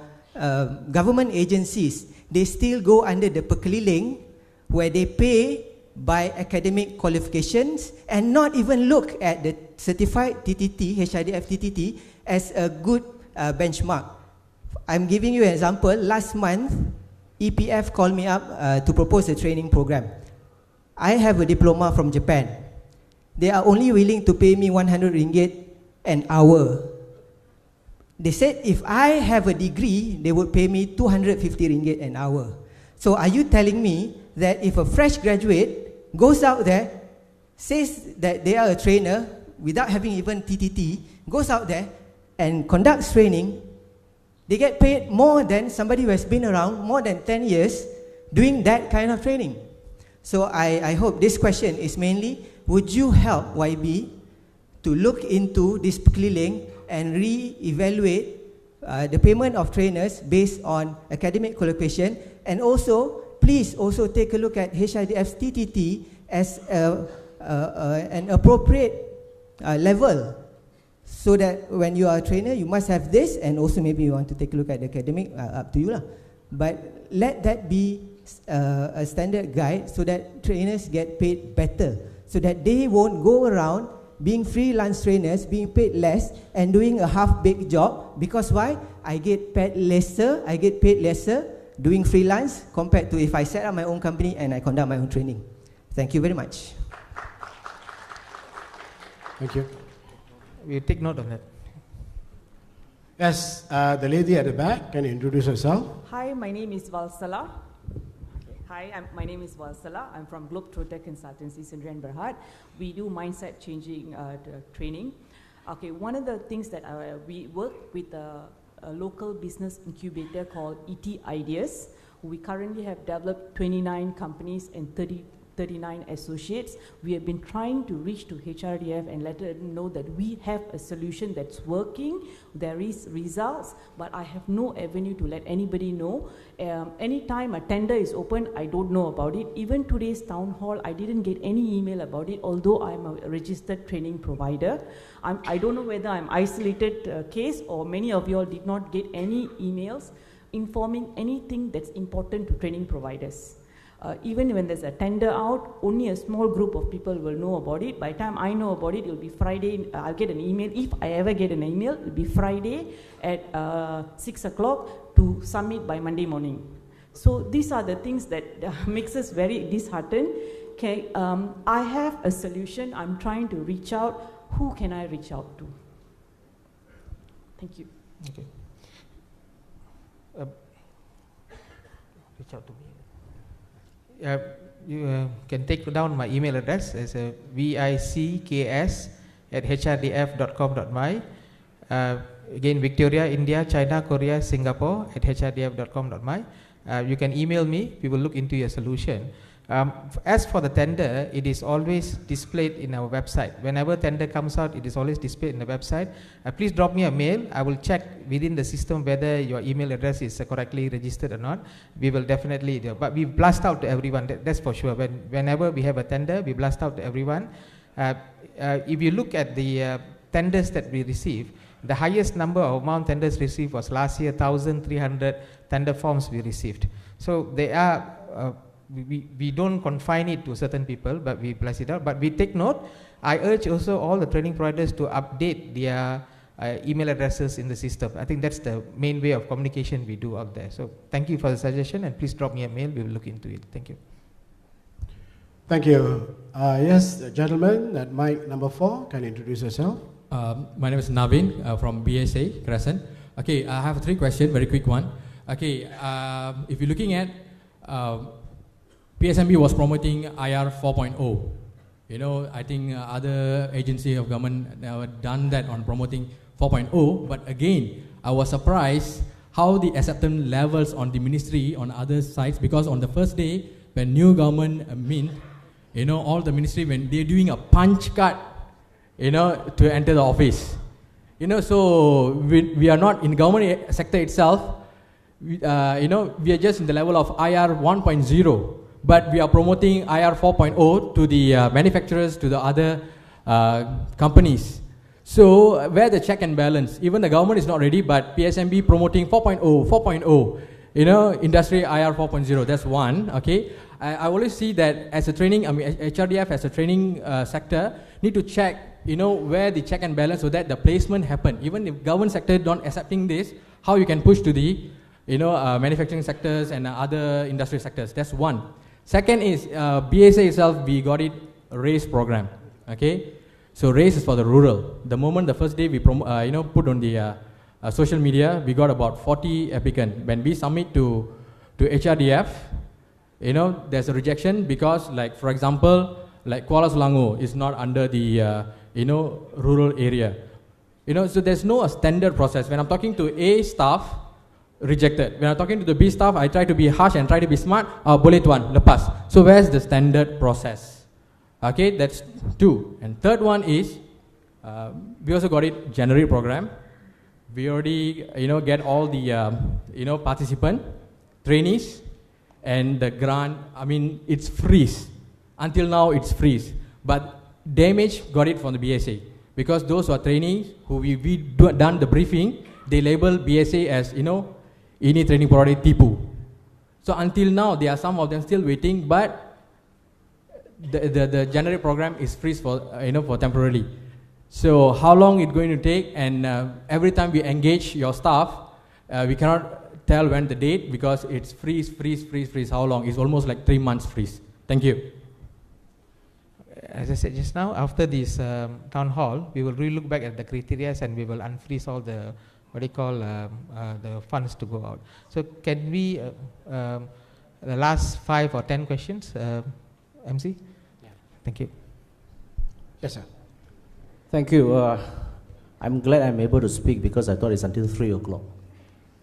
government agencies, they still go under the Pekeliling, where they pay by academic qualifications and not even look at the certified TTT, HRDF TTT, as a good benchmark. I'm giving you an example. Last month, EPF called me up to propose a training program. I have a diploma from Japan. They are only willing to pay me 100 ringgit an hour. They said if I have a degree, they would pay me 250 ringgit an hour. So are you telling me that if a fresh graduate goes out there, says that they are a trainer without having even TTT, goes out there and conducts training, they get paid more than somebody who has been around more than 10 years doing that kind of training? So I hope this question is mainly, would you help YB to look into this Pekeliling and re-evaluate the payment of trainers based on academic qualification, and also please also take a look at HRDF's TTT as an appropriate level, so that when you are a trainer, you must have this, and also maybe you want to take a look at the academic, up to you lah. But let that be a standard guide so that trainers get paid better, so that they won't go around being freelance trainers, being paid less and doing a half-baked job. Because why? I get paid lesser doing freelance compared to if I set up my own company and I conduct my own training. Thank you very much. Thank you. We take note of that. Yes, the lady at the back, can you introduce herself? Hi, my name is Valsala. Hi, my name is Valsala. I'm from Globetrotter Consultancy, Sdn Bhd. We do mindset changing training. Okay, one of the things that we work with a local business incubator called ET Ideas. We currently have developed 29 companies and 39 associates. We have been trying to reach to HRDF and let them know that we have a solution that's working, there is results, but I have no avenue to let anybody know. Anytime a tender is open, I don't know about it. Even today's town hall, I didn't get any email about it, although I'm a registered training provider. I don't know whether I'm isolated case or many of you all did not get any emails informing anything that's important to training providers. Even when there's a tender out, only a small group of people will know about it. By the time I know about it, it'll be Friday. I'll get an email. If I ever get an email, it'll be Friday at 6 o'clock to submit by Monday morning. So these are the things that makes us very disheartened. Okay, I have a solution. I'm trying to reach out. Who can I reach out to? Thank you. Okay. Reach out to me. You can take down my email address as vicks@hrdf.com.my. Again, Victoria, India, China, Korea, Singapore @hrdf.com.my. You can email me. We will look into your solution. As for the tender, it is always displayed in our website. Whenever tender comes out, it is always displayed in the website. Please drop me a mail. I will check within the system whether your email address is correctly registered or not. We will definitely do. But we blast out to everyone, that's for sure. Whenever we have a tender, we blast out to everyone. If you look at the tenders that we receive, the highest number of amount tenders received was last year, 1,300 tender forms we received. So they are we don't confine it to certain people, but we blast it out. But we take note. I urge also all the training providers to update their email addresses in the system. I think that's the main way of communication we do out there. So thank you for the suggestion, and please drop me a mail. We will look into it. Thank you. Thank you. Yes, gentlemen at mic number 4, can you introduce yourself? My name is Navin from BSA Crescent. Okay, I have 3 questions, very quick one. Okay, if you're looking at PSMB was promoting IR 4.0. You know, I think other agencies of government have done that on promoting 4.0. But again, I was surprised how the acceptance levels on the ministry on other sides, because on the first day when new government mint, you know, all the ministry, when they're doing a punch card, you know, to enter the office. You know, so we are not in government sector itself. You know, we are just in the level of IR 1.0. But we are promoting IR 4.0 to the manufacturers, to the other companies. So where the check and balance? Even the government is not ready, but PSMB promoting 4.0, you know, industry IR 4.0, that's one, okay. I always see that as a training, I mean HRDF as a training sector, need to check, you know, where the check and balance so that the placement happen. Even if government sector don't accepting this, how you can push to the, you know, manufacturing sectors and other industry sectors, that's one. Second is BSA itself, we got it RACE program, okay? So RACE is for the rural. The moment the first day we you know, put on the social media, we got about 40 applicants. When we submit to HRDF, you know, there's a rejection because, like for example, like Kuala Selangor is not under the you know, rural area. You know, so there's no standard process. When I'm talking to A staff, rejected. When I'm talking to the B staff, I try to be harsh and try to be smart. Boleh tuan, lepas. So where's the standard process? Okay, that's 2. And third one is, we also got it January program. We already, you know, get all the, you know, participant, trainees, and the grant. I mean, it's freeze. Until now, it's freeze. But damage got it from the BSA because those who are trainees who we done the briefing, they label BSA as, you know, ini training provider tipu. So until now, there are some of them still waiting, but the January program is freeze for, you know, for temporarily. So how long it's going to take, and every time we engage your staff, we cannot tell when the date because it's freeze, how long? It's almost like 3 months freeze. Thank you. as I said just now, after this town hall, we will really look back at the criteria and we will unfreeze all the the funds to go out. So can we the last 5 or 10 questions, MC? Yeah. Thank you. Yes, sir. Thank you. I'm glad I'm able to speak because I thought it's until 3 o'clock.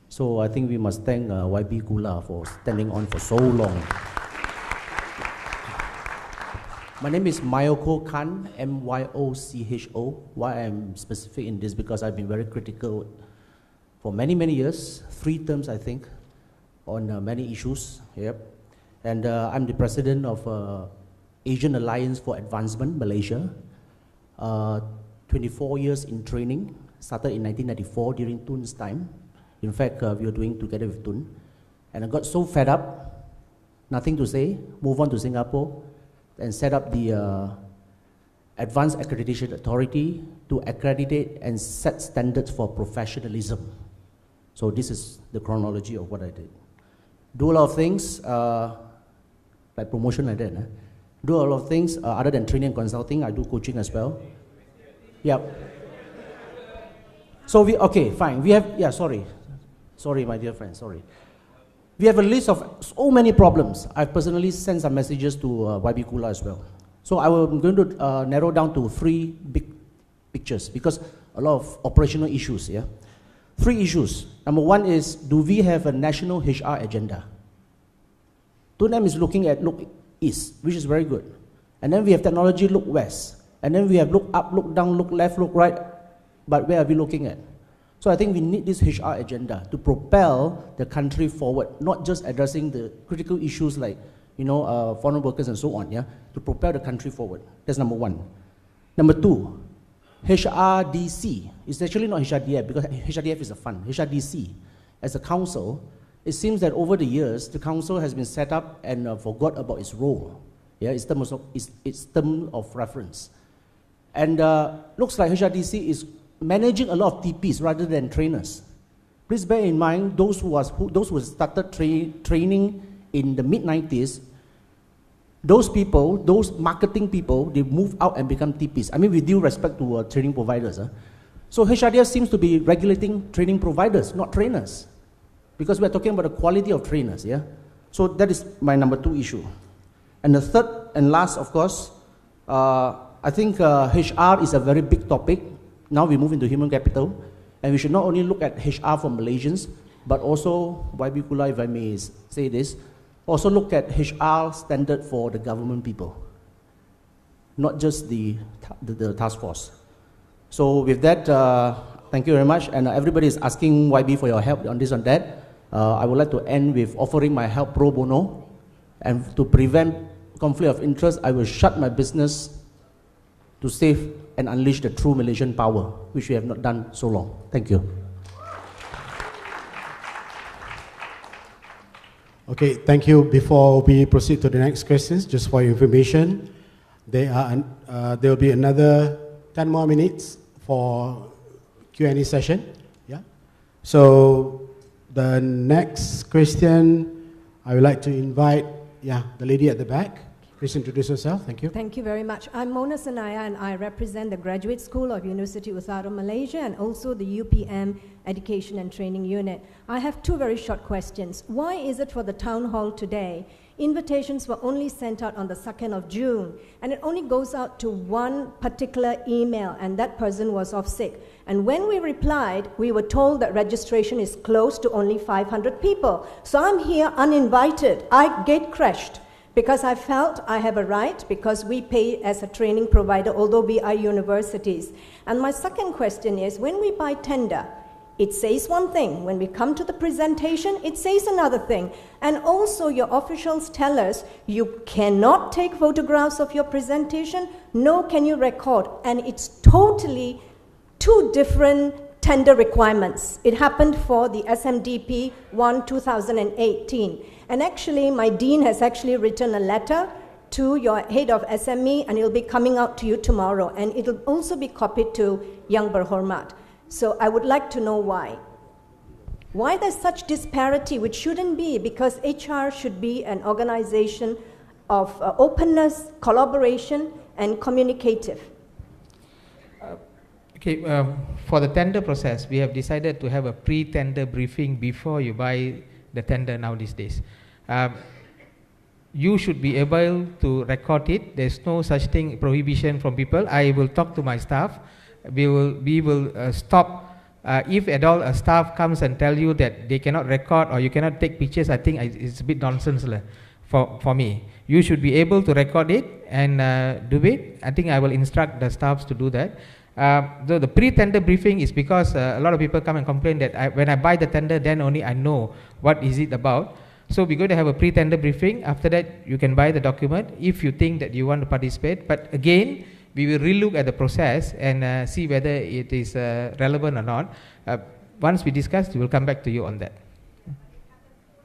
So I think we must thank YB Kula for standing on for so long. My name is Myoko Khan, M-Y-O-C-H-O. Why I'm specific in this because I've been very critical for many, many years, 3 terms I think, on many issues. Yep. And I'm the president of Asian Alliance for Advancement, Malaysia. 24 years in training, started in 1994 during Tun's time. In fact, we were doing together with Tun. And I got so fed up, nothing to say, move on to Singapore, and set up the Advanced Accreditation Authority to accreditate and set standards for professionalism. So this is the chronology of what I did. Do a lot of things, like promotion like that. Do a lot of things other than training and consulting. I do coaching as well. Yep. So okay, fine. We have, sorry, my dear friend, sorry. We have a list of so many problems. I've personally sent some messages to YB Kula as well. So I'm going to narrow down to 3 big pictures because a lot of operational issues, yeah? 3 issues. Number 1 is, do we have a national HR agenda? Tunam is looking at look east, which is very good. And then we have technology look west. And then we have look up, look down, look left, look right. But where are we looking at? So I think we need this HR agenda to propel the country forward, not just addressing the critical issues like, foreign workers and so on, yeah, to propel the country forward. That's number 1. Number 2, HRDC. It's actually not HRDF because HRDF is a fund. HRDC, as a council, it seems that over the years, the council has been set up and forgot about its role, yeah, its term of reference. And looks like HRDC is managing a lot of TPs rather than trainers. Please bear in mind, those who started training in the mid-90s, those people, those marketing people, they move out and become TPs. I mean, with due respect to training providers. So HRDF seems to be regulating training providers, not trainers. Because we're talking about the quality of trainers, yeah? So that is my number 2 issue. And the third and last, of course, I think HR is a very big topic. Now we move into human capital, and we should not only look at HR for Malaysians, but also, YB Kula, if I may say this, also look at HR standard for the government people, not just the task force. So with that, thank you very much, and everybody is asking YB for your help on this and that. I would like to end with offering my help pro bono, and to prevent conflict of interest, I will shut my business to save and unleash the true Malaysian power, which we have not done so long. Thank you. Okay, thank you. Before we proceed to the next questions, just for your information, there will be another 10 more minutes for Q&A session. Yeah. So the next question, I would like to invite, the lady at the back. Please introduce yourself. Thank you. Thank you very much. I'm Mona Sanaya, and I represent the Graduate School of University Utara Malaysia and also the UPM Education and Training Unit. I have 2 very short questions. Why is it for the town hall today, invitations were only sent out on the 2nd of June, and it only goes out to 1 particular email, and that person was off sick. And when we replied, we were told that registration is closed to only 500 people. So I'm here uninvited. I gate crashed, because I felt I have a right, because we pay as a training provider, although we are universities. And my second question is, when we buy tender, it says one thing. When we come to the presentation, it says another thing. And also your officials tell us you cannot take photographs of your presentation, nor can you record. And it's totally 2 different tender requirements. It happened for the SMDP 1 2018. And actually, my dean has actually written a letter to your head of SME, and it'll be coming out to you tomorrow. And it'll also be copied to Yang Berhormat. So I would like to know why. Why there's such disparity, which shouldn't be, because HR should be an organization of openness, collaboration, and communicative. Okay, for the tender process, we have decided to have a pre-tender briefing before you buy the tender now these days. You should be able to record it. There's no such thing, prohibition from people. I will talk to my staff. We will stop. If at all a staff comes and tell you that they cannot record or you cannot take pictures, I think it's a bit nonsense for me. You should be able to record it and do it. I think I will instruct the staffs to do that. So the pre-tender briefing is because a lot of people come and complain that when I buy the tender, then only I know what is it about. So we're going to have a pre-tender briefing. After that, you can buy the document if you think that you want to participate. But again, we will relook at the process and see whether it is relevant or not. Once we discuss, we will come back to you on that.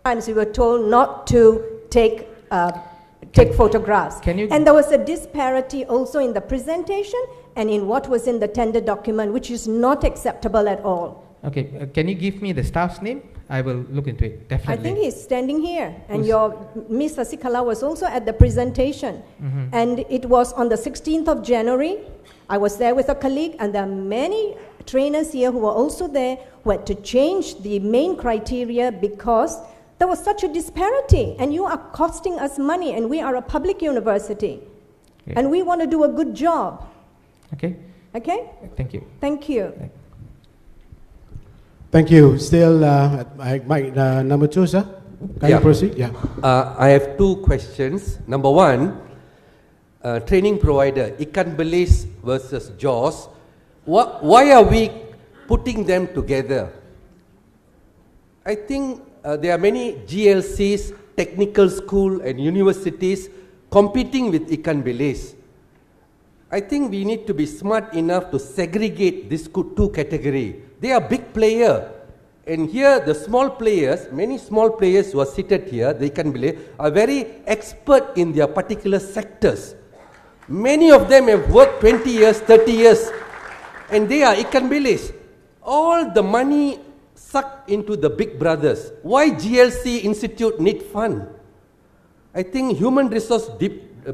Times we were told not to take photographs. And there was a disparity also in the presentation and in what was in the tender document, which is not acceptable at all. Okay, can you give me the staff's name? I will look into it, definitely. I think he's standing here, and Miss Sasikala was also at the presentation. And it was on the 16th of January. I was there with a colleague, and there are many trainers here who were also there who had to change the main criteria because there was such a disparity, and you are costing us money, and we are a public university, and we want to do a good job. Okay. Okay? Thank you. Thank you. Thank you. Still, mic number 2, sir. Can you proceed? Yeah. I have 2 questions. Number 1, training provider, Ikan Bilis versus JAWS. Why are we putting them together? I think there are many GLCs, technical school and universities competing with Ikan Bilis. I think we need to be smart enough to segregate these 2 categories. They are big player, and here the small players, many small players who are seated here, they can believe, are very expert in their particular sectors. Many of them have worked 20 years, 30 years, and they are Ikan Bilis. All the money sucked into the big brothers. Why GLC Institute need fund? I think Human Resource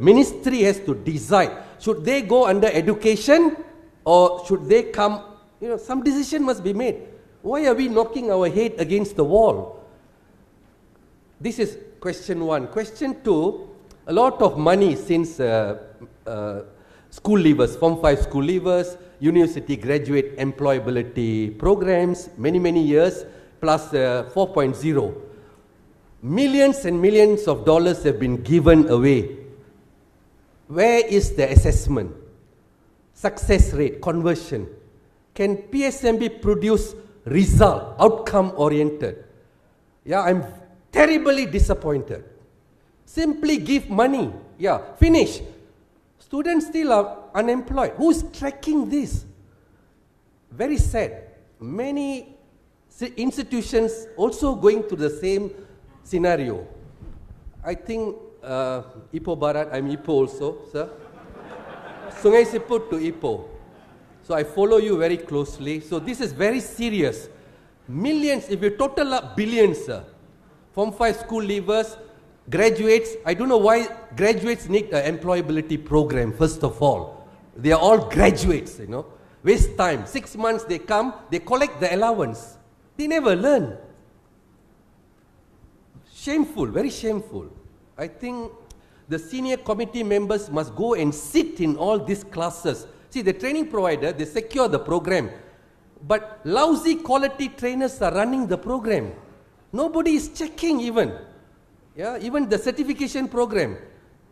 Ministry has to decide. Should they go under education or should they come? Some decision must be made. Why are we knocking our head against the wall? This is question 1. Question 2, a lot of money since school leavers, Form 5 school leavers, university graduate employability programs, many years, plus 4.0. Millions and millions of dollars have been given away. Where is the assessment? Success rate, conversion. Can PSMB produce result, outcome oriented? Yeah, I'm terribly disappointed. Simply give money. Yeah, finish. Students still are unemployed. Who's tracking this? Very sad. Many institutions also going through the same scenario. I think Ipoh Barat, I'm Ipoh also, sir. Sungai Siput to Ipoh. So I follow you very closely. So this is very serious. Millions, if you total up billions, sir. Form 5 school leavers, graduates. I don't know why graduates need an employability program, first of all. They are all graduates, Waste time. 6 months they come, they collect the allowance. They never learn. Shameful, very shameful. I think the senior committee members must go and sit in all these classes. See, the training provider, they secure the program. But lousy quality trainers are running the program. Nobody is checking even. Yeah, even the certification program.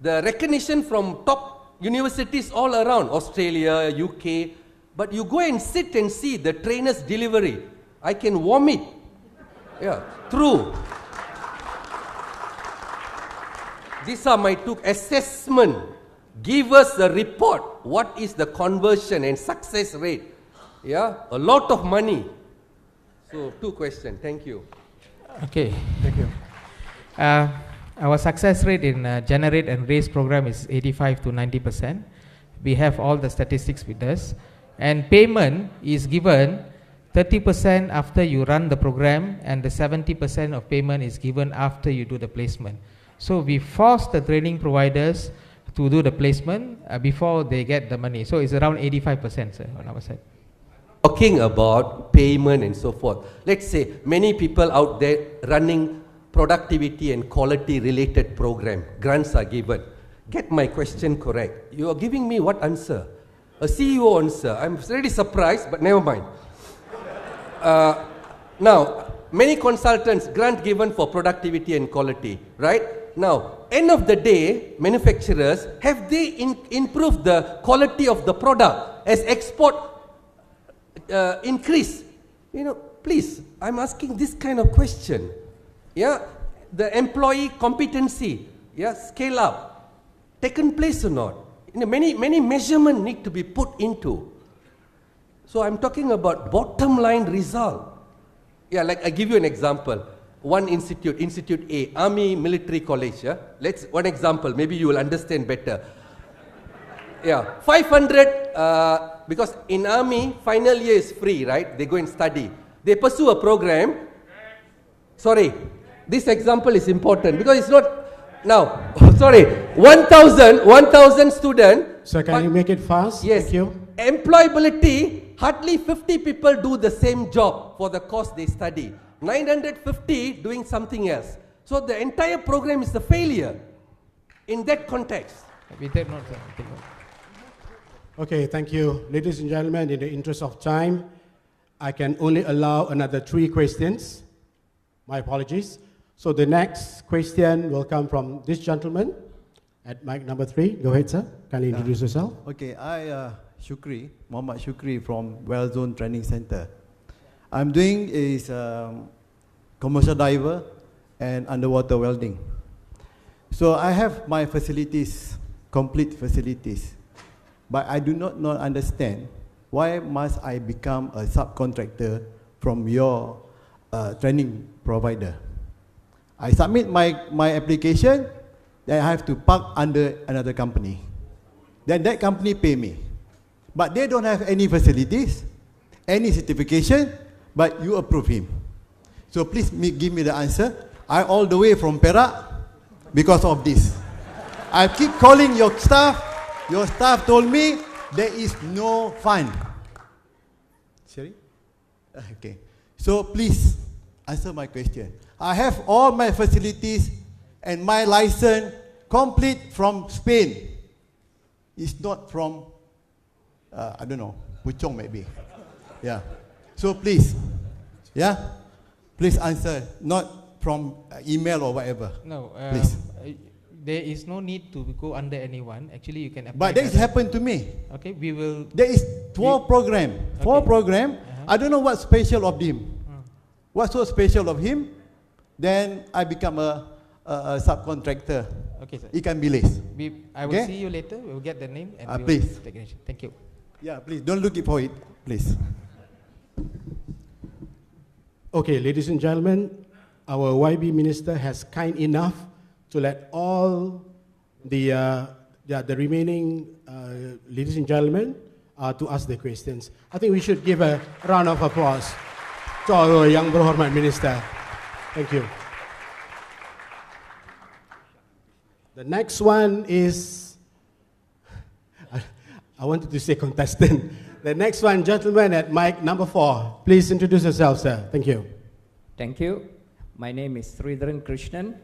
The recognition from top universities all around, Australia, UK. But you go and sit and see the trainer's delivery. I can vomit. Yeah, true. These are my 2 assessment. Give us a report. What is the conversion and success rate? Yeah, a lot of money. So 2 questions. Thank you. Okay. Thank you. Our success rate in Generate and Raise program is 85 to 90%. We have all the statistics with us. And payment is given 30% after you run the program, and the 70% of payment is given after you do the placement. So we force the training providers to do the placement before they get the money. So it's around 85%, sir, on our side. Talking about payment and so forth. Let's say many people out there running productivity and quality related program. Grants are given. Get my question correct. You are giving me what answer? A CEO answer. I'm really surprised, but never mind. Now, many consultants grant given for productivity and quality, right? Now, end of the day, manufacturers, have they improved the quality of the product as export increase? You know, please, I'm asking this kind of question. Yeah, the employee competency, yeah, scale up, taken place or not? You know, many measurements need to be put into. So I'm talking about bottom line result. Yeah, like I give you an example. One institute, Institute A, Army Military College. Yeah? One example, maybe you will understand better. Yeah, 500, because in Army, final year is free, right? They go and study. They pursue a program. Sorry, this example is important because it's not, now, sorry, 1,000 students. So can you make it fast? Yes. Thank you. Employability, hardly 50 people do the same job for the course they study. 950 doing something else. So the entire program is a failure in that context. We take note, sir. Take note. Okay, thank you. Ladies and gentlemen, in the interest of time, I can only allow another 3 questions. My apologies. So the next question will come from this gentleman at mic number 3. Go ahead, sir. Kindly introduce yourself. Okay, Shukri, Muhammad Shukri from Well Zone Training Center. I'm doing is commercial diver and underwater welding. So I have my facilities, complete facilities, but I do not understand why must I become a subcontractor from your training provider. I submit my application, then I have to park under another company. Then that company pay me. But they don't have any facilities, any certification, but you approve him. So please give me the answer. I all the way from Perak because of this. I keep calling your staff. Your staff told me there is no fund. Sorry? Okay. So please answer my question. I have all my facilities and my license complete from Spain. It's not from I don't know, Puchong maybe. Yeah. So please, yeah, please answer, not from email or whatever. No, please. There is no need to go under anyone. Actually, you can apply. But that happened to me. Okay, we will. There is 4 program. I don't know what's special of him. What's so special of him? Then I become a subcontractor. Okay, sir. Ikan bilis. I will see you later. We will get the name and we will please. take action. Thank you. Yeah, please don't look for it, please. Okay, ladies and gentlemen, our YB minister has kind enough to let all the remaining ladies and gentlemen to ask their questions. I think we should give a round of applause to our Yang Berhormat Minister. Thank you. The next one is, I wanted to say contestant. The next one, gentleman at mic number 4. Please introduce yourself, sir. Thank you. Thank you. My name is Sridharan Krishnan.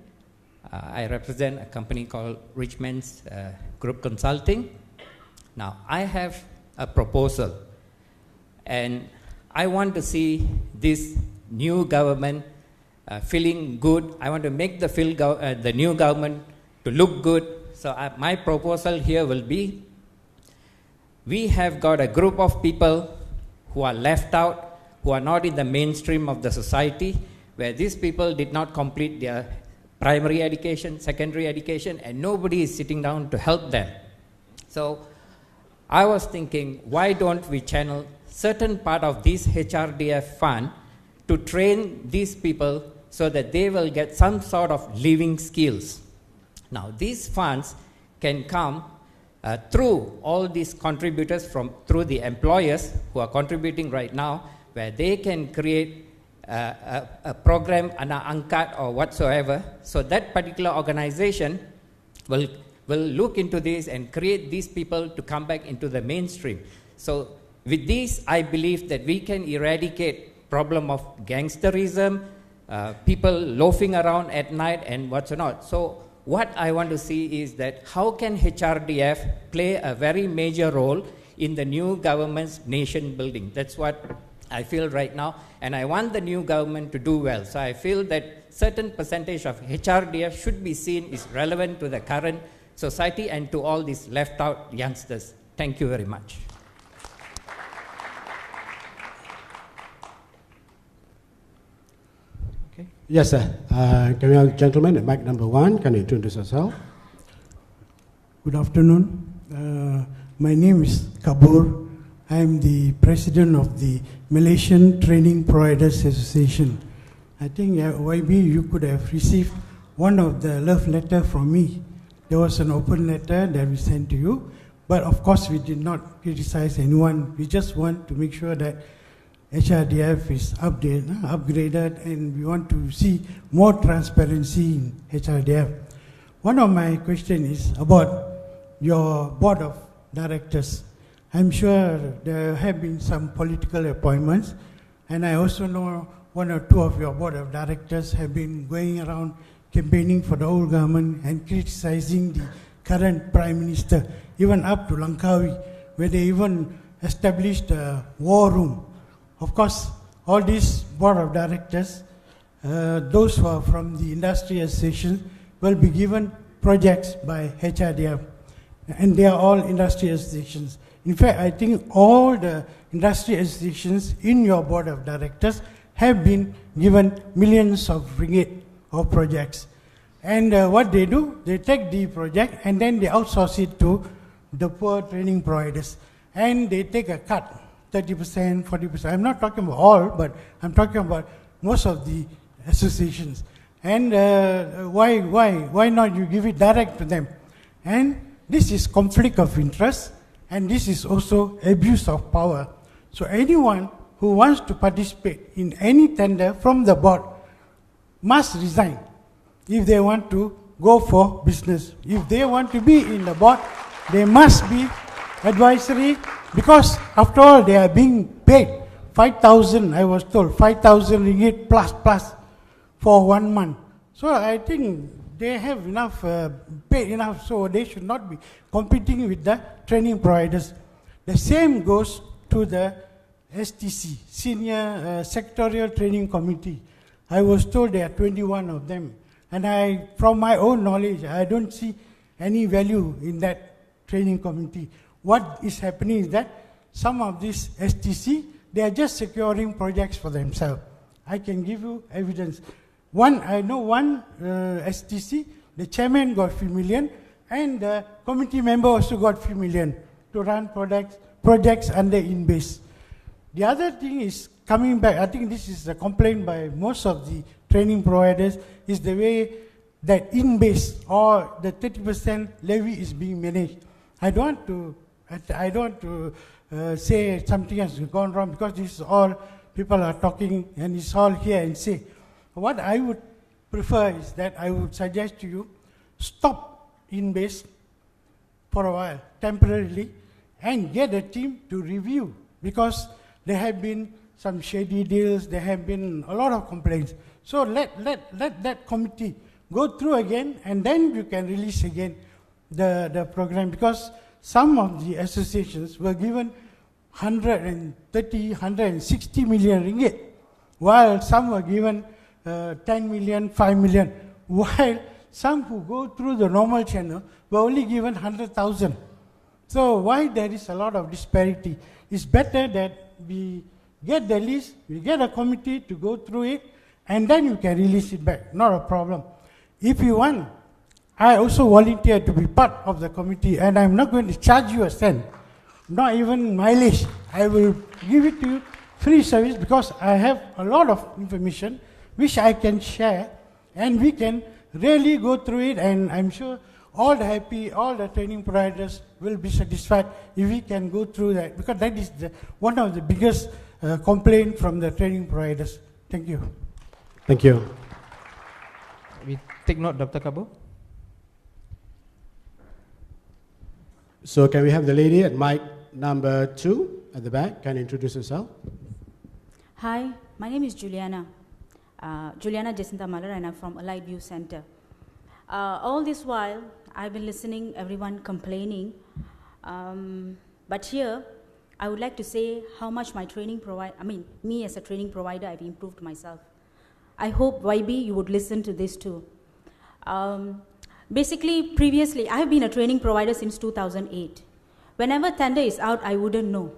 I represent a company called Richmond's Group Consulting. Now, I have a proposal, and I want to see this new government feeling good. I want to make the new government to look good. So my proposal here will be, we have got a group of people who are left out, who are not in the mainstream of the society, where these people did not complete their primary education, secondary education, and nobody is sitting down to help them. So I was thinking, why don't we channel certain part of this HRDF fund to train these people so that they will get some sort of living skills. Now, these funds can come through all these contributors through the employers who are contributing right now, where they can create a program, an angkat or whatsoever, so that particular organization will will look into this and create these people to come back into the mainstream. So with this, I believe that we can eradicate problem of gangsterism, people loafing around at night and what's not. So what I want to see is that how can HRDF play a very major role in the new government's nation building. That's what I feel right now, and I want the new government to do well. So I feel that certain percentage of HRDF should be seen is relevant to the current society and to all these left out youngsters. Thank you very much. Okay. Yes, sir. Can we have gentleman at mic number 1? Can you introduce yourself? Good afternoon. My name is Kabur. I am the president of the Malaysian Training Providers Association. I think YB, you could have received one of the love letter from me. There was an open letter that we sent to you, but of course we did not criticize anyone. We just want to make sure that HRDF is upgraded, and we want to see more transparency in HRDF. One of my questions is about your board of directors. I'm sure there have been some political appointments, and I also know one or two of your board of directors have been going around campaigning for the old government and criticizing the current Prime Minister, even up to Langkawi, where they even established a war room. Of course, all these board of directors, those who are from the industry association, will be given projects by HRDF, and they are all industry associations. In fact, I think all the industry associations in your board of directors have been given millions of ringgit of projects. And what they do, they take the project and then they outsource it to the poor training providers. And they take a cut, 30%, 40%. I'm not talking about all, but I'm talking about most of the associations. And why not you give it direct to them? And this is conflict of interest. And this is also abuse of power. So anyone who wants to participate in any tender from the board must resign if they want to go for business. If they want to be in the board, they must be advisory, because after all they are being paid 5,000, I was told, 5,000 ringgit plus for 1 month. So I think they have enough, paid enough, so they should not be competing with the training providers. The same goes to the STC, Senior Sectorial Training Committee. I was told there are 21 of them. And from my own knowledge, I don't see any value in that training committee. What is happening is that some of these STC, they are just securing projects for themselves. I can give you evidence. I know one STC, the chairman got 3 million, and the committee member also got 3 million to run projects under InBase. The other thing is coming back, I think this is a complaint by most of the training providers, is the way that InBase or the 30% levy is being managed. I don't want to say something has gone wrong, because this is all people are talking and it's all here and say. What I would prefer is that I would suggest to you, stop InBase for a while, temporarily, and get a team to review, because there have been some shady deals, there have been a lot of complaints. So let that committee go through again, and then you can release again the program, because some of the associations were given 130, 160 million ringgit, while some were given 10 million, 5 million, while some who go through the normal channel were only given 100,000. So why there is a lot of disparity? It's better that we get the list, we get a committee to go through it, and then you can release it back, not a problem. If you want, I also volunteer to be part of the committee, and I'm not going to charge you a cent, not even mileage. I will give it to you free service, because I have a lot of information which I can share, and we can really go through it, and I'm sure all the training providers will be satisfied if we can go through that, because that is one of the biggest complaints from the training providers. Thank you. Thank you. We take note, Dr. Kabo. So can we have the lady at mic number 2 at the back? Can you introduce herself? Hi, my name is Juliana. Juliana Jacinta Malar, and I'm from Allied View Center. All this while, I've been listening everyone complaining, but here, I would like to say how much my training me as a training provider, I've improved myself. I hope YB, you would listen to this too. Basically, previously, I've been a training provider since 2008. Whenever tender is out, I wouldn't know.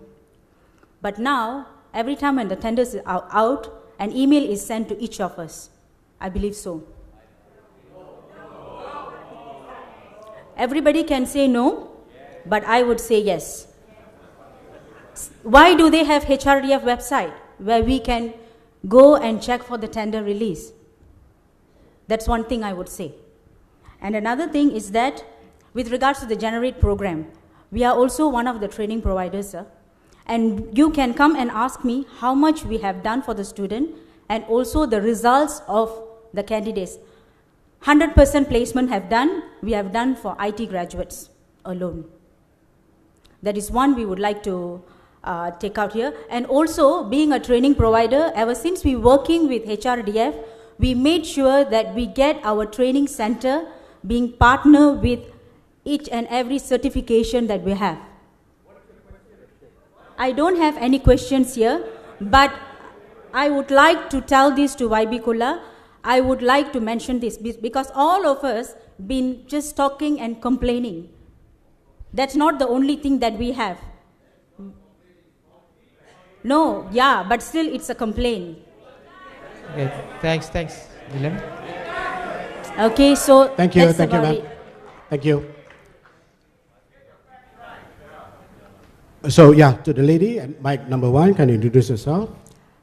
But now, every time when the tenders are out, an email is sent to each of us. I believe so. Everybody can say no, but I would say yes. Why do they have HRDF website where we can go and check for the tender release? That's one thing I would say. And another thing is that with regards to the Generate program, we are also one of the training providers, sir. And you can come and ask me how much we have done for the student and also the results of the candidates. 100% placement we have done for IT graduates alone. That is one we would like to take out here. And also, being a training provider, ever since we working with HRDF, we made sure that we get our training center being partner with each and every certification that we have. I don't have any questions here, but I would like to tell this to YB Kula. I would like to mention this because all of us been just talking and complaining. That's not the only thing that we have. No, yeah, but still it's a complaint. Okay, thanks, William. Okay, so thank you, that's ma'am. Thank you. So yeah, to the lady at mic number 1, can you introduce yourself?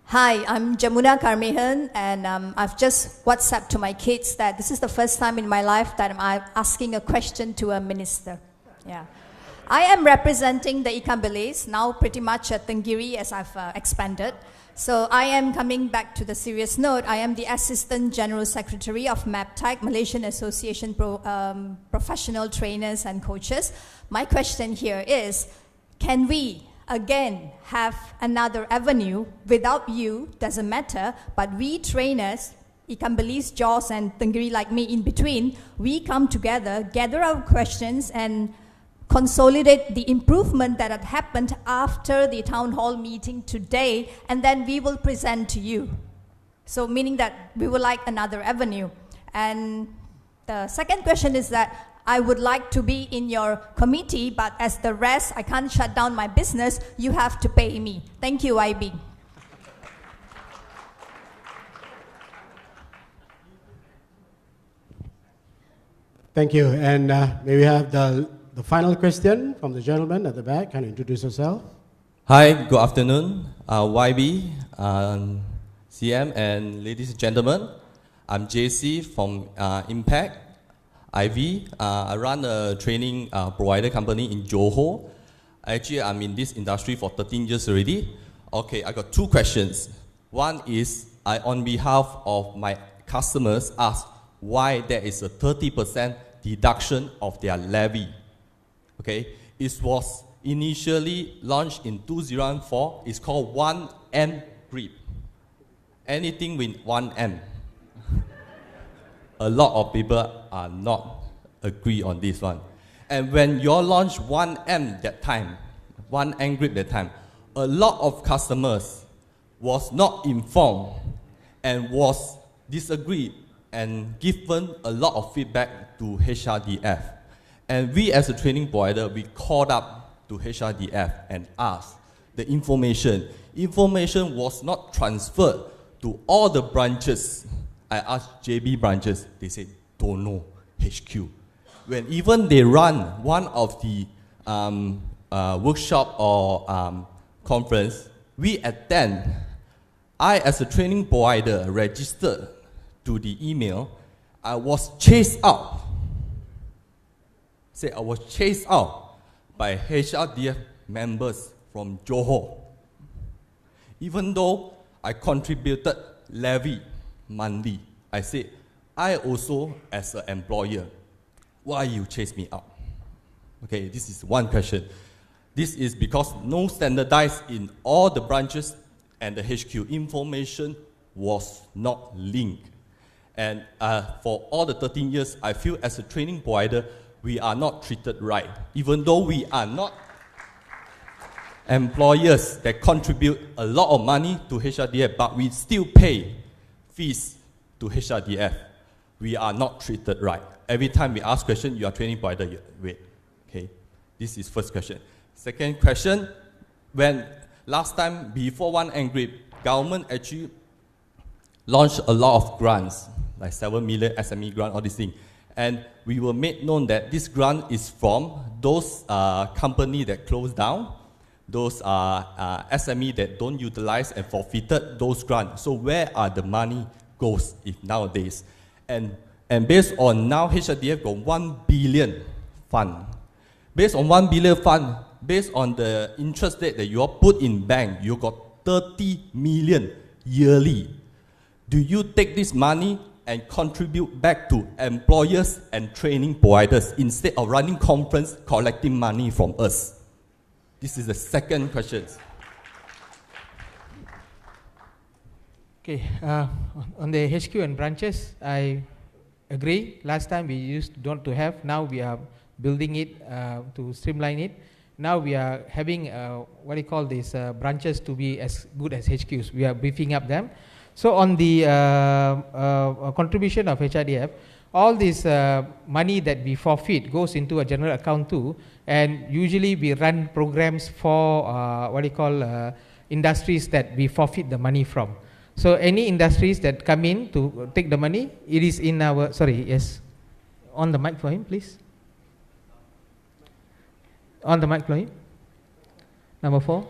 Hi, I'm Jamuna Karmehan, and I've just WhatsApped to my kids that this is the first time in my life that I'm asking a question to a minister. Yeah. I am representing the Ikan Bilis, now pretty much at Tenggiri as I've expanded. So I am coming back to the serious note. I am the Assistant General Secretary of MAPTAC, Malaysian Association Professional Trainers and Coaches. My question here is, can we again have another avenue without you, doesn't matter, but we trainers, Ikan Bilis, Jaws and Tenggiri like me in between, we come together, gather our questions and consolidate the improvement that had happened after the town hall meeting today, and then we will present to you. So meaning that we would like another avenue. And the second question is that I would like to be in your committee, but as the rest, I can't shut down my business, you have to pay me. Thank you, IB. Thank you. And may we have the final question from the gentleman at the back. Can you introduce yourself? Hi, good afternoon, YB, CM, and ladies and gentlemen. I'm JC from Impact IV. I run a training provider company in Johor. Actually, I'm in this industry for 13 years already. Okay, I got 2 questions. One is, I, on behalf of my customers, ask why there is a 30% deduction of their levy. Okay, it was initially launched in 2004. It's called 1M grip. Anything with 1M. A lot of people are not agree on this one. And when you launched 1M that time, 1M grip that time, a lot of customers was not informed and was disagreed and given a lot of feedback to HRDF. And we as a training provider, we called up to HRDF and asked the information. Information was not transferred to all the branches. I asked JB branches, they said, don't know, HQ. When even they run one of the workshop or conference, we attend. I as a training provider registered to the email, I was chased out. Say I was chased out by HRDF members from Johor. Even though I contributed levy monthly, I said, I also as an employer, why you chase me out? Okay, this is one question. This is because no standardized in all the branches and the HQ information was not linked. And for all the 13 years, I feel as a training provider, we are not treated right. Even though we are not employers that contribute a lot of money to HRDF, but we still pay fees to HRDF. We are not treated right. Every time we ask question, you are training provider, wait. Okay, this is first question. Second question, when last time before one NGRIP, government actually launched a lot of grants, like 7 million SME grant, all these things. And we were made known that this grant is from those companies that closed down, those SME that don't utilize and forfeited those grants. So where are the money goes if nowadays? And based on now HRDF got 1 billion fund. Based on 1 billion fund, based on the interest rate that you all put in bank, you got 30 million yearly. Do you take this money and contribute back to employers and training providers instead of running conference collecting money from us? This is the second question. Okay, on the HQ and branches, I agree. Last time we used not to have, now we are building it to streamline it. Now we are having what do you call these branches to be as good as HQs. We are beefing up them. So on the contribution of HRDF, all this money that we forfeit goes into a general account too, and usually we run programs for what do you call industries that we forfeit the money from. So any industries that come in to take the money, it is in our, sorry, yes, on the mic for him, please. On the mic for him. Number 4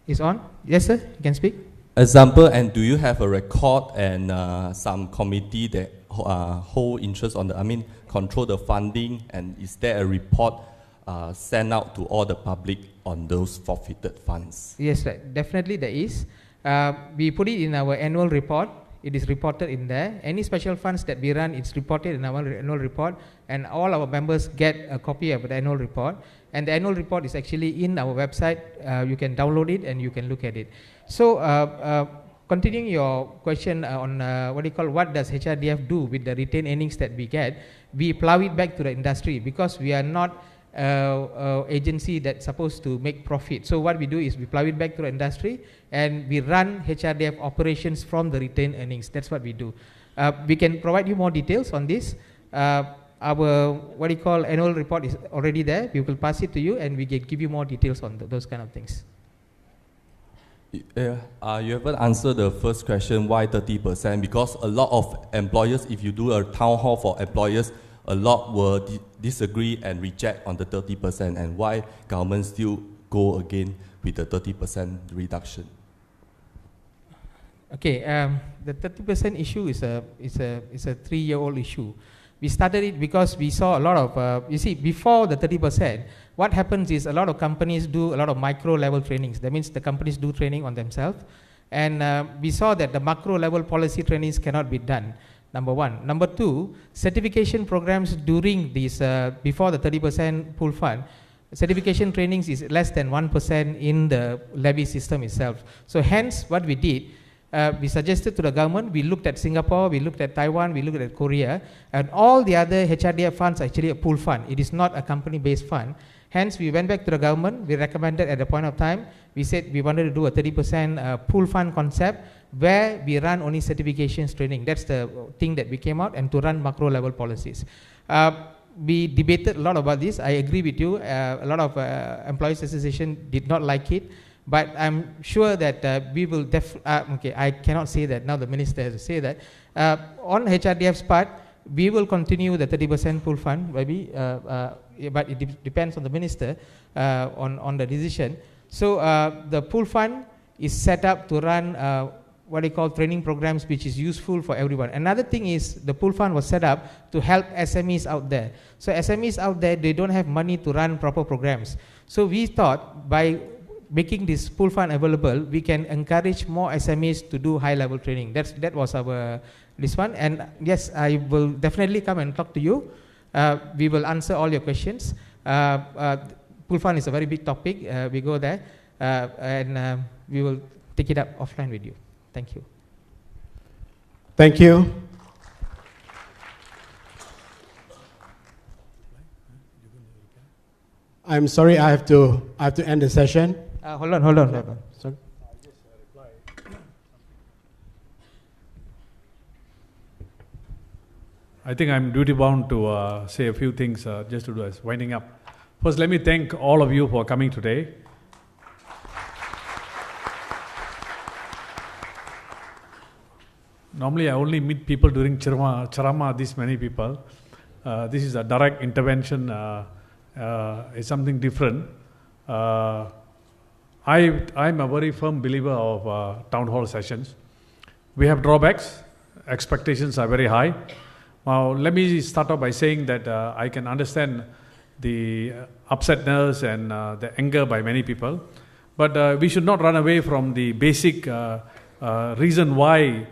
is on. Yes, sir, you can speak. Example, and do you have a record and some committee that hold interest on the, control the funding, and is there a report sent out to all the public on those forfeited funds? Yes, right. Definitely there is. We put it in our annual report. It is reported in there. Any special funds that we run, it's reported in our annual report, and all our members get a copy of the annual report. And the annual report is actually in our website. You can download it and you can look at it. So, continuing your question on what does HRDF do with the retained earnings that we get, we plow it back to the industry because we are not agency that's supposed to make profit. So what we do is we plow it back to the industry and we run HRDF operations from the retained earnings. That's what we do. We can provide you more details on this. Our annual report is already there. We will pass it to you and we can give you more details on those kind of things. You haven't answered the first question, why 30%? Because a lot of employers, if you do a town hall for employers, a lot will disagree and reject on the 30%, and why government still go again with the 30% reduction? Okay, the 30% issue is a 3-year-old issue. We started it because we saw a lot of, before the 30%, what happens is a lot of companies do a lot of micro level trainings. That means the companies do training on themselves. And we saw that the macro level policy trainings cannot be done, number one. Number two, certification programs during this, before the 30% pool fund, certification trainings is less than 1% in the levy system itself. So hence what we did, we suggested to the government, we looked at Singapore, we looked at Taiwan, we looked at Korea, and all the other HRDF funds are actually a pool fund. It is not a company-based fund. Hence, we went back to the government, we recommended at the point of time, we said we wanted to do a 30% pool fund concept where we run only certifications training. That's the thing that we came out, and to run macro level policies. We debated a lot about this. I agree with you. A lot of employees association did not like it. But I'm sure that we will okay, I cannot say that, now the minister has to say that. On HRDF's part, we will continue the 30% pool fund, maybe, but it depends on the minister on the decision. So the pool fund is set up to run training programs which is useful for everyone. Another thing is the pool fund was set up to help SMEs out there. So SMEs out there, they don't have money to run proper programs. So we thought by making this pool fund available, we can encourage more SMEs to do high-level training. That was our this one. And yes, I will definitely come and talk to you We will answer all your questions. Pulfan is a very big topic. We go there and we will take it up offline with you. Thank you. Thank you. I'm sorry, I have to end the session. Hold on. Sorry. I think I'm duty bound to say a few things just to do as winding up. First, let me thank all of you for coming today. Normally, I only meet people during Charama, this many people. This is a direct intervention. It's something different. I'm a very firm believer of town hall sessions. We have drawbacks. Expectations are very high. Now, let me start off by saying that I can understand the upsetness and the anger by many people. But we should not run away from the basic reason why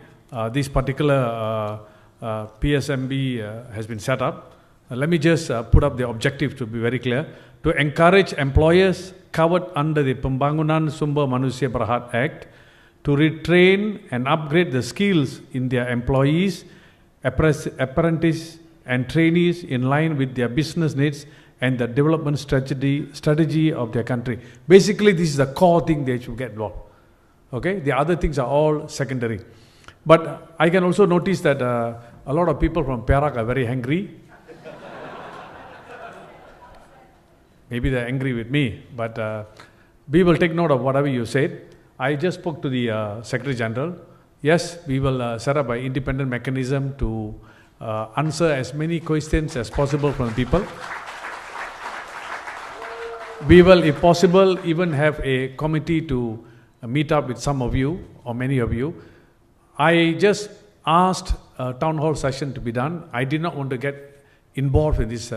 this particular PSMB has been set up. Let me just put up the objective to be very clear. To encourage employers covered under the Pembangunan Sumber Manusia Berhad Act to retrain and upgrade the skills in their employees, apprentices and trainees in line with their business needs and the development strategy of their country. Basically, this is the core thing they should get involved. Okay, the other things are all secondary. But I can also notice that a lot of people from Perak are very angry. Maybe they're angry with me, but we will take note of whatever you said. I just spoke to the Secretary General. Yes, we will set up an independent mechanism to answer as many questions as possible from people. We will, if possible, even have a committee to meet up with some of you or many of you. I just asked a town hall session to be done. I did not want to get involved in this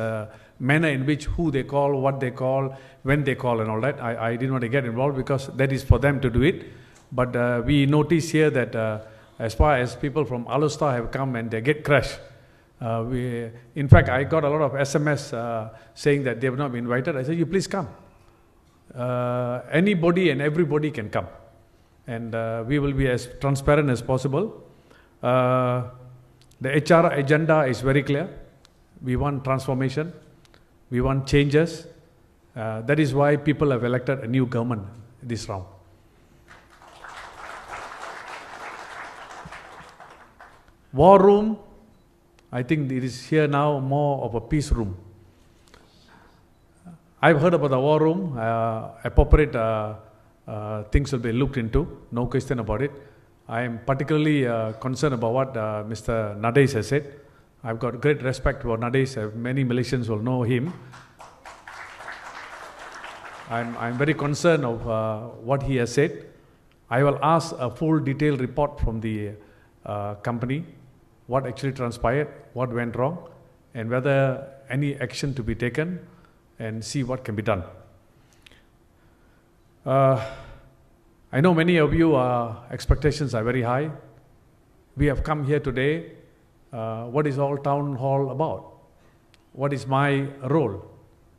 manner in which who they call, what they call, when they call and all that. I didn't want to get involved because that is for them to do it. But we notice here that as far as people from Alustar have come and they get crushed. In fact, I got a lot of SMS saying that they have not been invited. I said, you please come. Anybody and everybody can come. And we will be as transparent as possible. The HR agenda is very clear. We want transformation. We want changes. That is why people have elected a new government this round. War room, I think it is here now more of a peace room. I've heard about the war room. Appropriate things will be looked into, no question about it. I am particularly concerned about what Mr. Nadesh has said. I've got great respect for Nadesh. Many Malaysians will know him. I'm very concerned of what he has said. I will ask a full detailed report from the company, what actually transpired, what went wrong, and whether any action to be taken, and see what can be done. I know many of you expectations are very high. We have come here today. What is all town hall about? What is my role?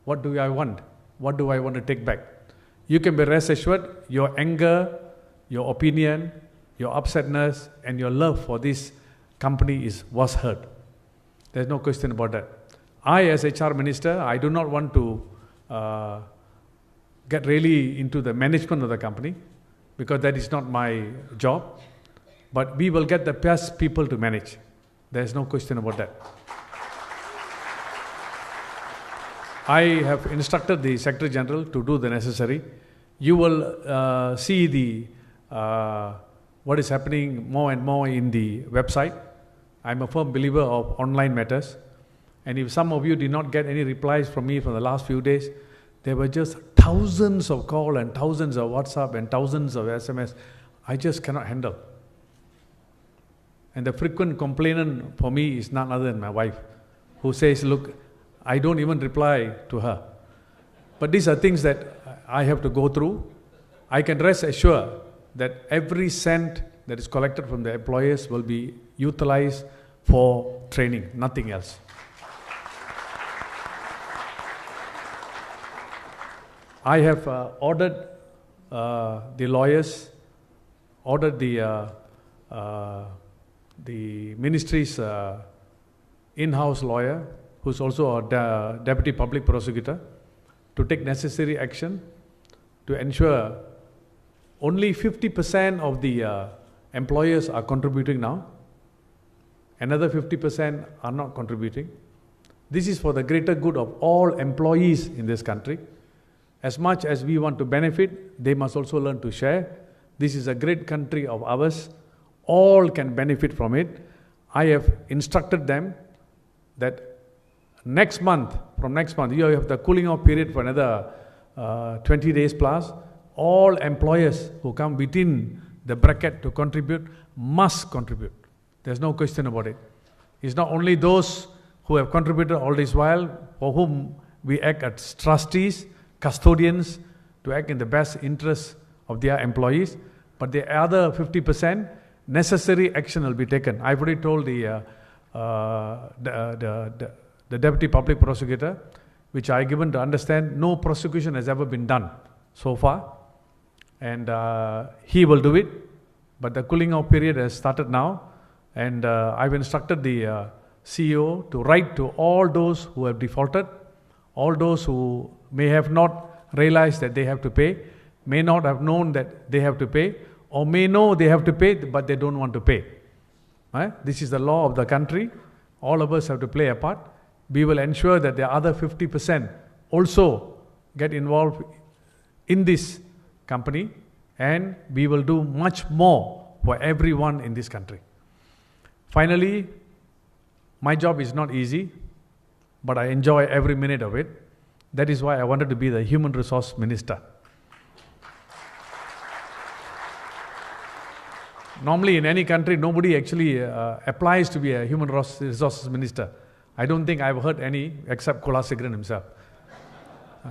What do I want? What do I want to take back? You can be rest assured, your anger, your opinion, your upsetness, and your love for this company was heard. There's no question about that. I, as HR Minister, I do not want to get really into the management of the company because that is not my job. But we will get the best people to manage. There's no question about that. I have instructed the Secretary General to do the necessary. You will see the what is happening more and more in the website. I'm a firm believer of online matters. And if some of you did not get any replies from me for the last few days, there were just thousands of calls and thousands of WhatsApp and thousands of SMS. I just cannot handle. And the frequent complainant for me is none other than my wife, who says, look, I don't even reply to her. But these are things that I have to go through. I can rest assured that every cent that is collected from the employers will be utilized for training, nothing else. I have ordered the lawyers, ordered the ministry's in-house lawyer, who's also a deputy public prosecutor, to take necessary action to ensure only 50% of the employers are contributing now. Another 50% are not contributing. This is for the greater good of all employees in this country. As much as we want to benefit, they must also learn to share. This is a great country of ours. All can benefit from it. I have instructed them that from next month, you have the cooling off period for another 20 days plus. All employers who come within the bracket to contribute must contribute. There's no question about it. It's not only those who have contributed all this while, for whom we act as trustees, custodians, to act in the best interest of their employees, but the other 50%, necessary action will be taken. I've already told the deputy public prosecutor, which I given to understand, no prosecution has ever been done so far, and he will do it, but the cooling off period has started now, and I've instructed the CEO to write to all those who have defaulted, all those who may have not realized that they have to pay, may not have known that they have to pay, or may know they have to pay but they don't want to pay. This is the law of the country. All of us have to play a part. We will ensure that the other 50% also get involved in this company, and we will do much more for everyone in this country. Finally, my job is not easy, but I enjoy every minute of it. That is why I wanted to be the Human Resource Minister. Normally in any country, nobody actually applies to be a Human Resources Minister. I don't think I've heard any except Kulasekharan himself.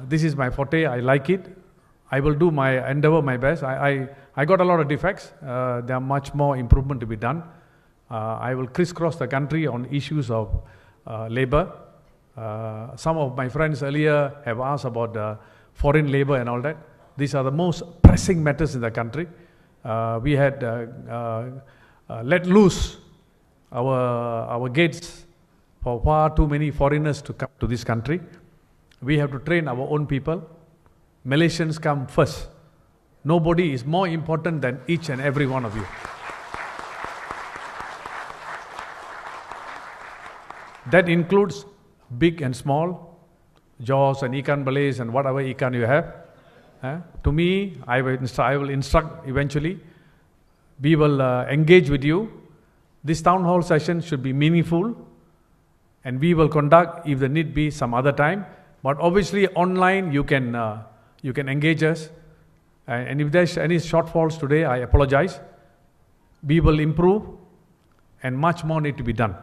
This is my forte, I like it. I will do my endeavor, my best. I got a lot of defects. There are much more improvement to be done. I will crisscross the country on issues of labor. Some of my friends earlier have asked about foreign labor and all that. These are the most pressing matters in the country. We had let loose our gates for far too many foreigners to come to this country. We have to train our own people. Malaysians come first. Nobody is more important than each and every one of you. That includes big and small, jaws and ikan balays and whatever ikan you have. To me, I will instruct eventually. We will engage with you. This town hall session should be meaningful, and we will conduct, if the need be, some other time. But obviously, online you can engage us. And if there's any shortfalls today, I apologize. We will improve, and much more need to be done.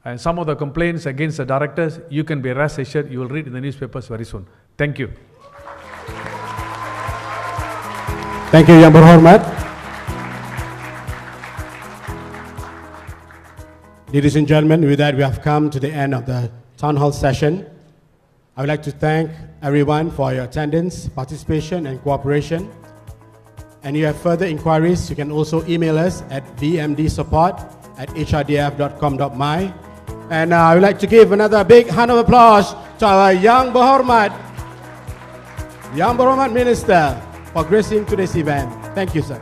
And some of the complaints against the directors, you can be rest assured, you will read in the newspapers very soon. Thank you. Thank you, Yang Berhormat. Ladies and gentlemen, with that we have come to the end of the town hall session. I would like to thank everyone for your attendance, participation and cooperation. And if you have further inquiries, you can also email us at vmdsupport@hrdf.com.my. And I would like to give another big hand of applause to our Yang Berhormat Minister for gracing today's event. Thank you, sir.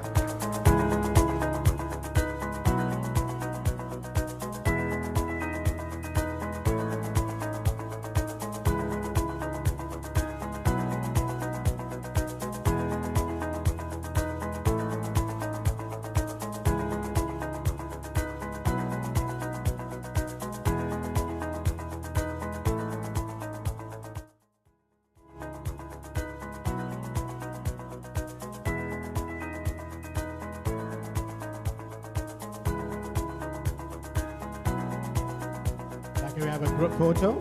Can we have a group photo?